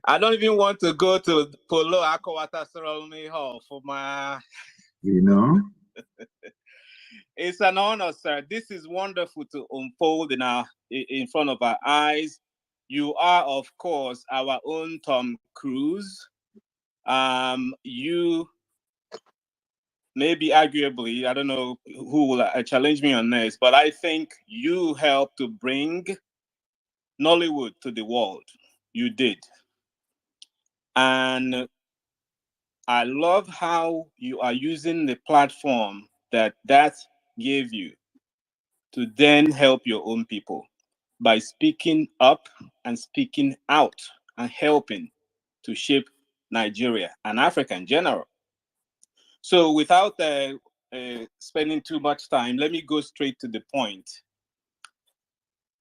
I don't even want to go to Polo Akawata Ceremony Hall for my... It's an honor, sir. This is wonderful to unfold in front of our eyes. You are, of course, our own Tom Cruise. You maybe arguably, I don't know who will challenge me on this, but I think you helped to bring Nollywood to the world. You did. And I love how you are using the platform that gave you to then help your own people by speaking up and speaking out and helping to shape Nigeria and Africa in general. So without spending too much time, let me go straight to the point.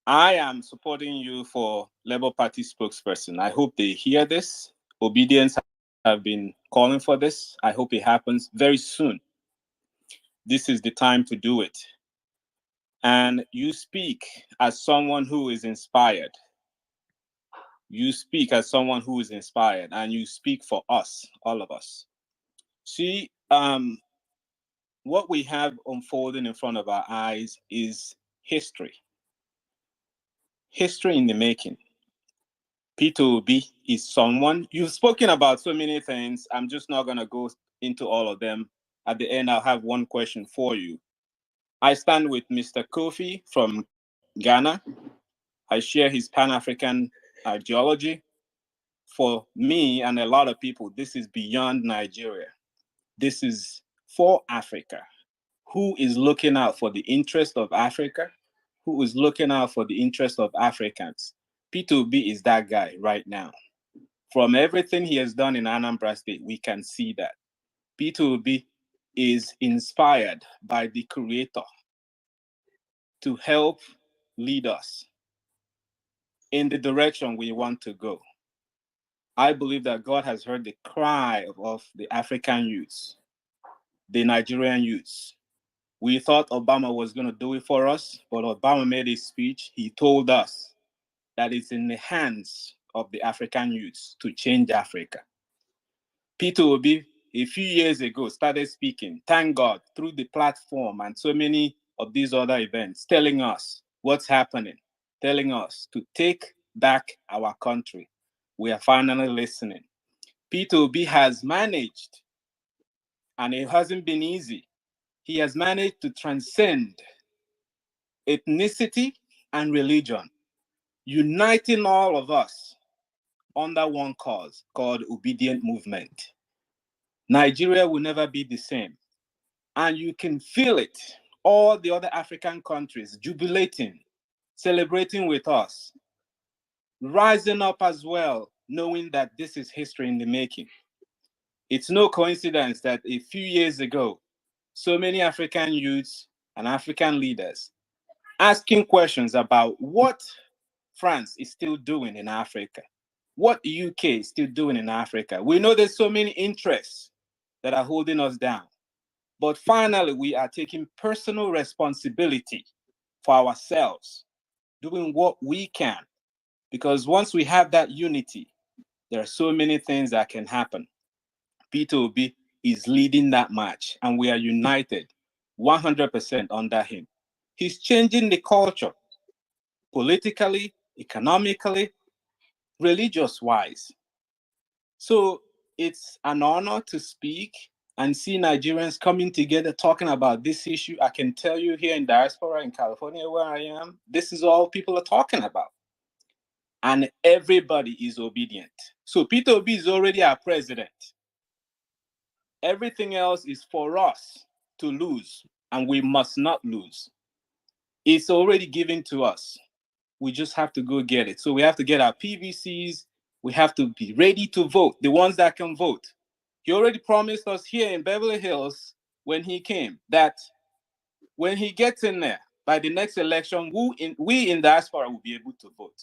I am supporting you for Labour Party spokesperson. I hope they hear this. Obedience have been calling for this. I hope it happens very soon. This is the time to do it. And you speak as someone who is inspired. You speak as someone who is inspired, and you speak for us, all of us. See, what we have unfolding in front of our eyes is history. History in the making. Peter Obi is someone, you've spoken about so many things. I'm just not going to go into all of them. At the end, I'll have one question for you. I stand with Mr. Kofi from Ghana. I share his Pan-African ideology. For me and a lot of people, this is beyond Nigeria. This is for Africa. Who is looking out for the interest of Africa? Who is looking out for the interest of Africans? Peter Obi is that guy right now. From everything he has done in Anambra State, we can see that. Peter Obi is inspired by the Creator to help lead us in the direction we want to go. I believe that God has heard the cry of the African youths, the Nigerian youths. We thought Obama was going to do it for us, but Obama made a speech. He told us that it's in the hands of the African youths to change Africa. Peter Obi, a few years ago, started speaking, thank God, through the platform and so many of these other events, telling us what's happening, telling us to take back our country. We are finally listening. Peter Obi has managed, and it hasn't been easy, he has managed to transcend ethnicity and religion, uniting all of us under one cause called obedient movement. Nigeria will never be the same. And you can feel it. All the other African countries jubilating, celebrating with us, rising up as well, knowing that this is history in the making. It's no coincidence that a few years ago, so many African youths and African leaders asking questions about what France is still doing in Africa, what the UK is still doing in Africa. We know there's so many interests that are holding us down. But finally, we are taking personal responsibility for ourselves, doing what we can. Because once we have that unity, there are so many things that can happen. Peter Obi is leading that march, and we are united 100% under him. He's changing the culture, politically, economically, religious-wise. So it's an honor to speak and see Nigerians coming together talking about this issue. I can tell you here in diaspora in California where I am, this is all people are talking about. And everybody is obedient. So Peter Obi is already our president. Everything else is for us to lose, and we must not lose. It's already given to us. We just have to go get it. So we have to get our PVCs. We have to be ready to vote, the ones that can vote. He already promised us here in Beverly Hills when he came that when he gets in there, by the next election, we in diaspora will be able to vote,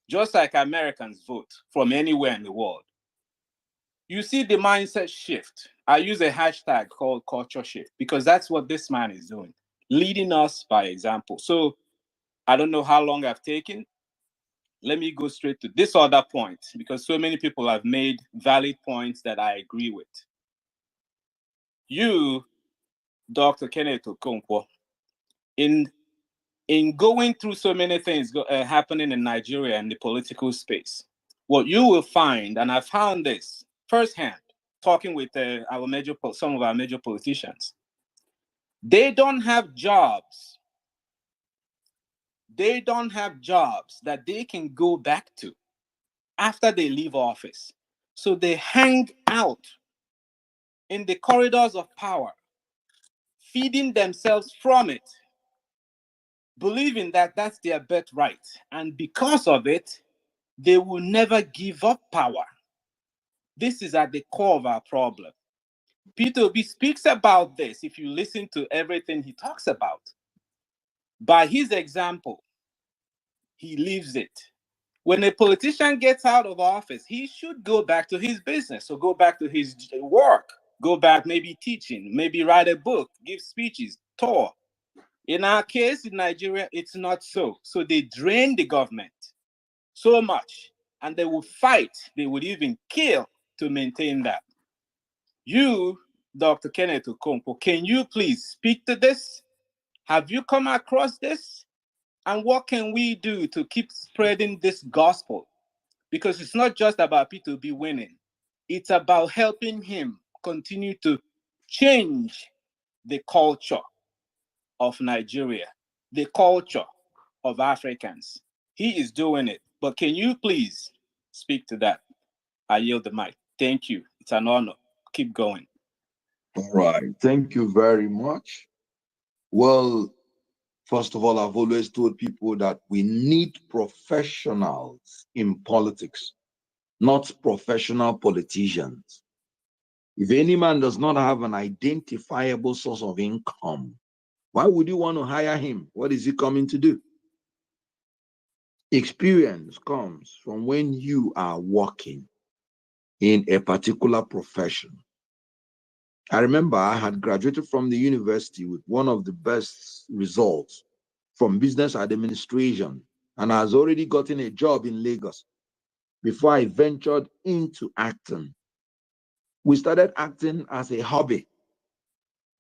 just like Americans vote from anywhere in the world. You see the mindset shift. I use a hashtag called culture shift because that's what this man is doing, leading us by example. So I don't know how long I've taken. Let me go straight to this other point because so many people have made valid points that I agree with. You, Dr. Kenneth Okonkwo, in going through so many things happening in Nigeria and the political space, what you will find, and I found this firsthand, talking with some of our major politicians, they don't have jobs. They don't have jobs that they can go back to after they leave office. So they hang out in the corridors of power, feeding themselves from it, believing that that's their birthright. And because of it, they will never give up power. This is at the core of our problem. Peter Obi speaks about this if you listen to everything he talks about. By his example, he lives it. When a politician gets out of office, he should go back to his business, so go back to his work, go back maybe teaching, maybe write a book, give speeches, tour. In our case in Nigeria, it's not so. So they drain the government so much, and they will fight, they would even kill to maintain that. You, Dr. Kenneth Okonkwo, can you please speak to this? Have you come across this? And what can we do to keep spreading this gospel? Because it's not just about Peter Obi winning. It's about helping him continue to change the culture of Nigeria, the culture of Africans. He is doing it. But can you please speak to that? I yield the mic. Thank you. It's an honor. Keep going. All right. Thank you very much. Well, first of all, I've always told people that we need professionals in politics, not professional politicians. If any man does not have an identifiable source of income, why would you want to hire him? What is he coming to do? Experience comes from when you are working. in a particular profession. I remember I had graduated from the university with one of the best results from business administration, and I was already gotten a job in Lagos before I ventured into acting. We started acting as a hobby,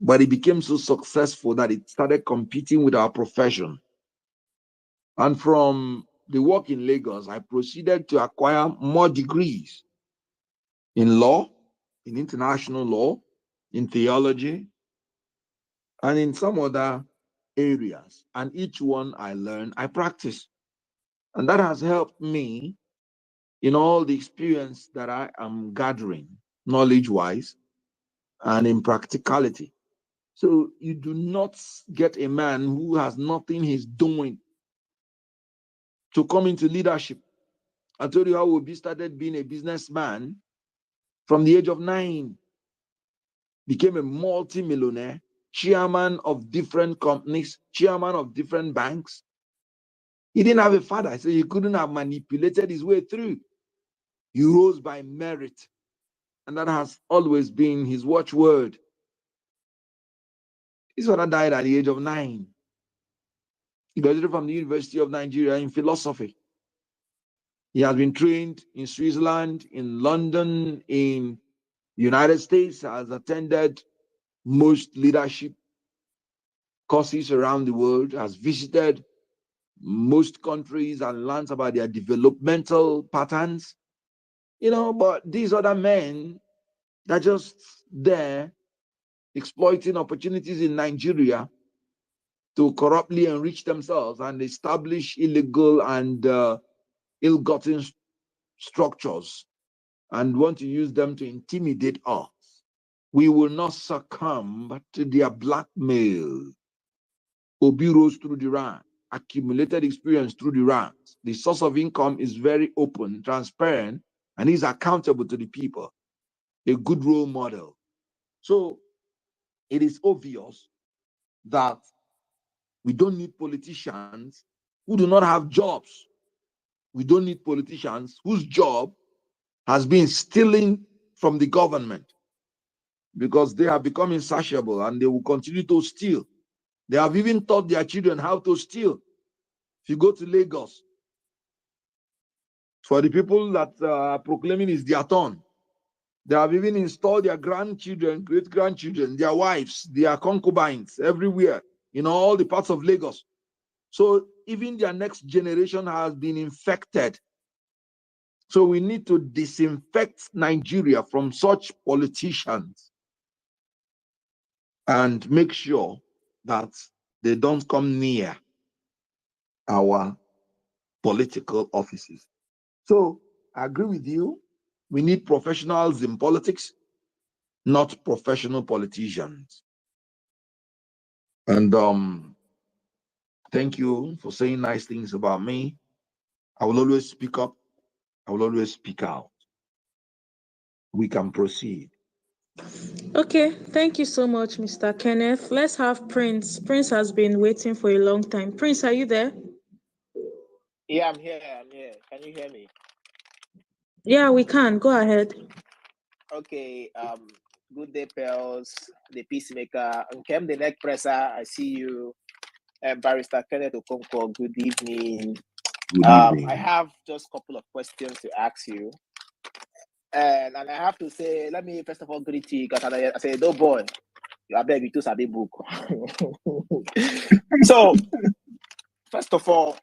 but it became so successful that it started competing with our profession. And from the work in Lagos, I proceeded to acquire more degrees in law, in international law, in theology, and in some other areas. And each one I learned, I practice. And that has helped me in all the experience that I am gathering, knowledge-wise and in practicality. So you do not get a man who has nothing he's doing to come into leadership. I told you how Obi started being a businessman from the age of 9, became a multi-millionaire, chairman of different companies, chairman of different banks. He didn't have a father, so he couldn't have manipulated his way through. He rose by merit, and that has always been his watchword. His father died at the age of 9. He graduated from the University of Nigeria in philosophy. He has been trained in Switzerland, in London, in the United States, has attended most leadership courses around the world, has visited most countries and learns about their developmental patterns. But these other men, they're just there exploiting opportunities in Nigeria to corruptly enrich themselves and establish illegal and ill-gotten structures and want to use them to intimidate us. We will not succumb to their blackmail. Obi rose through the ranks, accumulated experience through the ranks. The source of income is very open, transparent, and he's accountable to the people. A good role model. So it is obvious that we don't need politicians who do not have jobs. We don't need politicians whose job has been stealing from the government, because they have become insatiable and they will continue to steal. They have even taught their children how to steal. If you go to Lagos, for the people that are proclaiming it's their turn, they have even installed their grandchildren, great-grandchildren, their wives, their concubines everywhere in all the parts of Lagos. So even their next generation has been infected. So we need to disinfect Nigeria from such politicians and make sure that they don't come near our political offices. So I agree with you. We need professionals in politics, not professional politicians. And thank you for saying nice things about me. I will always speak up. I will always speak out. We can proceed. Okay, thank you so much, Mr. Kenneth. Let's have Prince. Prince has been waiting for a long time. Prince, are you there? Yeah, I'm here. Can you hear me? Yeah, we can. Go ahead. Okay. Good day, Pels, the peacemaker. Nkem, the neck presser. I see you. Barrister Kenneth Okonkwo. Good evening. Good evening. I have just a couple of questions to ask you. And I have to say, let me first of all greet you, because I say, oh boy, you are begging to study book. So, first of all,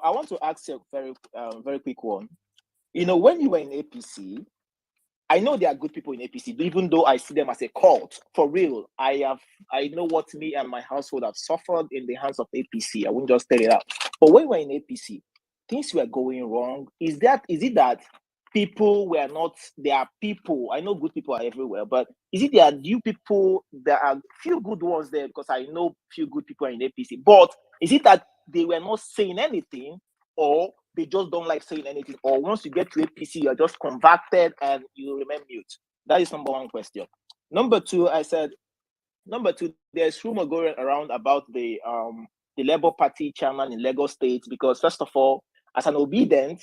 I want to ask you a very quick one. When you were in APC, I know there are good people in APC, even though I see them as a cult. For real, I know what me and my household have suffered in the hands of APC. I won't just tell it out. But when we were in APC, things were going wrong. Is it that people were not? There are people. I know good people are everywhere, but is it there are new people? There are few good ones there, because I know few good people are in APC. But is it that they were not saying anything, or they just don't like saying anything, or once you get to APC, you're just converted and you remain mute? That is number one question. Number two, there's rumor going around about the Labour Party chairman in Lagos State, because first of all, as an obedient,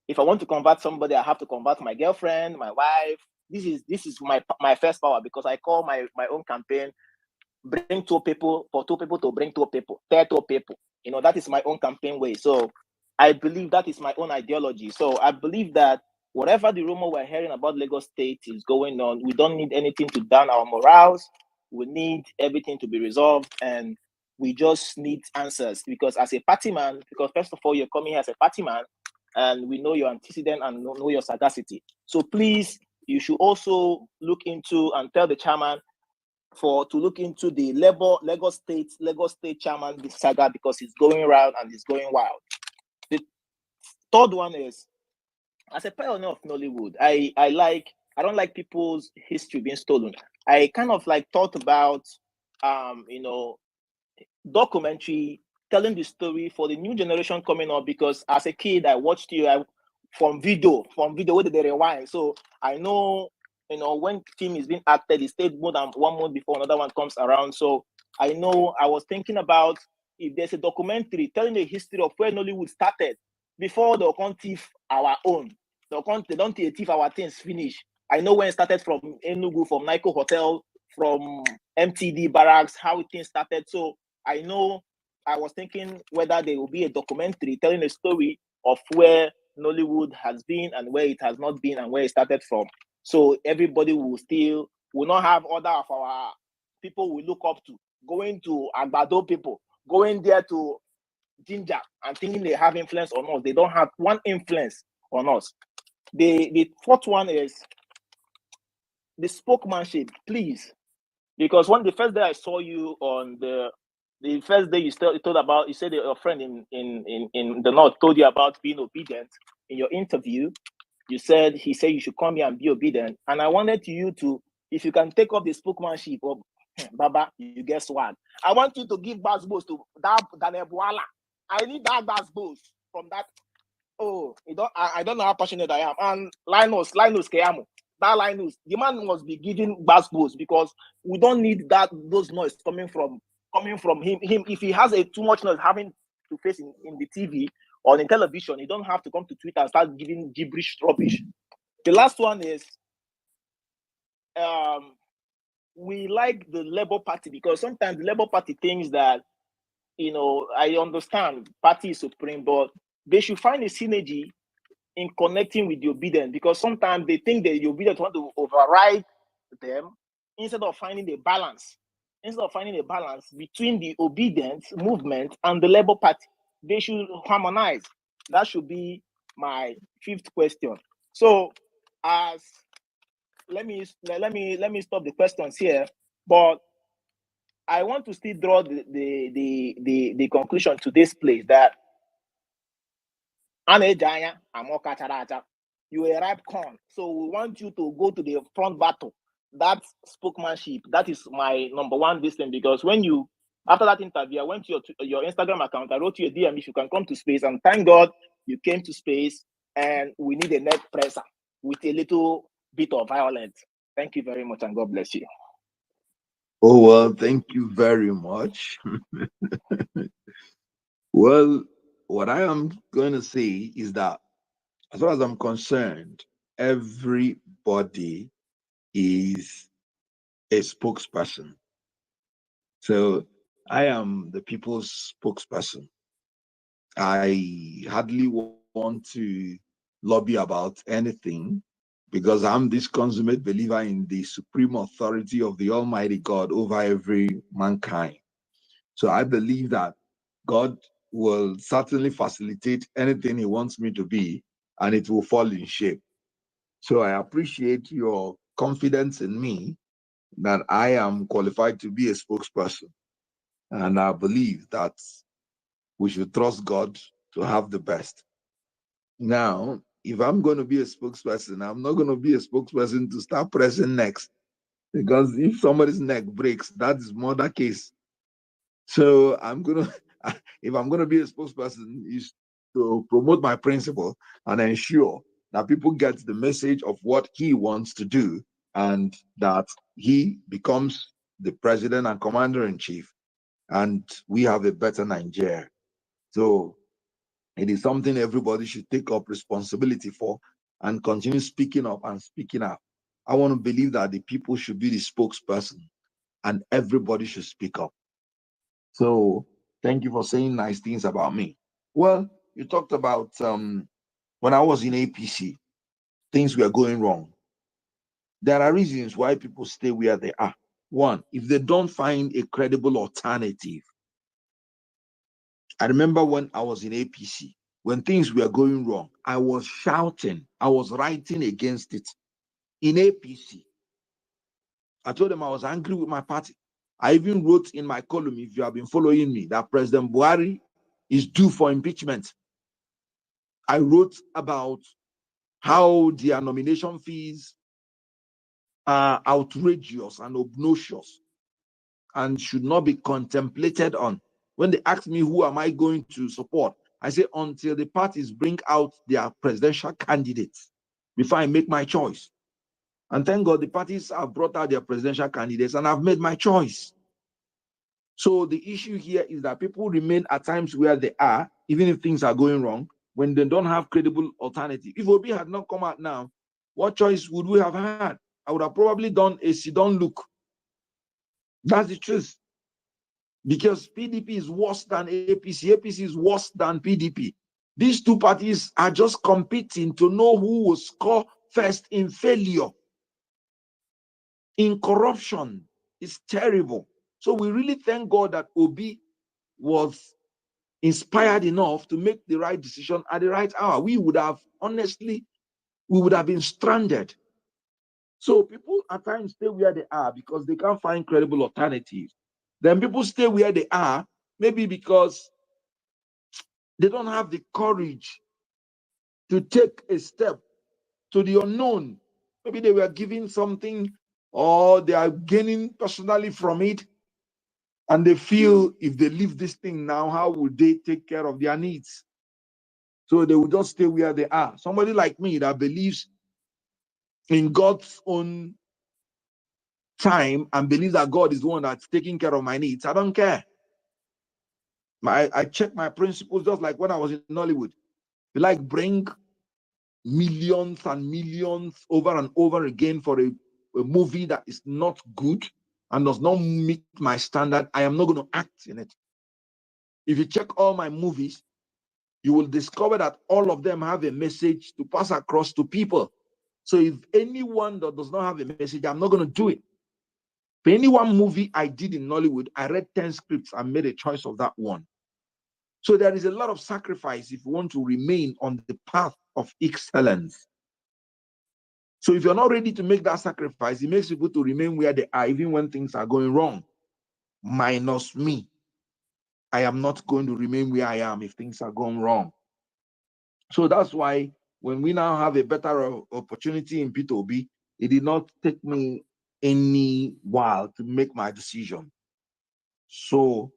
If I want to convert somebody, I have to convert my girlfriend, my wife. This is my first power, because I call my own campaign bring 2 people, for 2 people to bring 2 people, 2 people. That is my own campaign way. So I believe that is my own ideology. So I believe that whatever the rumor we're hearing about Lagos State is going on, we don't need anything to down our morals. We need everything to be resolved, and we just need answers. Because as a party man, because first of all, you're coming here as a party man, and we know your antecedent and know your sagacity. So please, you should also look into and tell the chairman to look into the Lagos State chairman saga, because it's going around and it's going wild. The third one is, as a pioneer of Nollywood, I don't like people's history being stolen. I kind of like thought about documentary telling the story for the new generation coming up, because as a kid I watched you from video where they rewind. So I know when film is being acted, it stayed more than 1 month before another one comes around. So I know I was thinking about if there's a documentary telling the history of where Nollywood started before they can't thief our own. They don't thief our things finish. I know when it started from Enugu, from Nico Hotel, from MTD Barracks, how things started. So I know I was thinking whether there will be a documentary telling a story of where Nollywood has been and where it has not been and where it started from. So everybody will not have other of our people we look up to going to Agbado people, going there to Ginger and thinking they have influence on us. They don't have one influence on us. The fourth one is the spokesmanship, please. Because the first day I saw you on the first day you told about, you said your friend in the north told you about being obedient in your interview. He said you should come here and be obedient. And I wanted you to, if you can take up the spokesmanship of Baba, you get swag. I want you to give Basbos to that Daniel Buala. I need that Basbos from that. Oh, I don't know how passionate I am. And Linus Keyamo. That Linus, the man must be giving Basbos, because we don't need those noise coming from him. If he has too much noise having to face in the TV or in television, you don't have to come to Twitter and start giving gibberish rubbish. The last one is we like the Labour Party, because sometimes the Labour Party thinks that, I understand party is supreme, but they should find a synergy in connecting with the obedient, because sometimes they think that the obedient want to override them instead of finding a balance. Between the obedient movement and the Labour Party. They should harmonize. That should be my fifth question. So let me stop the questions here, but I want to still draw the conclusion to this place that you a ripe corn. So we want you to go to the front battle. That's spokesmanship. That is my number one thing, because after that interview, I went to your Instagram account. I wrote you a DM if you can come to space, and thank God you came to space. And we need a net presser with a little bit of violence. Thank you very much, and God bless you. Oh, well, thank you very much. Well, what I am going to say is that, as far as I'm concerned, everybody is a spokesperson. So I am the people's spokesperson. I hardly want to lobby about anything, because I'm this consummate believer in the supreme authority of the Almighty God over every mankind. So I believe that God will certainly facilitate anything He wants me to be, and it will fall in shape. So I appreciate your confidence in me that I am qualified to be a spokesperson. And I believe that we should trust God to have the best. Now, if I'm going to be a spokesperson, I'm not going to be a spokesperson to start pressing necks, because if somebody's neck breaks, that is murder case. So if I'm going to be a spokesperson, is to promote my principle and ensure that people get the message of what he wants to do, and that he becomes the president and commander in chief, and we have a better Nigeria. So It is something everybody should take up responsibility for and continue speaking up and speaking out. I want to believe that the people should be the spokesperson and everybody should speak up. So thank you for saying nice things about me. Well, you talked about when I was in APC, things were going wrong. There are reasons why people stay where they are. One, if they don't find a credible alternative. I remember when I was in APC, when things were going wrong, I was shouting, I was writing against it. In APC, I told them I was angry with my party. I even wrote in my column, if you have been following me, that President Buhari is due for impeachment. I wrote about how their nomination fees are outrageous and obnoxious and should not be contemplated on. When they asked me who am I going to support, I say until the parties bring out their presidential candidates before I make my choice. And thank God the parties have brought out their presidential candidates and I've made my choice. So the issue here is that people remain at times where they are, even if things are going wrong, when they don't have credible alternative. If Obi had not come out now, what choice would we have had? I would have probably done a sit-down look. That's the truth. Because PDP is worse than APC. APC is worse than PDP. These two parties are just competing to know who will score first in failure. In corruption. It's terrible. So we really thank God that Obi was inspired enough to make the right decision at the right hour. We would have, honestly, we would have been stranded. So people at times stay where they are because they can't find credible alternatives. Then people stay where they are, maybe because they don't have the courage to take a step to the unknown. Maybe they were given something or they are gaining personally from it. And they feel if they leave this thing now, how would they take care of their needs? So they will just stay where they are. Somebody like me that believes in God's own time and believes that God is the one that's taking care of my needs, I don't care. I check my principles just like when I was in Hollywood. We like bring millions and millions over and over again for a movie that is not good and does not meet my standard. I am not going to act in it. If you check all my movies, you will discover that all of them have a message to pass across to people. So if anyone that does not have a message, I'm not going to do it. For any one movie I did in Nollywood, I read 10 scripts and made a choice of that one. So there is a lot of sacrifice if you want to remain on the path of excellence. So if you're not ready to make that sacrifice, it makes people to remain where they are, even when things are going wrong. Minus me. I am not going to remain where I am if things are going wrong. So that's why when we now have a better opportunity in Peter Obi, it did not take me any while to make my decision. So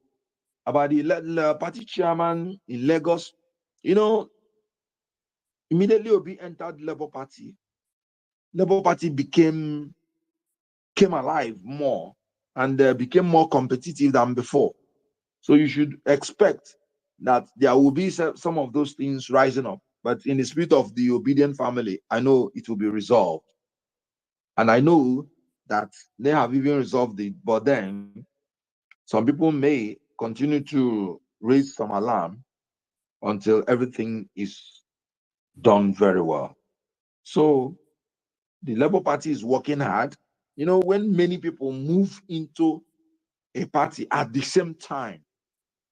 about the party chairman in Lagos, immediately Obi entered Labour Party. Labour Party came alive more and became more competitive than before. So you should expect that there will be some of those things rising up. But in the spirit of the obedient family, I know it will be resolved. And I know that they have even resolved it, but then some people may continue to raise some alarm until everything is done very well. So the Labour Party is working hard. When many people move into a party at the same time,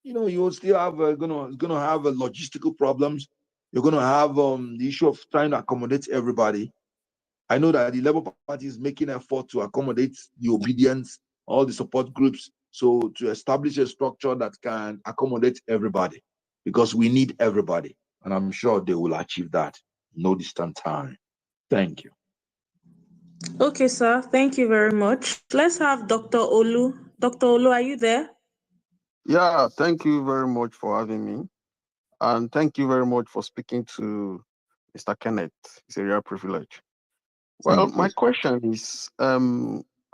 you still have gonna have logistical problems. You're gonna have the issue of trying to accommodate everybody. I know that the Labour Party is making effort to accommodate the obedience, all the support groups, so to establish a structure that can accommodate everybody, because we need everybody, and I'm sure they will achieve that. No distant time. Thank you. Okay, sir. Thank you very much. Let's have Dr. Olu. Dr. Olu, are you there? Yeah, thank you very much for having me. And thank you very much for speaking to Mr. Kenneth. It's a real privilege. Well, my question is,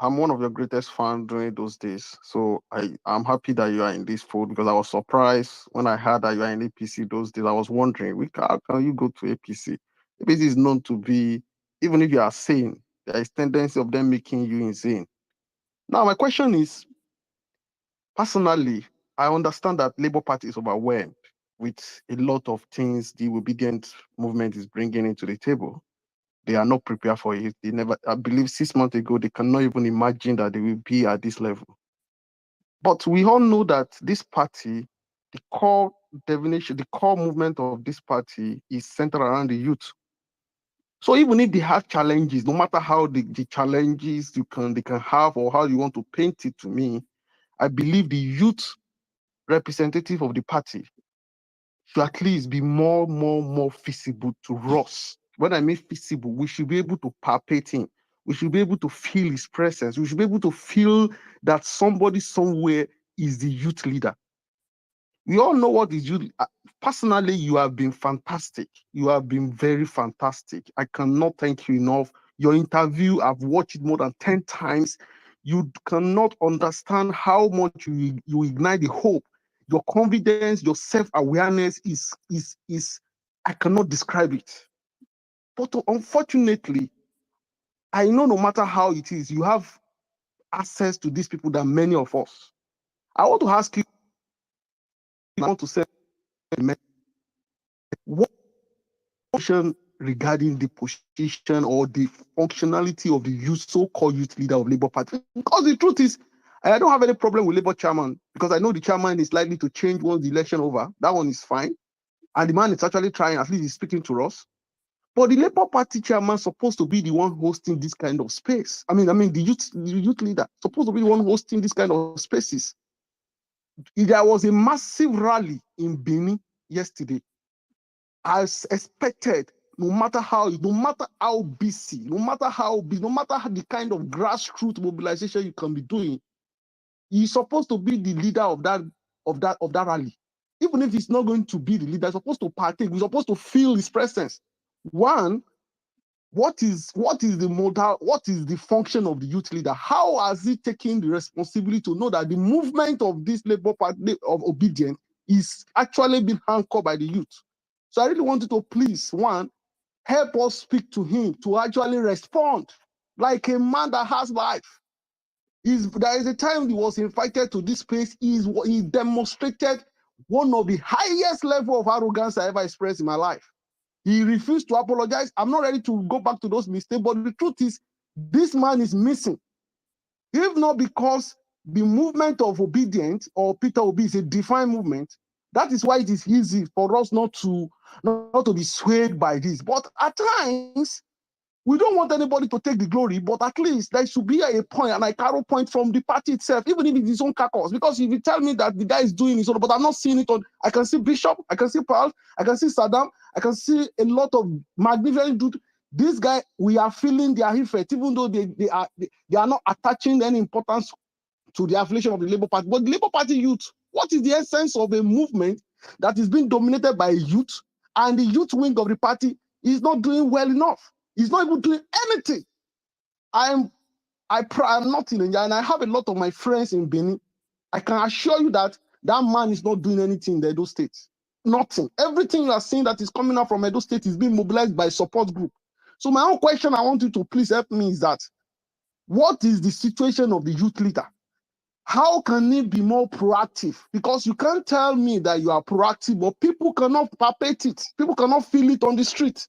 I'm one of your greatest fans during those days. So I'm happy that you are in this fold, because I was surprised when I heard that you are in APC those days. I was wondering, how can you go to APC? APC is known to be, even if you are sane, there is tendency of them making you insane. Now, my question is, personally, I understand that Labour Party is overwhelmed with a lot of things the obedient movement is bringing into the table. They are not prepared for it. They never, I believe 6 months ago, they cannot even imagine that they will be at this level. But we all know that this party, the core definition, the core movement of this party is centered around the youth. So even if they have challenges, no matter how the challenges they can have or how you want to paint it to me, I believe the youth representative of the party should at least be more visible to us. When I mean visible, we should be able to palpate him. We should be able to feel his presence. We should be able to feel that somebody somewhere is the youth leader. We all know what is youth. Personally, you have been fantastic. You have been very fantastic. I cannot thank you enough. Your interview, I've watched it more than 10 times. You cannot understand how much you ignite the hope. Your confidence, your self-awareness is I cannot describe it. But unfortunately, I know no matter how it is, you have access to these people than many of us. I want to ask you, I want to say, what regarding the position or the functionality of the youth, so-called youth leader of Labour Party? Because the truth is, I don't have any problem with Labour chairman, because I know the chairman is likely to change once the election over. That one is fine. And the man is actually trying, at least he's speaking to us. But the Labour Party chairman is supposed to be the one hosting this kind of space. I mean, the youth leader supposed to be the one hosting this kind of spaces. There was a massive rally in Benin yesterday. I expected, no matter how busy, no matter how the kind of grassroots mobilization you can be doing, he's supposed to be the leader of that rally. Even if he's not going to be the leader, he's supposed to partake. We're supposed to feel his presence. One, what is the model? What is the function of the youth leader? How has he taken the responsibility to know that the movement of this Labour Party of obedience is actually being anchored by the youth? So I really wanted to please, one, help us speak to him to actually respond like a man that has life. There is a time he was invited to this space. He demonstrated one of the highest level of arrogance I ever expressed in my life. He refused to apologize. I'm not ready to go back to those mistakes, but the truth is, this man is missing. If not because the movement of obedience or Peter Obi is a defined movement, that is why it is easy for us not to be swayed by this. But at times, we don't want anybody to take the glory, but at least there should be a point, an arrow point from the party itself, even if it's his own caucus. Because if you tell me that the guy is doing his own, but I'm not seeing it on, I can see Bishop, I can see Paul, I can see Saddam, I can see a lot of magnificent dude. This guy, we are feeling their effect, even though they are not attaching any importance to the affiliation of the Labour Party. But the Labour Party youth, what is the essence of a movement that is being dominated by youth, and the youth wing of the party is not doing well enough? He's not even doing anything. I'm not in Njenje, and I have a lot of my friends in Benin. I can assure you that that man is not doing anything in the Edo State. Nothing. Everything you are seeing that is coming out from Edo State is being mobilized by a support group. So my own question I want you to please help me is that, what is the situation of the youth leader? How can he be more proactive? Because you can't tell me that you are proactive, but people cannot palpate it. People cannot feel it on the street.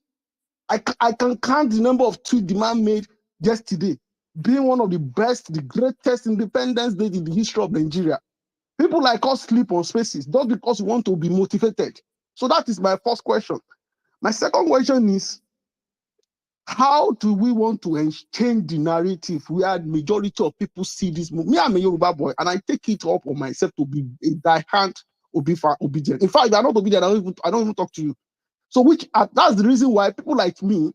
I can count the number of tweets the man made yesterday, being one of the best, the greatest Independence Day in the history of Nigeria. People like us sleep on spaces just because we want to be motivated. So that is my first question. My second question is, how do we want to change the narrative where the majority of people see this movie? Me, I'm a Yoruba boy, and I take it up on myself to be a die-hard obedient. In fact, if I'm not obedient, I don't even talk to you. So that's the reason why people like me,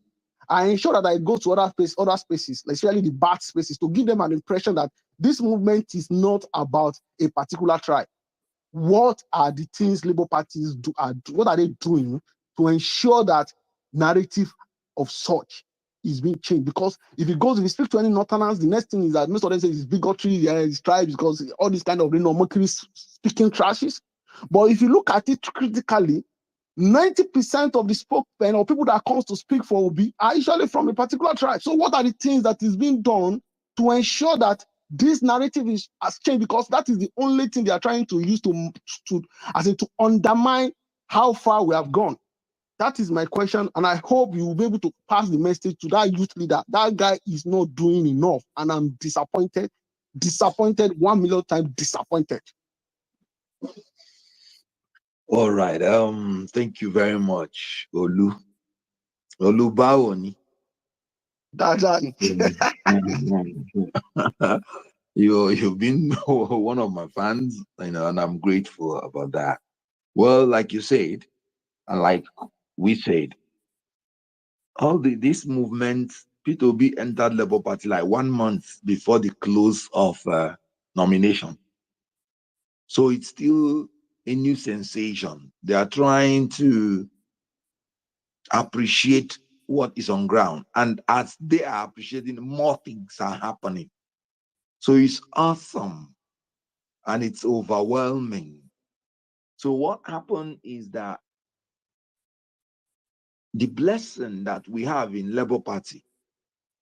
I ensure that I go to other spaces, especially the bad spaces, to give them an impression that this movement is not about a particular tribe. What are the things Labour parties do? What are they doing to ensure that narrative of such is being changed. Because if you speak to any Northerners, the next thing is that most of them say it's bigotry, it's tribes, because all this kind of mockery speaking trashes. But if you look at it critically, 90% of the spokesmen or people that comes to speak for Obi are usually from a particular tribe. So what are the things that is being done to ensure that this narrative has changed? Because that is the only thing they are trying to use to undermine how far we have gone. That is my question, and I hope you will be able to pass the message to that youth leader. That guy is not doing enough, and I'm disappointed, 1 million times disappointed. All right. Thank you very much, Olu. Baoni. You've been one of my fans, and I'm grateful about that. Well, like you said, and like we said, all this movement, Peter Obi entered Labour Party like 1 month before the close of nomination. So it's still a new sensation. They are trying to appreciate what is on ground. And as they are appreciating, more things are happening. So it's awesome and it's overwhelming. So what happened is that the blessing that we have in Labour Party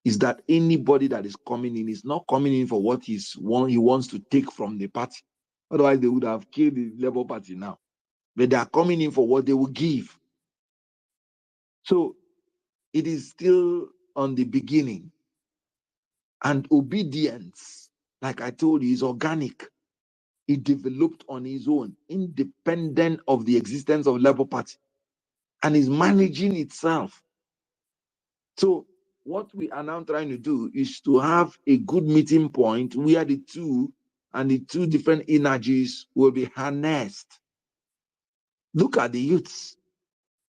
is that anybody that is coming in is not coming in for what he wants to take from the party. Otherwise, they would have killed the Labour Party now. But they are coming in for what they will give. So it is still on the beginning. And obedience, like I told you, is organic. It developed on his own, independent of the existence of Labour Party, and is managing itself. So what we are now trying to do is to have a good meeting point where the two different energies will be harnessed. Look at the youths.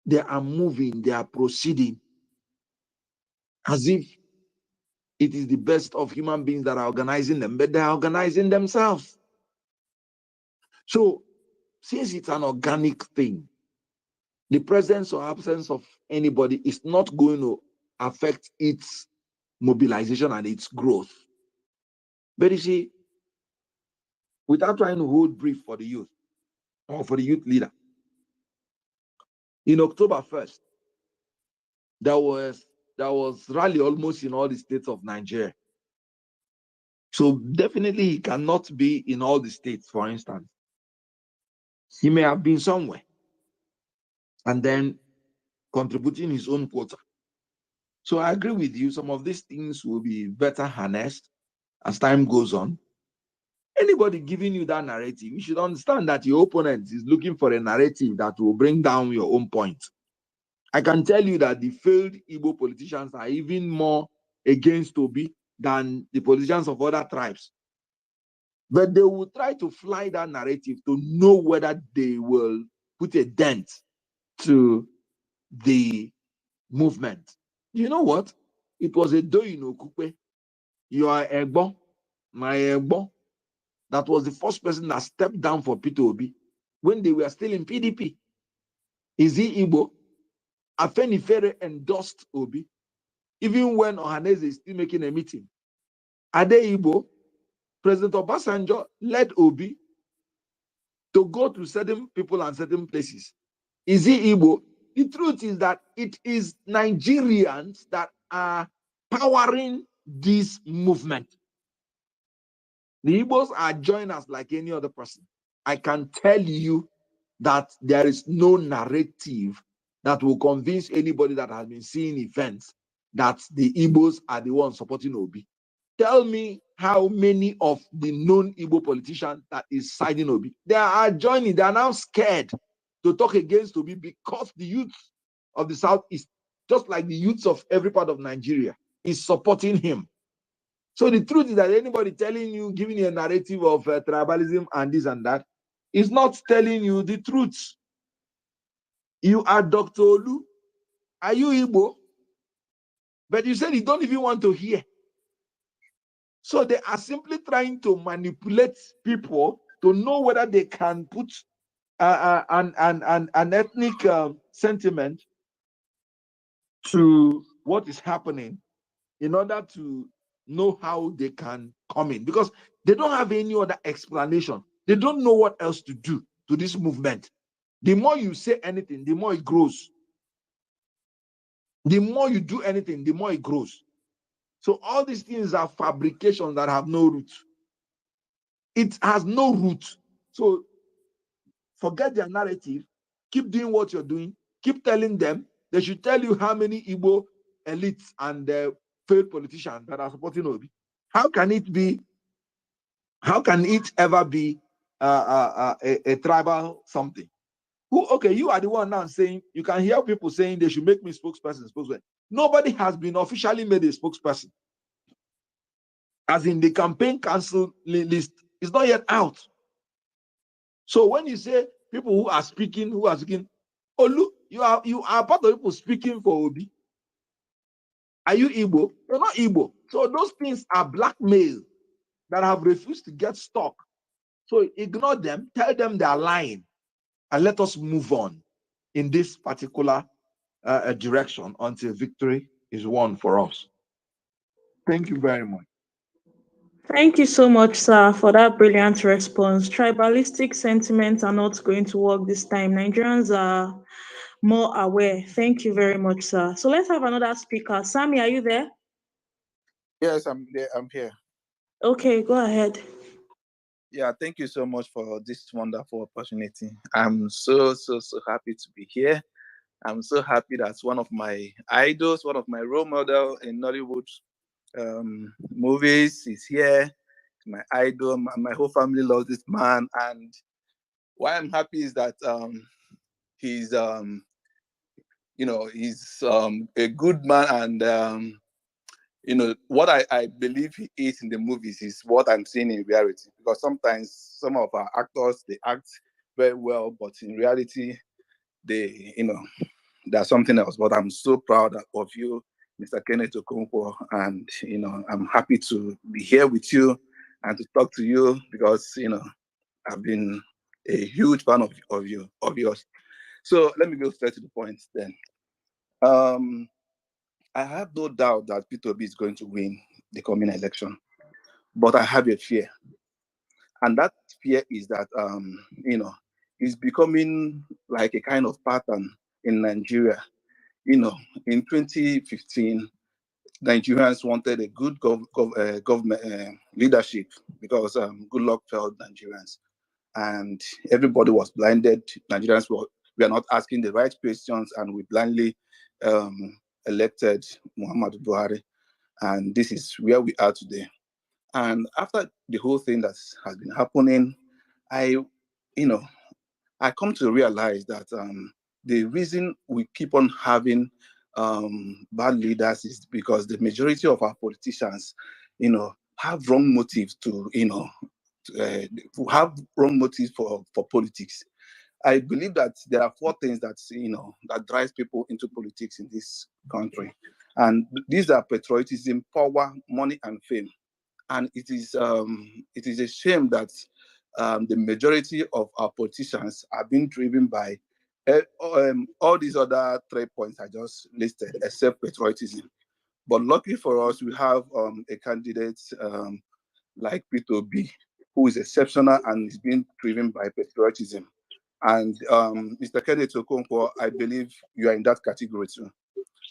They are moving, they are proceeding as if it is the best of human beings that are organizing them, but they are organizing themselves. So since it's an organic thing, the presence or absence of anybody is not going to affect its mobilization and its growth. But you see, without trying to hold brief for the youth or for the youth leader, in October 1st, there was rally almost in all the states of Nigeria. So definitely he cannot be in all the states, for instance. He may have been somewhere and then contributing his own quota. So I agree with you. Some of these things will be better harnessed as time goes on. Anybody giving you that narrative, you should understand that your opponent is looking for a narrative that will bring down your own point. I can tell you that the failed Igbo politicians are even more against Obi than the politicians of other tribes. But they will try to fly that narrative to know whether they will put a dent to the movement. You know what? It was a do in Okupe. You are Egbo, my Egbo. That was the first person that stepped down for Peter Obi when they were still in PDP. Is he Igbo? Afenifere endorsed Obi, even when Ohaneze is still making a meeting. Are they Igbo? President Obasanjo led Obi to go to certain people and certain places. Is he Igbo? The truth is that it is Nigerians that are powering this movement. The Igbos are joiners like any other person. I can tell you that there is no narrative that will convince anybody that has been seeing events that the Igbos are the ones supporting Obi. Tell me how many of the known Igbo politicians that is siding Obi. They are joining. They are now scared to talk against Obi because the youth of the South is just like the youths of every part of Nigeria is supporting him. So the truth is that anybody telling you, giving you a narrative of tribalism and this and that, is not telling you the truth. You are Dr. Olu. Are you Igbo? But you said you don't even want to hear. So they are simply trying to manipulate people to know whether they can put an ethnic sentiment to what is happening in order to know how they can come in, because they don't have any other explanation. They don't know what else to do to this movement. The more you say anything, the more it grows. The more you do anything, the more it grows. So all these things are fabrications that have no root. It has no root. So forget their narrative. Keep doing what you're doing. Keep telling them. They should tell you how many Igbo elites and failed politicians that are supporting Obi. How can it be? How can it ever be a tribal something? Who? Okay, you are the one now saying, you can hear people saying they should make me spokesperson. Nobody has been officially made a spokesperson. As in the campaign council list is not yet out. So when you say people who are speaking, oh look, you are part of people speaking for Obi. Are you Igbo? You're not Igbo. So those things are blackmail that have refused to get stuck. So ignore them, tell them they are lying, and let us move on in this particular direction until victory is won for us. Thank you very much. Thank you so much, sir, for that brilliant response. Tribalistic sentiments are not going to work this time. Nigerians are more aware. Thank you very much, sir. So let's have another speaker. Sammy, are you there? Yes, I'm there. I'm here. Okay, go ahead. Yeah, thank you so much for this wonderful opportunity. I'm so happy to be here. I'm so happy that one of my idols, one of my role models in Nollywood movies is here. My idol, my whole family loves this man. And why I'm happy is that he's he's a good man, and what I believe he is in the movies is what I'm seeing in reality. Because sometimes some of our actors, they act very well, but in reality, there's something else. But I'm so proud of you, Mr. Kenneth Okonkwo, and I'm happy to be here with you and to talk to you because I've been a huge fan of yours. So let me go straight to the point then. I have no doubt that Peter Obi is going to win the coming election, but I have a fear. And that fear is that, it's becoming like a kind of pattern in Nigeria. In 2015, Nigerians wanted a good government leadership because Goodluck failed Nigerians. And everybody was blinded. Nigerians were not asking the right questions, and we blindly elected Muhammadu Buhari. And this is where we are today. And after the whole thing that has been happening, I come to realize that the reason we keep on having bad leaders is because the majority of our politicians, have wrong motives have wrong motives for politics. I believe that there are 4 things that that drives people into politics in this country, and these are patriotism, power, money, and fame. And it is a shame that the majority of our politicians are being driven by all these other 3 points I just listed, except patriotism. But luckily for us, we have a candidate like Peter Obi, who is exceptional and is being driven by patriotism. And Mr. Kenneth Okonkwo, I believe you are in that category too.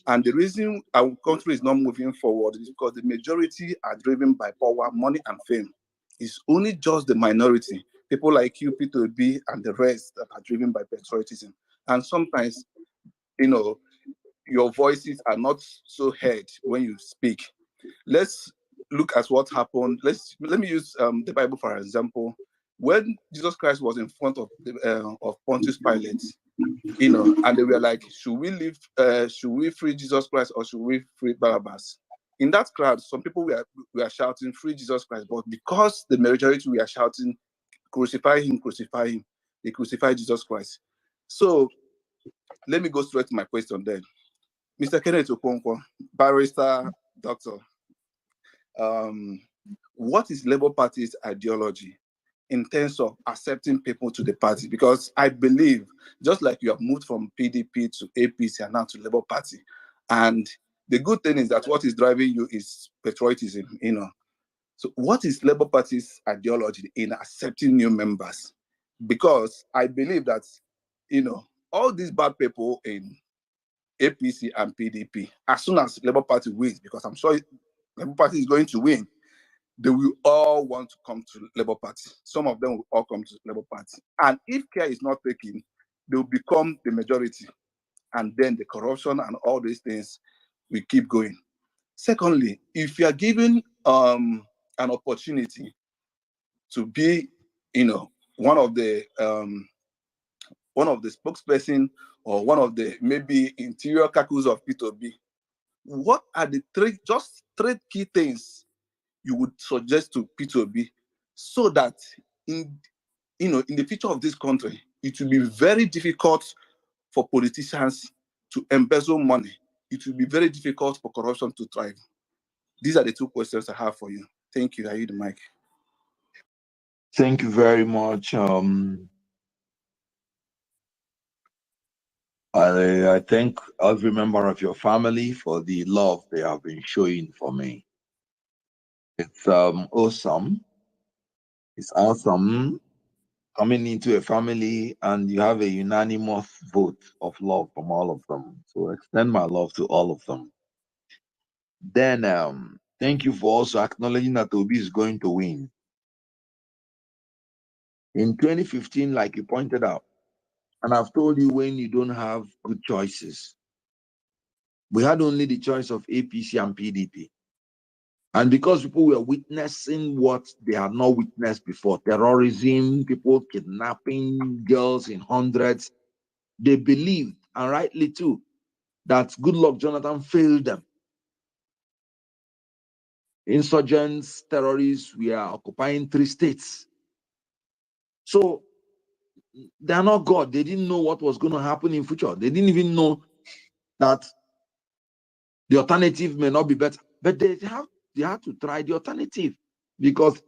And the reason our country is not moving forward is because the majority are driven by power, money, and fame. It's only just the minority, people like you, Peter Obi, and the rest that are driven by patriotism. And sometimes, your voices are not so heard when you speak. Let's look at what happened. Let me use the Bible for example. When Jesus Christ was in front of Pontius Pilate, and they were like, should we free Jesus Christ or should we free Barabbas? In that crowd, some people were shouting, free Jesus Christ, but because the majority were shouting, crucify him, they crucified Jesus Christ. So let me go straight to my question then. Mr. Kenneth Okonkwo, barrister, doctor, what is Labour Party's ideology in terms of accepting people to the party? Because I believe, just like you have moved from PDP to APC and now to Labour Party, and The good thing is that what is driving you is patriotism, you know. So what is Labour Party's ideology in accepting new members? Because I believe that, you know, all these bad people in APC and PDP, as soon as Labour Party wins, because I'm sure Labour Party is going to win, they will all want to come to Labour Party. Some of them will all come to Labour Party. And if care is not taken, they will become the majority. And then the corruption and all these things will keep going. Secondly, if you are given an opportunity to be, you know, one of the spokesperson or one of the maybe interior caucus of Peter Obi, what are the three key things you would suggest to Peter Obi so that in the future of this country, it will be very difficult for politicians to embezzle money. It will be very difficult for corruption to thrive. These are the two questions I have for you. Thank you. I yield the mic. Thank you very much. I thank every member of your family for the love they have been showing for me. It's awesome. It's awesome coming into a family and you have a unanimous vote of love from all of them. So extend my love to all of them. Then thank you for also acknowledging that Obi is going to win. In 2015, like you pointed out, and I've told you when you don't have good choices, we had only the choice of APC and PDP. And because people were witnessing what they had not witnessed before, terrorism, people kidnapping girls in hundreds, they believed, and rightly too, that Goodluck Jonathan failed them. Insurgents, terrorists, we are occupying 3 states. So they are not God. They didn't know what was going to happen in future. They didn't even know that the alternative may not be better. But they had to try the alternative because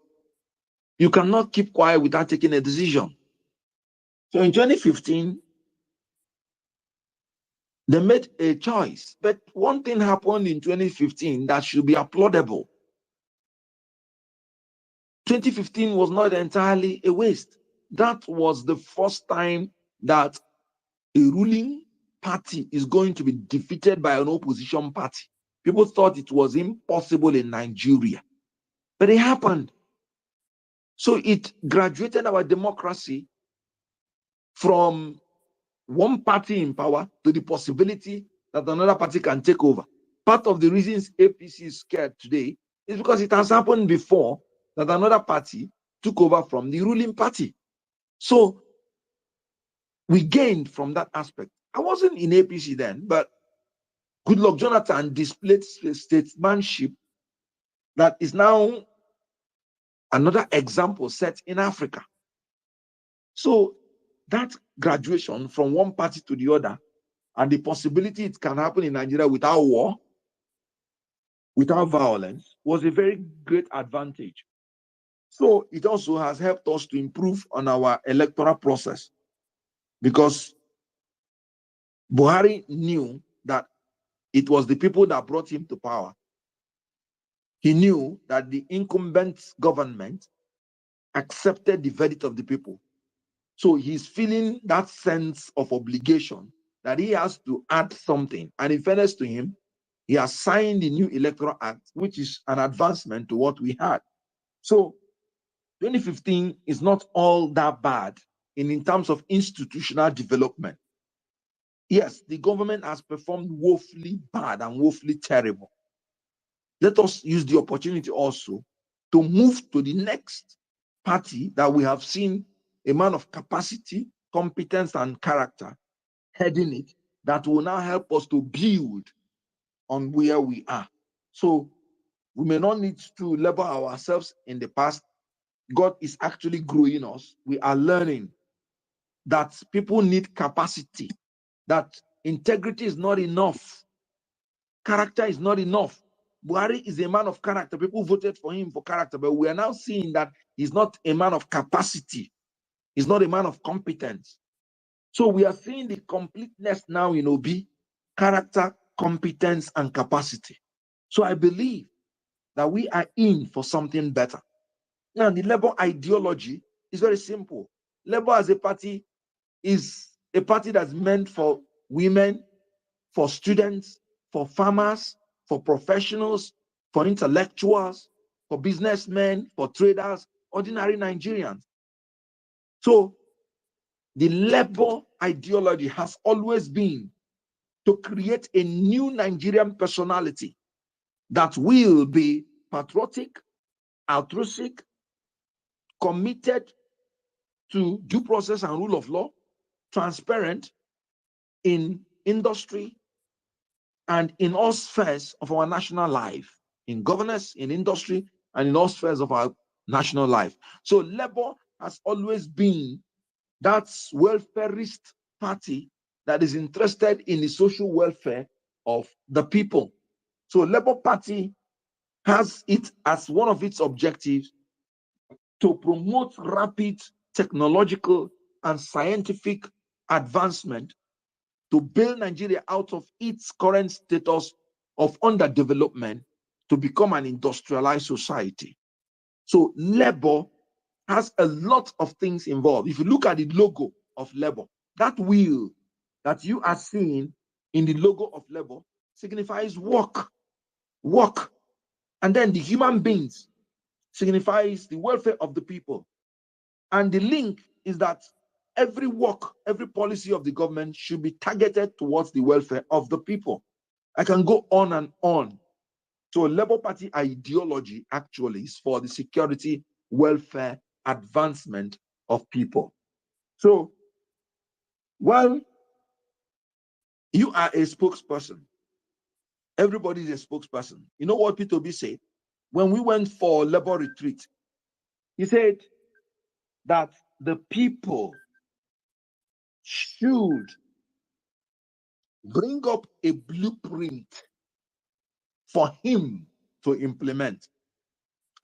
you cannot keep quiet without taking a decision. So in 2015, they made a choice. But one thing happened in 2015 that should be applaudable. 2015 was not entirely a waste. That was the first time that a ruling party is going to be defeated by an opposition party. People thought it was impossible in Nigeria, but it happened. So it graduated our democracy from one party in power to the possibility that another party can take over. Part of the reasons APC is scared today is because it has happened before that another party took over from the ruling party. So we gained from that aspect. I wasn't in APC then, but Goodluck Jonathan displayed statesmanship that is now another example set in Africa. So that graduation from one party to the other and the possibility it can happen in Nigeria without war, without violence, was a very great advantage. So it also has helped us to improve on our electoral process because Buhari knew that it was the people that brought him to power. He knew that the incumbent government accepted the verdict of the people. So he's feeling that sense of obligation that he has to add something. And in fairness to him, he has signed the new Electoral Act, which is an advancement to what we had. So 2015 is not all that bad in terms of institutional development. Yes, the government has performed woefully bad and woefully terrible. Let us use the opportunity also to move to the next party that we have seen a man of capacity, competence, and character heading it that will now help us to build on where we are. So we may not need to label ourselves in the past. God is actually growing us. We are learning that people need capacity, that integrity is not enough. Character is not enough. Buhari is a man of character. People voted for him for character, but we are now seeing that he's not a man of capacity. He's not a man of competence. So we are seeing the completeness now in Obi, character, competence and capacity. So I believe that we are in for something better. Now, the Labour ideology is very simple. Labour as a party is a party that's meant for women, for students, for farmers, for professionals, for intellectuals, for businessmen, for traders, ordinary Nigerians. So the Labour ideology has always been to create a new Nigerian personality that will be patriotic, altruistic, committed to due process and rule of law, transparent in industry and in all spheres of our national life, in governance, in industry, and in all spheres of our national life. So Labour has always been that welfarist party that is interested in the social welfare of the people. So Labour Party has it as one of its objectives to promote rapid technological and scientific advancement to build Nigeria out of its current status of underdevelopment to become an industrialized society. So Labour has a lot of things involved. If you look at the logo of Labour, that wheel that you are seeing in the logo of Labour signifies work. And then the human beings signifies the welfare of the people. And the link is that every work, every policy of the government should be targeted towards the welfare of the people. I can go on and on. So Labour Party ideology actually is for the security, welfare, advancement of people. So, well, you are a spokesperson. Everybody is a spokesperson. You know what Peter Obi said? When we went for Labour retreat, he said that the people should bring up a blueprint for him to implement,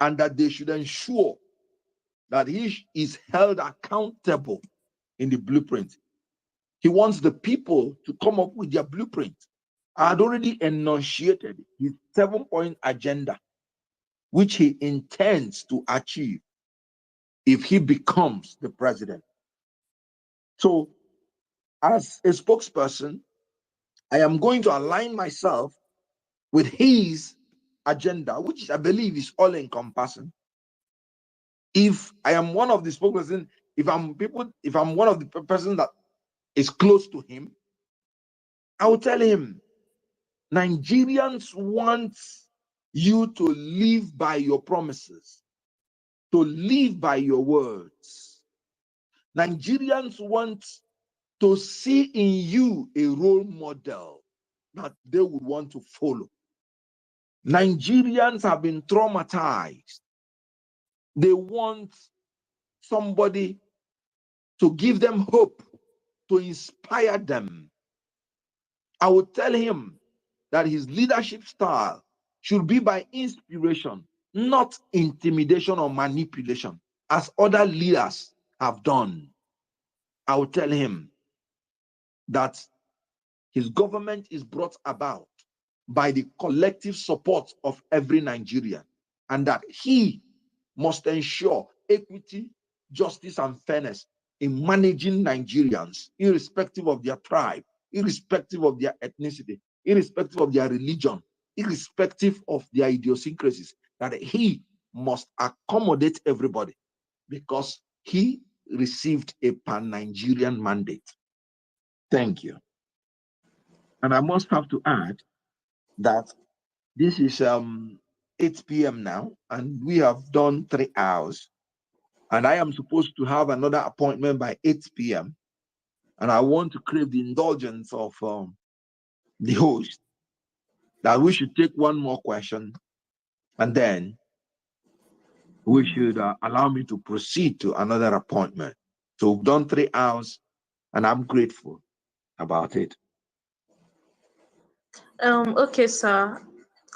and that they should ensure that he is held accountable in the blueprint. He wants the people to come up with their blueprint. I had already enunciated his 7-point agenda, which he intends to achieve if he becomes the president. So, as a spokesperson, I am going to align myself with his agenda, which I believe is all-encompassing. If I am one of the spokespersons, if I'm one of the person that is close to him, I will tell him, Nigerians want you to live by your promises, to live by your words. Nigerians want to see in you a role model that they would want to follow. Nigerians have been traumatized. They want somebody to give them hope, to inspire them. I would tell him that his leadership style should be by inspiration, not intimidation or manipulation, as other leaders have done. I would tell him that his government is brought about by the collective support of every Nigerian, and that he must ensure equity, justice, and fairness in managing Nigerians, irrespective of their tribe, irrespective of their ethnicity, irrespective of their religion, irrespective of their idiosyncrasies, that he must accommodate everybody because he received a pan-Nigerian mandate. Thank you. And I must have to add that this is 8 p.m. now, and we have done 3 hours. And I am supposed to have another appointment by 8 p.m. And I want to crave the indulgence of the host that we should take one more question, and then we should allow me to proceed to another appointment. So we've done 3 hours, and I'm grateful about it. Okay, sir.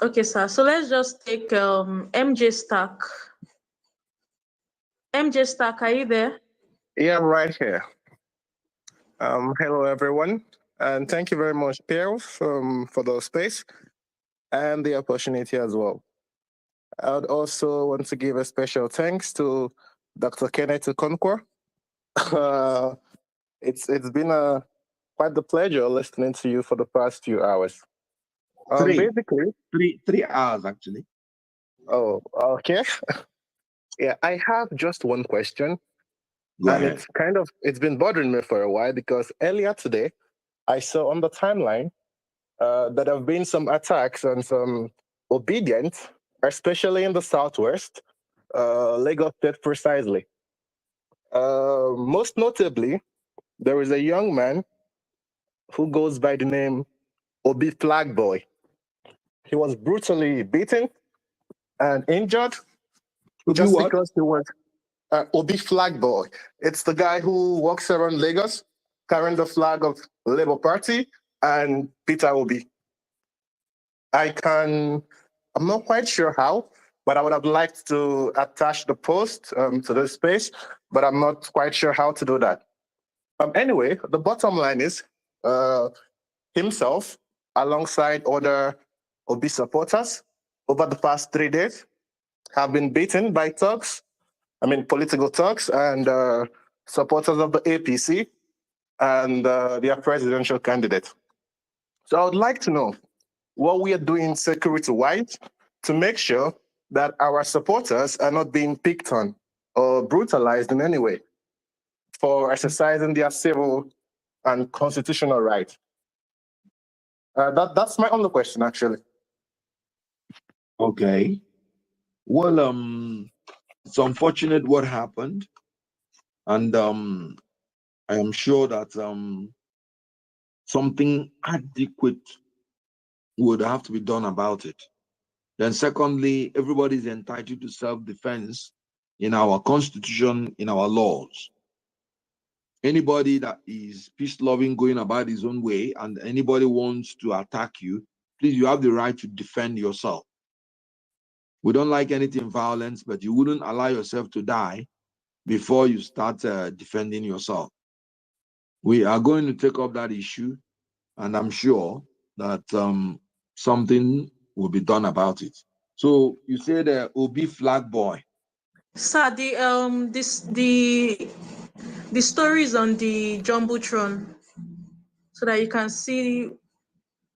Okay, sir. So let's just take MJ Stack. MJ Stack, are you there? Yeah, I'm right here. Hello, everyone. And thank you very much, Pierre, for the space and the opportunity as well. I would also want to give a special thanks to Dr. Kenneth Okonkwo. It's been quite the pleasure listening to you for the past few hours. Basically, 3 hours actually. Oh, okay. Yeah, I have just one question. Go and ahead. It's been bothering me for a while because earlier today I saw on the timeline that there have been some attacks on some obedient, especially in the southwest, Lagos State precisely. Most notably, there is a young man who goes by the name Obi Flag Boy. He was brutally beaten and injured just because he was Obi Flag Boy. It's the guy who walks around Lagos carrying the flag of Labour Party and Peter Obi. I'm not quite sure how, but I would have liked to attach the post to this space, but I'm not quite sure how to do that. Anyway, the bottom line is himself, alongside other Obi supporters, over the past 3 days, have been beaten by political thugs and supporters of the APC and their presidential candidate. So I would like to know what we are doing security-wise to make sure that our supporters are not being picked on or brutalized in any way for exercising their civil and constitutional right. That's my only question, actually. Okay. Well, it's unfortunate what happened, and I am sure that something adequate would have to be done about it. Then secondly, everybody is entitled to self-defense in our constitution, in our laws. Anybody that is peace-loving, going about his own way, and anybody wants to attack you, please, you have the right to defend yourself. We don't like anything violence, but you wouldn't allow yourself to die before you start defending yourself. We are going to take up that issue, and I'm sure that something will be done about it. So you said Obi Flag Boy. Sir, the story is on the Jumbotron, so that you can see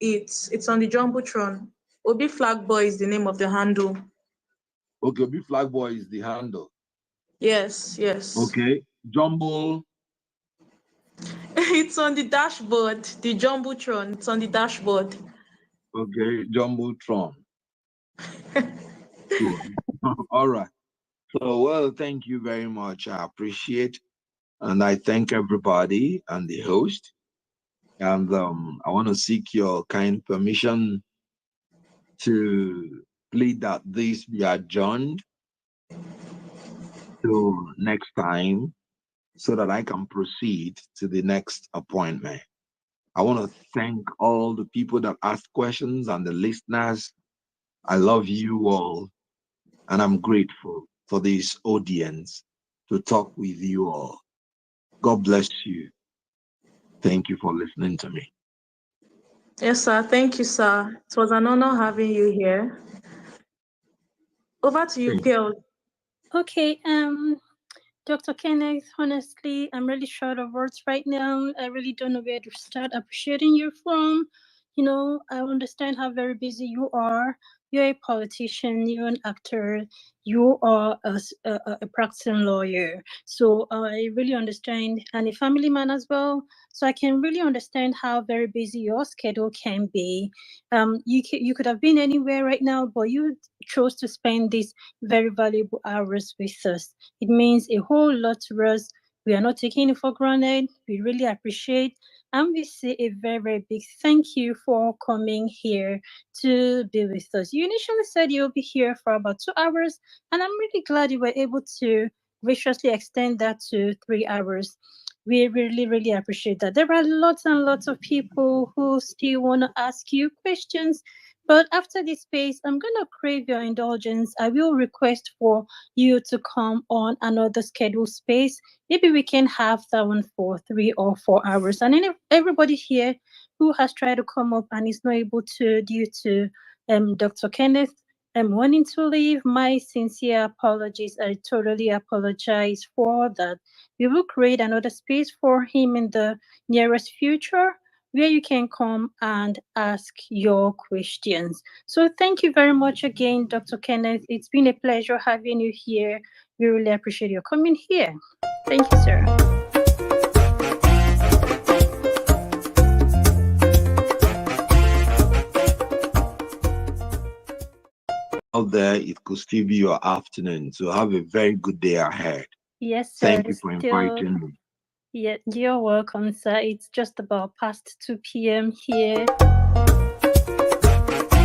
it. It's on the Jumbotron. Obi Flag Boy is the name of the handle. Okay, Obi Flag Boy is the handle. Yes. Okay, Jumbo. It's on the dashboard. The Jumbotron. It's on the dashboard. Okay, Jumbotron. Cool. All right. So, well, thank you very much. I appreciate, and I thank everybody and the host. And I want to seek your kind permission to plead that this be adjourned to next time so that I can proceed to the next appointment. I want to thank all the people that asked questions and the listeners. I love you all, and I'm grateful for this audience to talk with you all. God bless you. Thank you for listening to me. Yes, sir. Thank you, sir. It was an honor having you here. Over to you, Pearl. Okay, Dr. Kenneth, honestly, I'm really short of words right now. I really don't know where to start appreciating you from. You know, I understand how very busy you are. You're a politician, you're an actor, you are a practicing lawyer. So I really understand, and a family man as well. So I can really understand how very busy your schedule can be. You could have been anywhere right now, but you chose to spend these very valuable hours with us. It means a whole lot to us. We are not taking it for granted. We really appreciate, and we say a very, very big thank you for coming here to be with us. You initially said you'll be here for about 2 hours, and I'm really glad you were able to graciously extend that to 3 hours. We really, really appreciate that. There are lots and lots of people who still want to ask you questions, But after this space, I'm going to crave your indulgence. I will request for you to come on another scheduled space. Maybe we can have that one for 3 or 4 hours. And then everybody here who has tried to come up and is not able to due to Dr. Kenneth wanting to leave, my sincere apologies. I totally apologize for that. We will create another space for him in the nearest future where you can come and ask your questions. So thank you very much again, Dr. Kenneth. It's been a pleasure having you here. We really appreciate your coming here. Thank you, sir. Out there, it could still be your afternoon. So have a very good day ahead. Yes, sir. Thank you for inviting me. Yeah, you're welcome, sir. It's just about past 2 p.m. here.